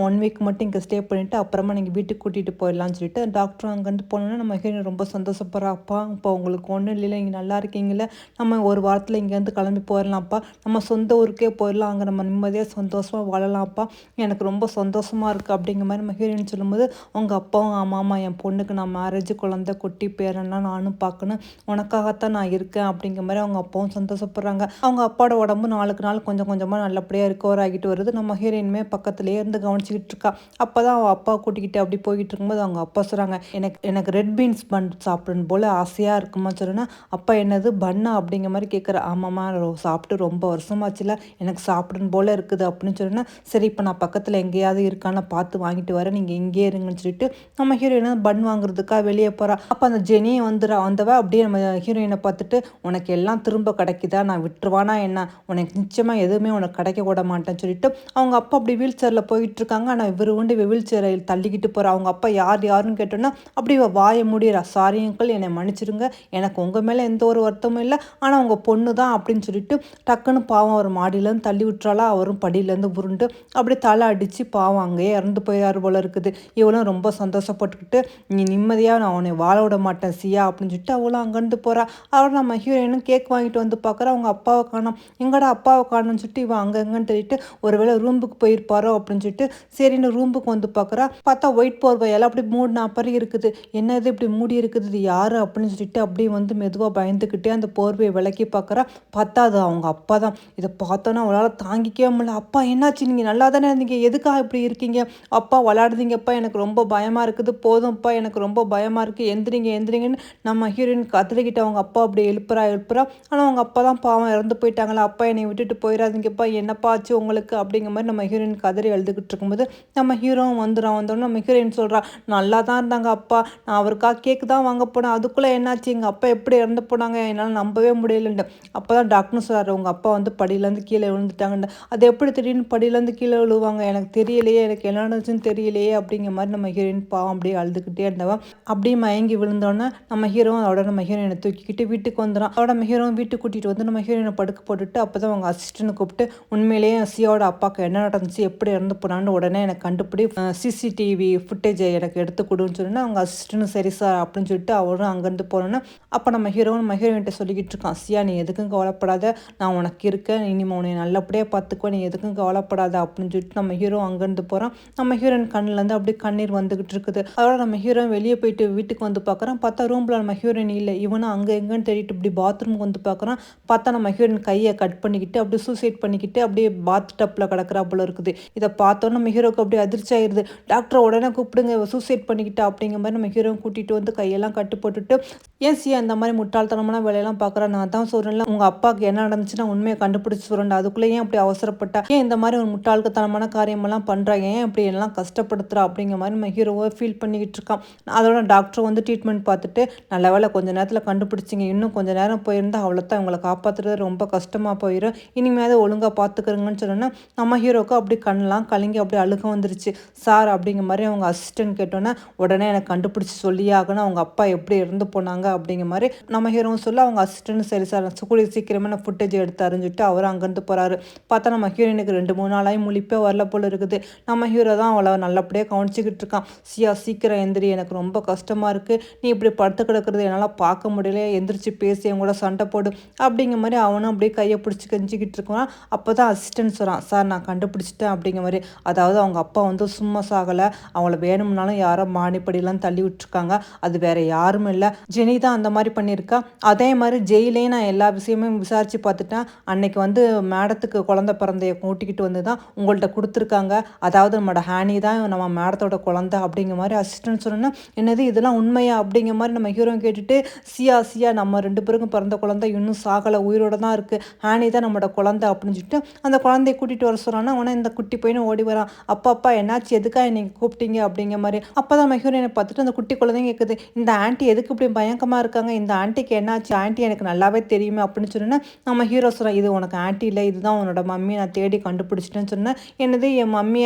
ஒன் வீக் மட்டும் இங்கே ஸ்டே பண்ணிவிட்டு அப்புறமா நீங்கள் வீட்டுக்கு கூட்டிகிட்டு போயிடலான்னு சொல்லிட்டு டாக்டர் அங்கேருந்து போனோன்னா நம்ம ஹீரோயின் ரொம்ப சந்தோஷப்படுறா. அப்பா இப்போ உங்களுக்கு ஒன்றும் இல்லை, இங்கே நல்லா இருக்கீங்களே, நம்ம ஒரு வாரத்தில் இங்கேருந்து கிளம்பி போயிடலாம்ப்பா, நம்ம சொந்த ஊருக்கே போயிடலாம், அங்கே நம்ம நிம்மதியாக சந்தோஷமாக வாழலாம்ப்பா, எனக்கு ரொம்ப சந்தோஷமாக இருக்குது அப்படிங்கிற மாதிரி நம்ம ஹீரோயின் சொல்லும்போது உங்கள் அப்பாவும் ஆமாம்மா என் பொண்ணுக்கு நான் மேரேஜ் குழந்தை குட்டி பேரெல்லாம் நானும் பார்க்கணும், உனக்காகத்தான் நான் இருக்கேன் அப்படிங்கிற மாதிரி அவங்க அப்பாவும் சந்தோஷப்படுறாங்க. அவங்க அப்பாவோட உடம்பு நாளுக்கு நாள் கொஞ்சம் கொஞ்சமாக நல்லபடியாக ரிகவர் ஆகிட்டு வருது. நம்ம ஹீரோயினுமே பக்கத்துலேயே இருந்து கவனிச்சிக்கிட்டு இருக்கா. அப்போ தான் அவள் அப்பா கூட்டிக்கிட்டு அப்படி போய்கிட்டு இருக்கும்போது அவங்க அப்பா சொல்கிறாங்க, எனக்கு ரெட் பீன்ஸ் பன் சாப்பிடணும் போல் ஆசையாக இருக்குமா சொல்லுன்னா, அப்பா என்னது பண்ணா அப்படிங்கிற மாதிரி கேட்குற. ஆமாம்மா சாப்பிட்டு ரொம்ப வருஷமாச்சுல, எனக்கு சாப்பிடணும் போல் இருக்குது அப்படின்னு சொன்னா, சரி இப்போ நான் பக்கத்தில் எங்கேயாவது இருக்கான்னு பார்த்து வாங்கிட்டு வரேன், நீங்கள் இங்கேயே இருங்கன்னு சொல்லிட்டு நம்ம ஹீரோயினை பன் வாங்குறதுக்காக வெளியே போகிறா. அப்போ அந்த ஜெனியை வந்தவ அப்படியே நம்ம ஹீரோயினை பார்த்துட்டு, உனக்கு எல்லாம் திரும்ப கிடைக்குதா, நான் விட்டுருவானா என்ன, உனக்கு நிச்சயமாக எதுவுமே உனக்கு கிடைக்க விட மாட்டேன்னு சொல்லிட்டு அவங்க அப்பா அப்படி வீல் சேரில் போயிட்டு இருக்காங்க. ஆனால் இவர் வந்து வீல் சேரை தள்ளிக்கிட்டு போகிற அவங்க அப்பா யாருன்னு கேட்டோன்னா அப்படி வாயை முடியறா. சாரி அங்கிள் என்னை மன்னிச்சிருங்க, எனக்கு உங்கள் மேலே எந்த ஒரு வருத்தமும் இல்லை, ஆனால் உங்கள் பொண்ணு தான் அப்படின்னு சொல்லிட்டு டக்குன்னு பாவம் அவர் மாடியிலேருந்து தள்ளி விட்டுறாளா. அவரும் படியிலேருந்து உருண்டு அப்படி தலை அடித்து பாவம் அங்கேயே இறந்து போயார் போல இருக்குது. இவளும் ரொம்ப சந்தோஷப்பட்டுக்கிட்டு நீ நிம்மதியாக நான் அவனை வாழ விட மாட்டேன் சியா அப்படின்னு சொல்லிட்டு அவளும் அங்கேருந்து போகிறா. அவர் நம்ம ஹீரோயினும் கேக் வாங்கிட்டு வந்து பார்க்குறா. அவங்க அப்பாவை காணோம், எங்கடா அப்பாவை காணோம்னு சொல்லிட்டு இவன் அங்கங்கன்னு சொல்லிட்டு ஒருவேளை ரூமுக்கு போயிருப்பாரோ அப்படின்னு சொல்லிட்டு சரின்னு ரூமுக்கு வந்து பார்க்குறா. பார்த்தா ஒயிட் போர்வையெல்லாம் அப்படி மூடின அப்புறம் இருக்குது. என்னது இப்படி மூடி இருக்குது, இது யார் அப்படின்னு சொல்லிட்டு அப்படியே வந்து மெதுவாக பயந்துக்கிட்டே அந்த போர்வையை விளக்கி பார்க்குறா. பார்த்தா பார்த்தா அது அவங்க அப்பா தான். இதை பார்த்தோன்னா அவளால் தாங்கிக்கவே முடியல. அப்பா என்னாச்சு, நீங்கள் நல்லா தானே இருந்தீங்க, எதுக்காக இப்படி இருக்கீங்க, அப்பா விளாடுதீங்கப்பா, எனக்கு ரொம்ப பயமாக இருக்குது, போதும்ப்பா எனக்கு ரொம்ப பயமாக இருக்குது, எந்திரிங்க எந்திரிங்கன்னு நம்ம ஹீரோயின் கத்திரிக்கிட்ட அவங்க அப்பா அப்படி எழுப்புறா. ஆனால் அவங்க அப்பா தான் பாவம் இறந்து போயிட்டாங்களா, அப்பா என்னை விட்டுட்டு போயிடாதீங்கப்பா, என்னப்பா ஆச்சு உங்களுக்கு அப்படிங்கிற மாதிரி நம்ம ஹீரோயின் கதறி எழுதுகிட்டு இருக்கும்போது நம்ம ஹீரோவும் வந்தோடனே நம்ம ஹீரோயின் சொல்கிறா, நல்லா தான் இருந்தாங்க அப்பா, நான் அவருக்காக கேக்கு தான் வாங்க போனேன், அதுக்குள்ளே என்னாச்சு, எங்கள் அப்பா எப்படி இறந்து போனாங்க, என்னால் நம்பவே முடியலன்ட்டு. அப்போ தான் டாக்டர் சொல்கிறார், உங்கள் அப்பா வந்து படியிலேருந்து கீழே விழுந்துட்டாங்கன்னு. அது எப்படி திடீர்னு படியிலேருந்து கீழே விழுவாங்க, எனக்கு தெரியலையே, எனக்கு என்ன நடந்துச்சுன்னு தெரியலையே அப்படிங்கிற மாதிரி நம்ம ஹீரோயின் பாவம் அப்படியே அழுதுகிட்டே இருந்தவன் அப்படியே மயங்கி விழுந்தோன்னே நம்ம ஹீரோவும் அதோட நம்ம ஹீரோயினை தூக்கிக்கிட்டு வீட்டுக்கு வந்துடும். அதோட நம்ம ஹீரோவும் வீட்டுக்கு கூட்டிகிட்டு வந்து நம்ம ஹீரோயினை படுக்க போட்டுட்டு அப்போ தான் அவங்க அசிஸ்டன்ட் கூப்பிட்டு உண்மையிலேயே சியாவோட அப்பாவுக்கு என்ன நடந்துச்சு, எப்படி இறந்து போனான்னு உடனே எனக்கு கண்டுபிடி, சிசிடிவி ஃபுட்டேஜை எனக்கு எடுத்து கொடுன்னு சொன்னா அவங்க அசிஸ்டன்ட் சரி சார் அப்படின்னு சொல்லிட்டு அவரும் அங்கேருந்து போனோன்னா அப்போ நம்ம ஹீரோயின்கிட்ட சொல்லிக்கிட்டு இருக்கான், சியா நீ எதுக்கும் கவலைப்படாத, நான் உனக்கு இருக்கேன், இனிமே உன்னை நல்லபடியாக பார்த்துக்குவேன், நீ எதுக்கும் கவலைப்படாத அப்படின்னு சொல்லிட்டு நம்ம ஹீரோ அங்கேருந்து போகிறான். நம்ம ஹீரோயின் கண்ணிலேருந்து அப்படியே கண்ணீர் வந்துகிட்டு இருக்குது. அதோட நம்ம ஹீரோயின் வெளியே போயிட்டு வீட்டுக்கு வந்து பார்க்குறான். பார்த்தா ரூமில் நம்ம ஹீரோயின் இல்லை. இவனும் அங்கே எங்கேன்னு தேடிட்டு இப்படி பாத்ரூமுக்கு வந்து பார்க்குறான். பார்த்தா நம்ம ஹீரோயின் கையை கட் பண்ணிக்கிட்டு அப்படியே சூசைட் பண்ணிக்கிட்டு அப்படியே பாத் டப்பில் கிடக்கிறா போல இருக்குது. இதை பார்த்தோன்னு நம்ம ஹீரோக்கு அப்படியே அதிர்ச்சி ஆயிடுது. டாக்டரை உடனே கூப்பிடுங்க, சூசைட் பண்ணிக்கிட்டா அப்படிங்கிற மாதிரி நம்ம ஹீரோவை கூட்டிகிட்டு வந்து கையெல்லாம் கட்டு போட்டுட்டு, ஏன் சியா இந்த மாதிரி முட்டாள்தனமான வேலையெல்லாம் பார்க்குறா, நான் தான் சொல்கிறேன்ல உங்கள் அப்பாவுக்கு என்ன நடந்துச்சுன்னா உண்மையை கண்டுபிடிச்சி சொல்கிறேன், அதுக்குள்ளே ஏன் அப்படி அவசரப்பட்டா, ஏன் இந்த மாதிரி ஒரு முட்டாள்தனமான காரியமெல்லாம் பண்ணுறா, ஏன் இப்படி எல்லாம் கஷ்டப்படுத்துறா அப்படிங்கிற மாதிரி நம்ம ஹீரோவை ஃபீல் பண்ணிக்கிட்டு இருக்கான். அதோட டாக்டர் வந்து ட்ரீட்மெண்ட் பார்த்துட்டு நல்ல வேலை கொஞ்சம் நேரத்தில் கண்டுபிடிச்சிங்க, இன்னும் கொஞ்சம் நேரம் போயிருந்தால் அவ்வளோதான், உங்களை காப்பாற்றுறது ரொம்ப கஷ்டமாக போயிடும், இனிமேல் ஒழுங்காக பார்த்துக்கிறங்கன்னு சொன்னோன்னா நம்ம ஹீரோவுக்கு அப்படி கண்ணெலாம் கலங்கி அப்படி அழுக வந்துருச்சு. சார் அப்படிங்கிற மாதிரி அவங்க அசிஸ்டன்ட் கேட்டோன்னே உடனே எனக்கு கண்டுபிடிச்சி சொல்லியே ஆகணும், அவங்க அப்பா எப்படி இறந்து போனாங்க அப்படிங்கிற மாதிரி நம்ம ஹீரோவும் சொல்ல அவங்க அசிஸ்டன்ட் சரி சார் கூடிய சீக்கிரமாக நான் ஃபுட்டேஜ் எடுத்து அறிஞ்சுட்டு அவர் அங்கேருந்து போகிறாரு. பார்த்தா நம்ம ஹீரோயினுக்கு 2-3 நாளாகி முழிப்பே வரல போல இருக்குது. நம்ம ஹீரோ தான் அவளை நல்லபடியாக கவனிச்சிக்கிட்டு இருக்கான். சியா சீக்கிரம் எந்திரி, எனக்கு ரொம்ப கஷ்டமாக இருக்குது, நீ இப்படி படுத்து கிடக்கிறது என்னால் பார்க்க முடியல, எந்திரிச்சு பேசி என் கூட சண்டை போடு அப்படிங்கிற மாதிரி அவனும் அப்படியே கையை பிடிச்சி கெஞ்சிக்கிட்டு இருக்கான். அப்போ தான் அசிஸ்டன்ட் சொல்கிறான், சார் நான் கண்டுபிடிச்சிட்டேன் அப்படிங்கிற மாதிரி, அதாவது அவங்க அப்பா வந்து சும்மா சாகலை, அவங்கள வேணும்னாலும் யாரோ மாடிப்படியெல்லாம் தள்ளி விட்டுருக்காங்க, அது வேற யாரும் இல்லை, ஜெனி தான் அந்த மாதிரி பண்ணியிருக்கா. அதே மாதிரி ஜெயிலே நான் எல்லா விஷயமும் விசாரித்து பார்த்துட்டேன், அன்னைக்கு வந்து மேடத்துக்கு குழந்தை பிறந்தைய கூட்டிக்கிட்டு வந்து தான் உங்கள்கிட்ட கொடுத்துருக்காங்க, அதாவது நம்மளோட ஹேனி தான் நம்ம மேடத்தோட குழந்தை அப்படிங்கிற மாதிரி அசிஸ்டன்ட் சொன்னோன்னா, என்னது இதெல்லாம் உண்மையா அப்படிங்கிற மாதிரி நம்ம ஹீரோ கேட்டுட்டு, சியா நம்ம 2 பேருக்கும் பிறந்த குழந்தை இன்னும் சாகலை, உயிரோட தான் இருக்குது, ஹேனி தான் நம்மளோட குழந்தை அப்படின்னு சொல்லிட்டு அந்த குழந்தைய கூட்டிகிட்டு வர சொல்கிறான்னா உடனே இந்த குட்டி பையனை ஓடி வரான். அப்பா என்னாச்சு, எதுக்காக நீங்கள் கூப்பிட்டீங்க அப்படிங்கிற மாதிரி. அப்போ தான் நம்ம ஹீரோயினை பார்த்துட்டு அந்த குட்டி குழந்தைங்க கேட்குது, இந்த ஆண்டி எதுக்கு இப்படி பயங்கரமாக இருக்காங்க, இந்த ஆண்டிக்கு என்னாச்சு, ஆண்டி எனக்கு நல்லாவே தெரியுமே அப்படின்னு சொன்னேன்னா நம்ம ஹீரோ சொல்கிறான், இது உனக்கு ஆண்டி இல்லை, இதுதான் உன்னோட மம்மி, நான் தேடி கண்டுபிடிச்சிட்டேன்னு சொன்னேன். என்னது என்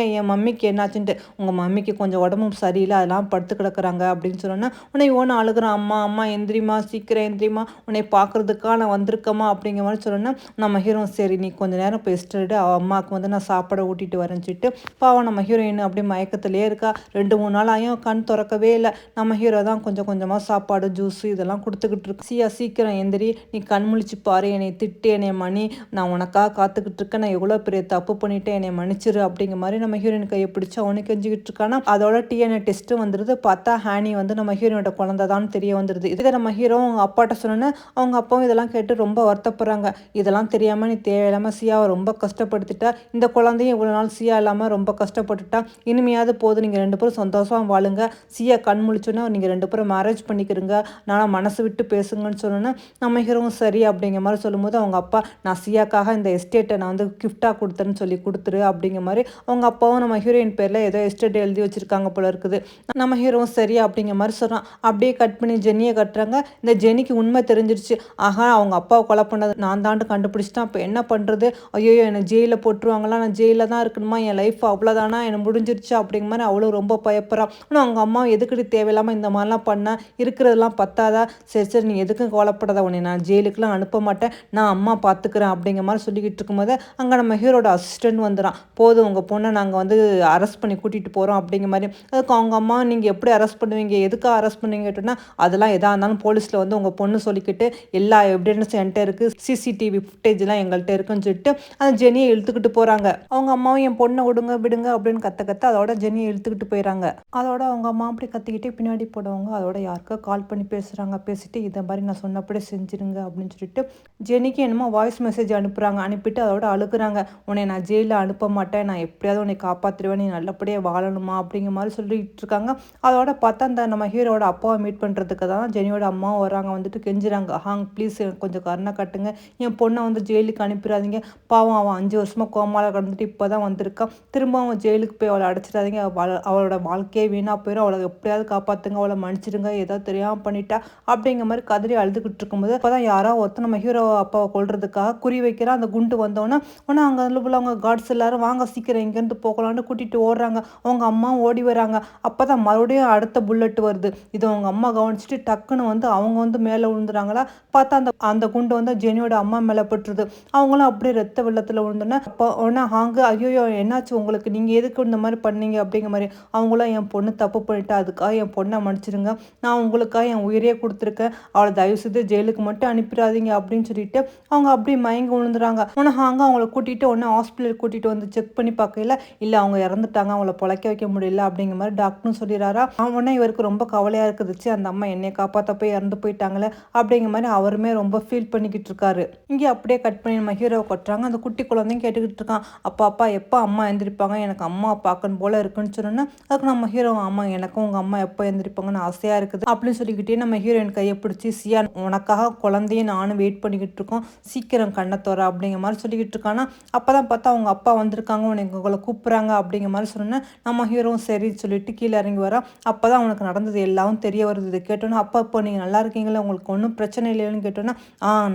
மம்மிக்கு என்னாச்சுன்ட்டு, உங்கள் மம்மிக்கு கொஞ்சம் உடம்பும் சரியில்லை, அதெல்லாம் படுத்து கிடக்குறாங்க அப்படின்னு சொன்னோன்னா உன்னை ஒன்று அழுகிறான், அம்மா எந்திரிமா, சீக்கிரம் எந்திரிமா, உன்னை பார்க்குறதுக்காக நான் வந்திருக்கம்மா அப்படிங்கிற மாதிரி சொன்னோன்னா நம்ம ஹீரோ சரி நீ கொஞ்சம் நேரம் பேசிட்டு அம்மாவுக்கு வந்து நான் சாப்பாடை ஊட்டிட்டு வரேன்னு சொல்லிட்டு பாவம் நம்ம ஹீரோயின் அப்படியே மயக்கத்திலே இருக்கா. 2-3 நாள் ஆகியும் கண் திறக்கவே இல்லை. நம்ம ஹீரோ தான் கொஞ்சம் கொஞ்சமாக சாப்பாடு ஜூஸு இதெல்லாம் கொடுத்துக்கிட்டு இருக்கு. சியா சீக்கிரம் எந்திரி, நீ கண் முழிச்சு பாரு, என்னை திட்டு, என்னை மணி, நான் உனக்காக காத்துக்கிட்டு இருக்கேன், நான் எவ்வளோ பெரிய தப்பு பண்ணிவிட்டேன், என்னை மன்னிச்சிரு அப்படிங்கிற மாதிரி நம்ம ஹீரோயின் கையை பிடிச்சி அவனுக்கு கெஞ்சிக்கிட்டு இருக்கானா. அதோட டிஎன்ஏ டெஸ்ட்டு வந்துடுது. பார்த்தா ஹேனி வந்து நம்ம ஹீரோனோட குழந்தை தான் தெரிய வந்துடுது. இதை நம்ம ஹீரோ அவங்க அப்பாட்ட சொன்னோன்னே அவங்க அப்பாவும் இதெல்லாம் கேட்டு ரொம்ப வருத்தப்படுறாங்க. இதெல்லாம் தெரியாமல் நீ தேவையில்லாமல் சியாவை ரொம்ப கஷ்டப்படுத்திட்டா, இந்த குழந்தையும் இவ்வளோ நாள் சியா இல்லாமல் ரொம்ப கஷ்டப்பட்டுட்டா, இனிமையாவது போது நீங்கள் 2 பேரும் சந்தோஷமாக வாழுங்க, சியா கண் முழிச்சோன்னா நீங்கள் 2 பேரும் மேரேஜ் பண்ணிக்கிறீங்க, நான் மனசு விட்டு பேசுங்கன்னு சொன்னோன்னா நம்ம ஹீரோவும் சரி அப்படிங்கிற மாதிரி சொல்லும்போது அவங்க அப்பா, நான் சியாக்காக இந்த எஸ்டேட்டை நான் வந்து கிஃப்டாக கொடுத்தேன்னு சொல்லி கொடுத்துரு அப்படிங்கிற மாதிரி அவங்க அப்பாவும் நம்ம ஹீரோயின் பேரில் ஏதோ எஸ்டேட் எழுதி வச்சுருக்காங்க போல இருக்குது. நம்ம ஹீரோவும் சரி அப்படிங்கிற மாதிரி சொல்கிறான். அப்படியே கட் பண்ணி ஜெனியை கட்டுறாங்க. இந்த ஜெனிக்கு உண்மை தெரிஞ்சிருச்சு. ஆகா அவங்க அப்பாவை கொலை பண்ணது நான் தாண்டு கண்டுபிடிச்சிட்டேன், அப்போ என்ன பண்ணுறது, ஐயோ என்னை ஜெயிலில் போட்டுருவாங்களா, நான் ஜெயிலில் தான் இருக்கணுமா, என் லைஃப் அவ்வளோதானா, எனக்கு முடிஞ்சிருச்சு அப்படிங்கிற மாதிரி அவ்வளோ ரொம்ப பயப்படுறான். ஆனால் அவங்க அம்மா எதுக்கிட்டு தேவையில்லாமல் இந்த மாதிரிலாம் பண்ண, இருக்கிறதெல்லாம் பத்தாதா, சரி நீ எதுக்கும் கவலைப்படாத, உன்னை நான் ஜெயிலுக்குலாம் அனுப்ப மாட்டேன், நான் அம்மா பார்த்துக்கிறேன் அப்படிங்கிற மாதிரி சொல்லிக்கிட்டு இருக்கும்போது அங்கே நம்ம ஹீரோட அசிஸ்டன்ட் வந்துடான். போதும் உங்கள் பொண்ணை நாங்கள் வந்து அரெஸ்ட் பண்ணி கூட்டிகிட்டு போகிறோம் அப்படிங்கிற மாதிரி. அதுக்கு அவங்க அம்மா நீங்கள் எப்படி அரெஸ்ட் பண்ணுவீங்க, எதுக்காக அரெஸ்ட் பண்ணுவீங்க கேட்டோன்னா, அதெல்லாம் எதாக இருந்தாலும் போலீஸில் வந்து உங்கள் பொண்ணு சொல்லிக்கிட்டு எல்லா எவிடன்ஸும் என்கிட்ட இருக்குது, சிசிடிவி ஃபுட்டேஜ்லாம் எங்கள்கிட்ட இருக்குன்னு சொல்லிட்டு அந்த ஜெனியை இழுத்துக்கிட்டு போகிறாங்க. அவங்க அம்மாவும் என் பொண்ணை விடுங்க அப்படின்னு கத்த அதோட ஜெனியை இழுத்துக்கிட்டு போயிடறாங்க. அதோட அவங்க அம்மா அப்படி கத்திக்கிட்டே பின்னாடி போடுவாங்க. அதோட யாருக்கா கால் பண்ணி பேசுகிறாங்க. பேசிட்டு இதை மாதிரி நான் சொன்னப்படி செஞ்சுருங்க அப்படின்னு சொல்லிட்டு ஜெனி ஜெனிக்கு என்னமோ வாய்ஸ் மெசேஜ் அனுப்புகிறாங்க. அனுப்பிட்டு அதோட அழுகுறாங்க. உன்னை நான் ஜெயிலில் அனுப்ப மாட்டேன், நான் எப்படியாவது உன்னை காப்பாற்றிடுவேன், நீ நல்லபடியாக வாழணுமா அப்படிங்கிற மாதிரி சொல்லிட்டு இருக்காங்க. அதோட பார்த்தா அந்த நம்ம ஹீரோட அப்பாவை மீட் பண்ணுறதுக்கு தான் ஜெனியோட அம்மாவும் வராங்க. வந்துட்டு கெஞ்சுறாங்க, ப்ளீஸ் எனக்கு கொஞ்சம் கருணை காட்டுங்க, என் பொண்ணை வந்து ஜெயிலுக்கு அனுப்பிடாதீங்க, பாவம் அவன் 5 வருஷமாக கோமால கடந்துட்டு இப்போ தான் வந்திருக்கான், திரும்ப அவன் ஜெயிலுக்கு போய் அவளை அடைச்சிடாதீங்க, அவளோட வாழ்க்கையே வீணாக போயிடும், அவளை எப்படியாவது காப்பாற்றுங்க, அவளை மன்னிச்சிடுங்க, ஏதாவது தெரியாமல் பண்ணிட்டா அப்படிங்கிற மாதிரி கதறி அழுதுகிட்டு இருக்கும்போது அப்போ தான் யாரோ ஒருத்தர் நம்ம ஹீரோ அப்பாவை கொள்றதுக்காக குறி வைக்கிறா. அந்த குண்டு வந்தோன்னே உடனே அங்கே உள்ளவங்க கார்ட்ஸ் எல்லாரும் வாங்க சீக்கிரம் இங்கேருந்து போகலான்னு கூட்டிகிட்டு ஓடுறாங்க. அவங்க அம்மாவும் ஓடி வராங்க. அப்போ தான் மறுபடியும் அடுத்த புல்லட் வருது. இதை அவங்க அம்மா கவனிச்சுட்டு டக்குன்னு வந்து அவங்க வந்து மேலே விழுந்துறாங்களா. பார்த்தா அந்த அந்த குண்டு வந்து ஜெனியோட அம்மா மேலே பட்டுருது. அவங்களும் அப்படியே ரத்த வெள்ளத்தில் விழுந்தோன்னே அப்போ உடனே ஐயோ என்னாச்சு உங்களுக்கு, நீங்கள் எதுக்கு இந்த மாதிரி பண்ணீங்க அப்படிங்கிற மாதிரி. அவங்களும் என் பொண்ணு தப்பு பண்ணிட்டா, அதுக்காக என் பொண்ணை மன்னிச்சிடுங்க, நான் உங்களுக்காக என் உயிரே கொடுத்துருக்கேன், அவளை தயவு செய்து ஜெயிலுக்கு மட்டும் அனுப்பிடாதீங்க அப்படின்னு சொல்லிட்டு அவங்க அப்படியே மயங்கி விழுந்துறாங்க. உடனே அவங்கள கூட்டிகிட்டு உடனே ஹாஸ்பிட்டலுக்கு கூட்டிகிட்டு வந்து செக் பண்ணி பார்க்கல, இல்லை அவங்க இறந்துட்டாங்க, அவங்கள பொழைக்க வைக்க முடியல அப்படிங்கிற மாதிரி டாக்டரும் சொல்லிடுறாரா. உடனே இவருக்கு ரொம்ப கவலையாக இருக்குதுச்சு, அந்த அம்மா என்னை காப்பாற்ற போய் இறந்து போயிட்டாங்களே அப்படிங்கிற மாதிரி அவருமே ரொம்ப ஃபீல் பண்ணிக்கிட்டு இருக்காரு. இங்கே அப்படியே கட் பண்ணி நம்ம ஹீரோவை கொட்டுறாங்க. அந்த குட்டி குழந்தையும் கேட்டுக்கிட்டு இருக்கான், அப்பா எப்போ அம்மா எழுந்திரிப்பாங்க, எனக்கு அம்மா பார்க்கணும் போல இருக்குன்னு சொன்னோன்னா அதுக்கு நம்ம ஹீரோ, அம்மா எனக்கும் உங்கள் அம்மா எப்போ எழுந்திரிப்பாங்கன்னு ஆசையாக இருக்குது அப்படின்னு சொல்லிக்கிட்டே நம்ம ஹீரோயின் கையை பிடிச்சி, சியா உனக்காக குழந்தைய நானும் வெயிட் பண்ணிக்கிட்டு இருக்கோம், சீக்கிரம் கண்ணை தோற அப்படிங்கிற மாதிரி சொல்லிக்கிட்டு இருக்கானா. அப்போ தான் பார்த்தா அவங்க அப்பா வந்திருக்காங்க, உங்களை கூப்பிட்றாங்க அப்படிங்கிற மாதிரி சொன்னேன். நம்ம ஹீரோவும் சரி சொல்லிட்டு கீழே இறங்கி வரா. அப்போ தான் அவனுக்கு நடந்தது எல்லாம் தெரிய வருது. இது கேட்டோன்னா, அப்போ நீங்கள் நல்லா இருக்கீங்களா, உங்களுக்கு ஒன்றும் பிரச்சனை இல்லைன்னு கேட்டோன்னா,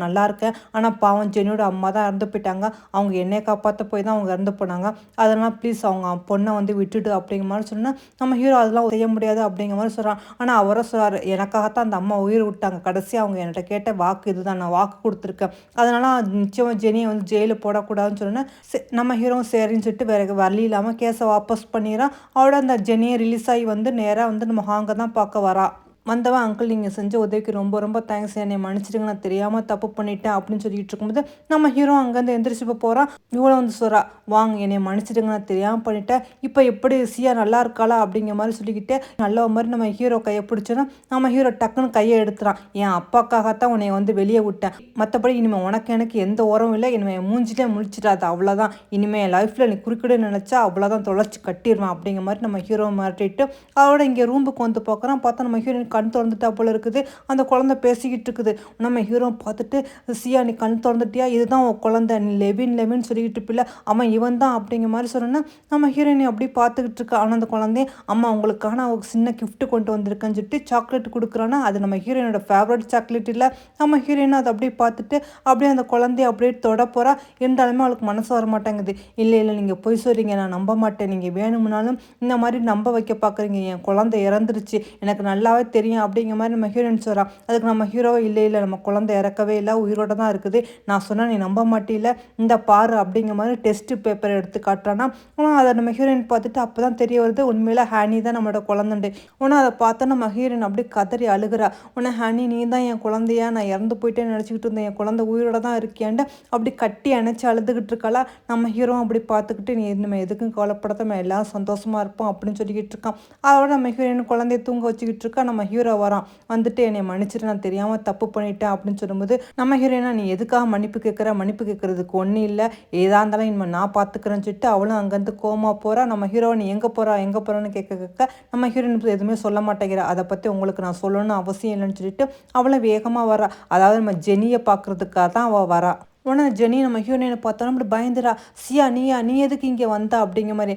நல்லா இருக்கேன், ஆனால் பாவம் ஜெனியோட அம்மா தான் இறந்து போயிட்டாங்க, அவங்க என்னை காப்பாற்ற போய் தான் அவங்க இறந்து போனாங்க, அதனால் ப்ளீஸ் அவங்க பொண்ணை வந்து விட்டுடு அப்படிங்கிற மாதிரி சொன்னால் நம்ம ஹீரோ அதெல்லாம் செய்ய முடியாது அப்படிங்கிற மாதிரி சொல்கிறான். ஆனால் அவரை சொல்கிறார், எனக்காகத்தான் அந்த அம்மா உயிர் விட்டாங்க, கடைசி அவங்க என்கிட்ட கேட்ட வாக்கு இதுதான், நான் வாக்கு கொடுத்துருக்கேன், அதனால் நிச்சயமாக ஜெனியை வந்து ஜெயிலில் போடக்கூடாதுன்னு சொன்னேன். நம்ம ஹீரோவும் சரின்னு சொல்லிட்டு வேறு வழி இல்லாமல் கேஸை வாபஸ் பண்ணிடுறான். அவளோட அந்த ஜெனியை ரிலீஸ் ஆகி வந்து நேராக வந்து நம்ம ஹாங்கை தான் பார்க்க வரா. வந்தவன், அங்கிள் நீங்கள் செஞ்ச உதவிக்கு ரொம்ப ரொம்ப தேங்க்ஸ், என்னை மன்னிச்சிடுங்க, நான் தெரியாமல் தப்பு பண்ணிட்டேன் அப்படின்னு சொல்லிட்டு இருக்கும்போது நம்ம ஹீரோ அங்கேருந்து எந்திரிச்சு போகிறான். இவ்வளோ வந்து சொல்கிறா, வாங்க என்னை மன்னிச்சிடுங்க, நான் தெரியாமல் பண்ணிட்டேன், இப்போ எப்படி சியா நல்லா இருக்காளா அப்படிங்கிற மாதிரி சொல்லிக்கிட்டே நல்ல மாதிரி நம்ம ஹீரோ கையை பிடிச்சோன்னா நம்ம ஹீரோ டக்குன்னு கையை எடுத்துறான். என் அப்பாக்காகத்தான் உன்னை வந்து வெளியே விட்டேன், மற்றபடி இனிமேல் உனக்கு எனக்கு எந்த உரமும் இல்லை, இனிமேல் மூஞ்சிலே முழிச்சிடாது, அவ்வளோதான், இனிமேல் என் லைஃப்பில் நீ குறுக்கிட நினச்சா அவ்வளோதான், தொலைச்சி கட்டிடுவேன் அப்படிங்கிற மாதிரி நம்ம ஹீரோ மாட்டிட்டு அவரோட இங்கே ரூமுக்கு வந்து பார்க்குறான். பார்த்தா நம்ம ஹீரோயின் கண் திறந்துட்டா போல இருக்குது. அந்த குழந்தை பேசிக்கிட்டு இருக்குது. நம்ம ஹீரோ பார்த்துட்டு, சியா நீ கண் திறந்துட்டியா, இதுதான் உன் குழந்தை, நீ லெவின் சொல்லிக்கிட்டு இருப்பில்ல, அவன் இவன் தான் அப்படிங்கிற மாதிரி சொன்னோன்னா நம்ம ஹீரோயினை அப்படி பார்த்துக்கிட்டு இருக்கா. ஆனால் அந்த குழந்தைய, அம்மா உங்களுக்காக நான் ஒரு சின்ன கிஃப்ட் கொண்டு வந்திருக்கேன்னு சொல்லிட்டு சாக்லேட் கொடுக்குறான்னா அது நம்ம ஹீரோயினோட ஃபேவரட் சாக்லேட் இல்லை. நம்ம ஹீரோயினை அதை அப்படியே பார்த்துட்டு அப்படியே அந்த குழந்தைய அப்படியே தொட போகிறா. இருந்தாலுமே அவளுக்கு மனசு வர மாட்டேங்குது. இல்லை நீங்கள் பொய் சொல்கிறீங்க, நான் நம்ப மாட்டேன், நீங்கள் வேணும்னாலும் இந்த மாதிரி நம்ப வைக்க பார்க்குறீங்க, என் குழந்தை இறந்துருச்சு, எனக்கு நல்லாவே தெரியும் அப்படிங்கிற மாதிரி நம்ம ஹீரோயின் சொல்கிறான். அதுக்கு நம்ம ஹீரோவை, இல்லை நம்ம குழந்தை இறக்கவே இல்லை, உயிரோட தான் இருக்குது, நான் சொன்னால் நீ நம்ப மாட்டில, இந்த பாரு அப்படிங்கிற மாதிரி டெஸ்ட் பேப்பரை எடுத்து காட்டுறான்னா. ஆனால் அதை நம்ம ஹீரோயின் பார்த்துட்டு அப்போ தான் தெரிய வருது, உண்மையில ஹேனி தான் நம்மளோட குழந்தைண்டு. ஆனால் அதை பார்த்தா நம்ம ஹீரோயின் அப்படியே கதறி அழுகிறா. உன்னை ஹேனி நீ தான் என் குழந்தையா, நான் இறந்து போயிட்டேன்னு நினச்சிக்கிட்டு இருந்தேன், என் குழந்தை உயிரோட தான் இருக்கியான்ட்டு அப்படி கட்டி அணைச்சி அழுதுகிட்டு இருக்காளா. நம்ம ஹீரோ அப்படி பார்த்துக்கிட்டு, நீ நம்ம எதுக்கும் கவலைப்படாத, நம்ம எல்லாம் சந்தோஷமாக இருப்போம் அப்படின்னு சொல்லிக்கிட்டு இருக்கான். அதோட நம்ம ஹீரோயின் குழந்தைய தூங்க வச்சுக்கிட்டு இருக்கா. நம்ம ஹீரோ வரான். வந்துட்டு என்னை மன்னிச்சிட்டு, நான் தெரியாமல் தப்பு பண்ணிட்டேன் அப்படின்னு சொல்லும்போது நம்ம ஹீரோயினா, நீ எதுக்காக மன்னிப்பு கேட்குற, மன்னிப்பு கேட்கறதுக்கு ஒன்றும் இல்லை, ஏதா இருந்தாலும் இனிமேல் நான் பார்த்துக்கிறேன்னு சொல்லிட்டு அவளும் அங்கேருந்து கோமா போகிறா. நம்ம ஹீரோவை, நீ எங்கே போகிறான்னு கேட்க நம்ம ஹீரோயின் எதுவுமே சொல்ல மாட்டேங்கிறா. அதை பற்றி உங்களுக்கு நான் சொல்லணும்னு அவசியம் இல்லைன்னு சொல்லிட்டு அவளும் வேகமாக வரா. அதாவது நம்ம ஜெனியை பார்க்குறதுக்காக தான் அவள் வரா. உடனே ஜெனி நம்ம ஹீரோயினை பார்த்தோன்னா அப்படி பயந்துடா. சியா நீ எதுக்கு இங்கே வந்தா அப்படிங்கிற மாதிரி.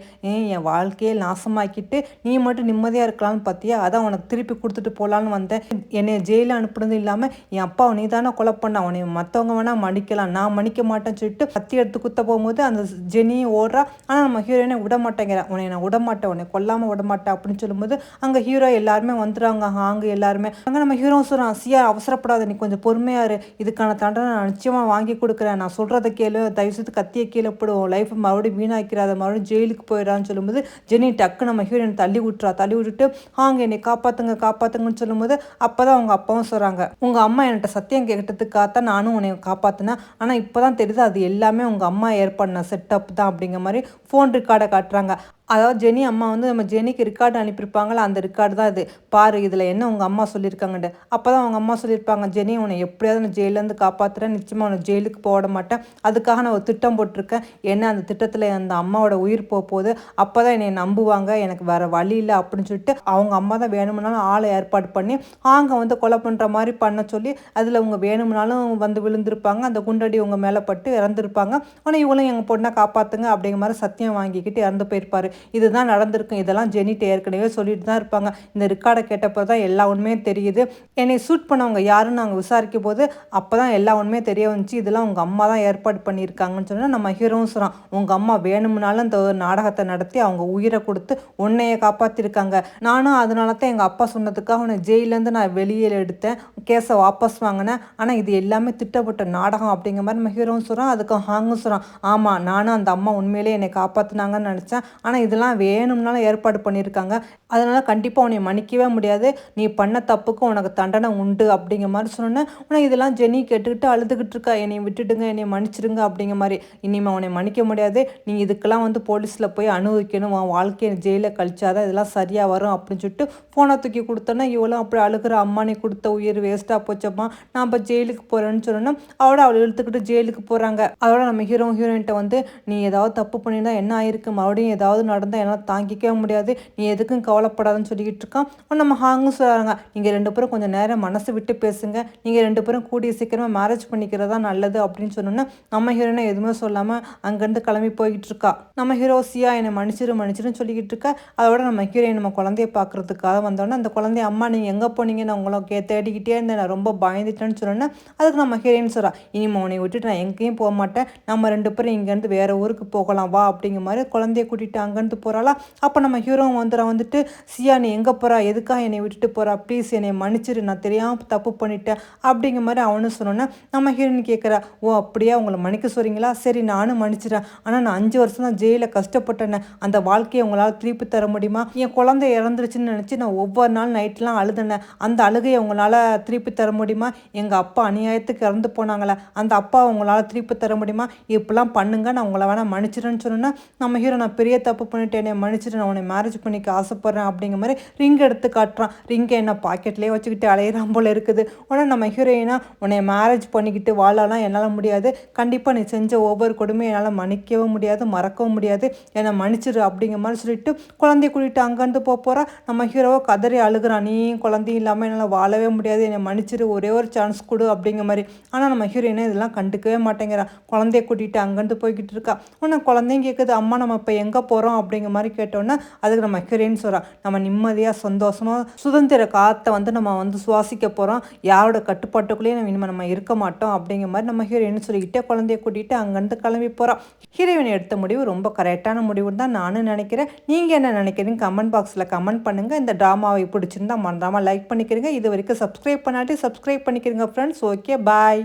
என் வாழ்க்கையை நாசமாக்கிட்டு நீ மட்டும் நிம்மதியாக இருக்கலாம்னு பார்த்தியா, அதான் உனக்கு திருப்பி கொடுத்துட்டு போகலான்னு வந்தேன். என்னை ஜெயிலில் அனுப்புனது இல்லாமல் என் அப்பாவை நீ தானே கொலை பண்ண, உன்னை மற்றவங்க வேணால் மன்னிக்கலாம், நான் மன்னிக்க மாட்டேன்னு சொல்லிட்டு கத்தி எடுத்து குத்த போகும்போது அந்த ஜெனியும் ஓடுறா. ஆனால் நம்ம ஹீரோயினை விட மாட்டேங்கிறேன், உன்னை நான் விட மாட்டேன், உன்னை கொல்லாமல் விட மாட்டேன் அப்படின்னு சொல்லும்போது அங்கே ஹீரோ எல்லாருமே வந்துடுறாங்க. அங்கே எல்லாருமே அங்கே நம்ம ஹீரோ சொல்கிறான், சியா அவசரப்படாத, நீ கொஞ்சம் பொறுமையாக இரு, இதுக்கான தண்டனை நான் நிச்சயமாக வாங்கி கொடுக்குறேன், நான் சொல்கிறத கேளு, தயவுசெய்து கத்தியை கீழே போடுவோம், லைஃப் மறுபடியும் வீணாக்கிறாத, மறுபடியும் ஜெயிலுக்கு போயிடறான்னு சொல்லும்போது ஜெனி டக்கு நம்ம ஹீரோயின் தள்ளி விட்டுட்டு என்னை காப்பாற்றுங்கன்னு சொல்லும்போது அப்போ தான் அவங்க அப்பாவும் சொல்கிறாங்க, உங்கள் அம்மா என்கிட்ட சத்தியம் கேட்டதுக்காகத்தான் நானும் உன்னை காப்பாற்றினேன், ஆனால் இப்போ தான் தெரியுது அது எல்லாமே உங்கள் அம்மா ஏற்படுன செட்டப் தான் அப்படிங்கிற மாதிரி ஃபோன் ரெக்கார்டை காட்டுறாங்க. அதாவது ஜெனி அம்மா வந்து நம்ம ஜெனிக்கு ரெக்கார்டு அனுப்பியிருப்பாங்களா, அந்த ரெக்கார்டு தான் இது. பாரு இதில என்ன உங்க அம்மா சொல்லியிருக்காங்கன்ட்டு. அப்போ தான் அவங்க அம்மா சொல்லியிருப்பாங்க, ஜெனி உன்னை எப்படியாவது நான் ஜெயிலேருந்து காப்பாத்துறேன். நிச்சயமா உன்னை ஜெயிலுக்கு போட மாட்டேன். அதுக்காக நான் ஒரு திட்டம் போட்டிருக்கேன். ஏன்னா அந்த திட்டத்தில் அந்த அம்மாவோட உயிர் போகுது. அப்போ தான் என்னை நம்புவாங்க. எனக்கு வேறு வழி இல்லை அப்படின்னு சொல்லிட்டு அவங்க அம்மா தான் வேணும்னாலும் ஆளை ஏற்பாடு பண்ணி ஆங்க வந்து கொலை பண்ணுற மாதிரி பண்ண சொல்லி அதில் அவங்க வேணும்னாலும் வந்து விழுந்திருப்பாங்க. அந்த குண்டடி உங்க மேலே பட்டு இறந்துருப்பாங்க. ஆனால் இவங்களும் எங்கள் பொண்ணை காப்பாற்றுங்க அப்படிங்கிற மாதிரி சத்தியம் வாங்கிக்கிட்டு இறந்து போயிருப்பாரு. இதுதான் நடந்திருக்கும். இதெல்லாம் ஜெனிட்ட ஏற்கனவே சொல்லிட்டு தான் இருப்பாங்க. இந்த ரெக்கார்டை கேட்டப்போ தான் எல்லா உண்மையும் தெரியுது. என்னை ஷூட் பண்ணவங்க யாருன்னு நாங்கள் விசாரிக்கும் போது அப்போ தான் எல்லா உண்மையும் தெரிய வந்துச்சு. இதெல்லாம் உங்கள் அம்மா தான் ஏற்பாடு பண்ணியிருக்காங்கன்னு சொன்னால் நம்ம ஹீரோவும் சொல்கிறான், உங்கள் அம்மா வேணும்னாலும் இந்த நாடகத்தை நடத்தி அவங்க உயிரை கொடுத்து உன்னையை காப்பாற்றிருக்காங்க. நானும் அதனால தான் எங்கள் அப்பா சொன்னதுக்காக உன்னை ஜெயிலேருந்து நான் வெளியில் எடுத்தேன், கேஸை வாபஸ் வாங்கினேன். ஆனால் இது எல்லாமே திட்டப்பட்ட நாடகம் அப்படிங்கிற மாதிரி நம்ம ஹீரோவும் சொல்கிறான். அதுக்கு ஹாங்கும் சொல்கிறான், ஆமாம் நானும் அந்த அம்மா உண்மையிலே என்னை காப்பாற்றினாங்கன்னு நினச்சேன். ஆனால் இதெல்லாம் வேணும்னாலும் ஏற்பாடு பண்ணியிருக்காங்க. அதனால் கண்டிப்பாக உன்னை மன்னிக்கவே முடியாது. நீ பண்ண தப்புக்கு உனக்கு தண்டனை உண்டு அப்படிங்கிற மாதிரி சொன்னேன். ஆனால் இதெல்லாம் ஜெனி கேட்டுக்கிட்டு அழுதுகிட்டு இருக்கா, என்னை விட்டுடுங்க, என்னை மன்னிச்சிடுங்க அப்படிங்கிற மாதிரி. இனிமேல் உன்னை மன்னிக்க முடியாது. நீ இதுக்கெல்லாம் வந்து போலீஸில் போய் அனுபவிக்கணும். உன் வாழ்க்கையை ஜெயிலில் கழிச்சாதான் இதெல்லாம் சரியாக வரும் அப்படின்னு சொல்லிட்டு ஃபோனை தூக்கி கொடுத்தோன்னா இவளும் அப்படி அழுகிற, அம்மா நீ கொடுத்த உயிர் வேஸ்ட்டாக போச்சம்மா, நான் இப்போ ஜெயிலுக்கு போகிறேன்னு சொன்னோன்னா அவளை இழுத்துக்கிட்டு ஜெயிலுக்கு போகிறாங்க. அதோட நம்ம ஹீரோயின்ட்ட வந்து நீ ஏதாவது தப்பு பண்ணியிருந்தா என்ன ஆயிருக்கு, மறுபடியும் ஏதாவது நடந்தால் என்னால் தாங்கிக்கவே முடியாது, நீ எதுக்கும் கவலைப்படாதுன்னு சொல்லிக்கிட்டு இருக்கான். நம்ம ஹாங்கும் சொல்கிறாங்க, நீங்கள் 2 பேரும் கொஞ்சம் நேரம் மனசு விட்டு பேசுங்க, நீங்கள் 2 பேரும் கூடிய சீக்கிரமாக மேரேஜ் பண்ணிக்கிறதா நல்லது அப்படின்னு சொன்னோன்னா நம்ம ஹீரோயினை எதுவுமே சொல்லாமல் அங்கேருந்து கிளம்பி போய்கிட்டு இருக்கா. நம்ம ஹீரோ சியா என்னை மன்னிச்சிருன்னு சொல்லிக்கிட்டு இருக்கா. அதோட நம்ம ஹீரோயின் நம்ம குழந்தைய பார்க்குறதுக்காக வந்தோடனே அந்த குழந்தைய, அம்மா நீங்கள் எங்கே போனீங்க, நான் உங்களை தேடிக்கிட்டே இருந்தேன், நான் ரொம்ப பயந்துட்டேன்னு சொன்னோன்னா அதுக்கு நம்ம ஹீரோயின் சொல்கிறா, இனிமே உன்னை விட்டுட்டு நான் எங்கேயும் போக மாட்டேன், நம்ம 2 பேரும் இங்கேருந்து வேறு ஊருக்கு போகலாம் வா அப்படிங்கிற மாதிரி குழந்தைய கூட்டிகிட்டு அங்கேருந்து போகிறாளா. அப்போ நம்ம ஹீரோவும் வந்துட்டு, சியா நீ எங்கே போகிறா, எதுக்காக என்னை விட்டுட்டு போகிறா, ப்ளீஸ் என்னை மன்னிச்சிரு, நான் தெரியாமல் தப்பு பண்ணிட்டேன் அப்படிங்கிற மாதிரி அவனு சொன்னோன்னா நம்ம ஹீரோயின் கேட்குறா, ஓ அப்படியே உங்களை மன்னிக்க சொல்கிறீங்களா, சரி நானும் மன்னிச்சிடறேன். ஆனால் நான் 5 வருஷம் தான் ஜெயிலில் கஷ்டப்பட்டேன்னு, அந்த வாழ்க்கையை உங்களால் திருப்பி தர முடியுமா, என் குழந்தை இறந்துருச்சுன்னு நினச்சி நான் ஒவ்வொரு நாள் நைட்லாம் அழுதுனேன், அந்த அழுகையை உங்களால் திருப்பி தர முடியுமா, எங்கள் அப்பா அநியாயத்துக்கு இறந்து போனாங்களே அந்த அப்பா உங்களால் திருப்பி தர முடியுமா, இப்படிலாம் பண்ணுங்க, நான் உங்களை வேணால் மன்னிச்சிடுன்னு சொன்னோன்னா நம்ம ஹீரோ, நான் பெரிய தப்பு பண்ணிட்டேன், என்னை மன்னிச்சிட்டு, நான் உன்னை மேரேஜ் பண்ணிக்க ஆசைப்பட்றேன் அப்படிங்கிற மாதிரி ரிங் எடுத்து காட்டுறான். ரிங்கை என்ன பாக்கெட்லேயே வச்சுக்கிட்டு அலையிறான் போல் இருக்குது. உடனே நம்ம ஹீரோயினா, உன்னை மேரேஜ் பண்ணிக்கிட்டு வாழலாம் என்னால் முடியாது, கண்டிப்பாக நீ செஞ்ச ஒவ்வொரு கொடுமையும் என்னால் மன்னிக்கவும் முடியாது, மறக்கவும் முடியாது, என்னை மன்னிச்சிடு அப்படிங்கிற மாதிரி சொல்லிட்டு குழந்தைய கூட்டிகிட்டு அங்கேருந்து போகிறா. நம்ம ஹீரோவை கதறி அழுகிறான், நீ குழந்தையும் இல்லாமல் என்னால் வாழவே முடியாது, என்னை மன்னிச்சிடு, ஒரே ஒரு சான்ஸ் கொடு அப்படிங்கிற மாதிரி. ஆனால் நம்ம ஹீரோயினை இதெல்லாம் கண்டுக்கவே மாட்டேங்கிறான். குழந்தைய கூட்டிகிட்டு அங்கேருந்து போய்கிட்டு இருக்கா. உடனே குழந்தையும் கேட்குது, அம்மா நம்ம இப்போ எங்கே போகிறோம் அப்படிங்கிற மாதிரி கேட்டோன்னே அதுக்கு நம்ம ஹீரோயின் சொல்கிறா, நம்ம நிம்மதியாக சந்தோஷமாக சுதந்திர காற்றை வந்து நம்ம வந்து சுவாசிக்க போகிறோம், யாரோட கட்டுப்பாட்டுக்குள்ளேயும் இனிமேல் நம்ம இருக்க மாட்டோம் அப்படிங்கிற மாதிரி நம்ம ஹீரோயின் சொல்லிக்கிட்டே குழந்தைய கூட்டிகிட்டு அங்கேருந்து கிளம்பி போகிறோம். ஹீரோயின் எடுத்த முடிவு ரொம்ப கரெக்டான முடிவுன்னு தான் நானும் நினைக்கிறேன். நீங்கள் என்ன நினைக்கிறீங்க கமெண்ட் பாக்ஸில் கமெண்ட் பண்ணுங்கள். இந்த ட்ராமாவை பிடிச்சிருந்தா மறந்துடாமல் லைக் பண்ணிக்கிறீங்க. இது வரைக்கும் சப்ஸ்கிரைப் பண்ணாட்டி சப்ஸ்கிரைப் பண்ணிக்கிறீங்க ஃப்ரெண்ட்ஸ். Okay bye.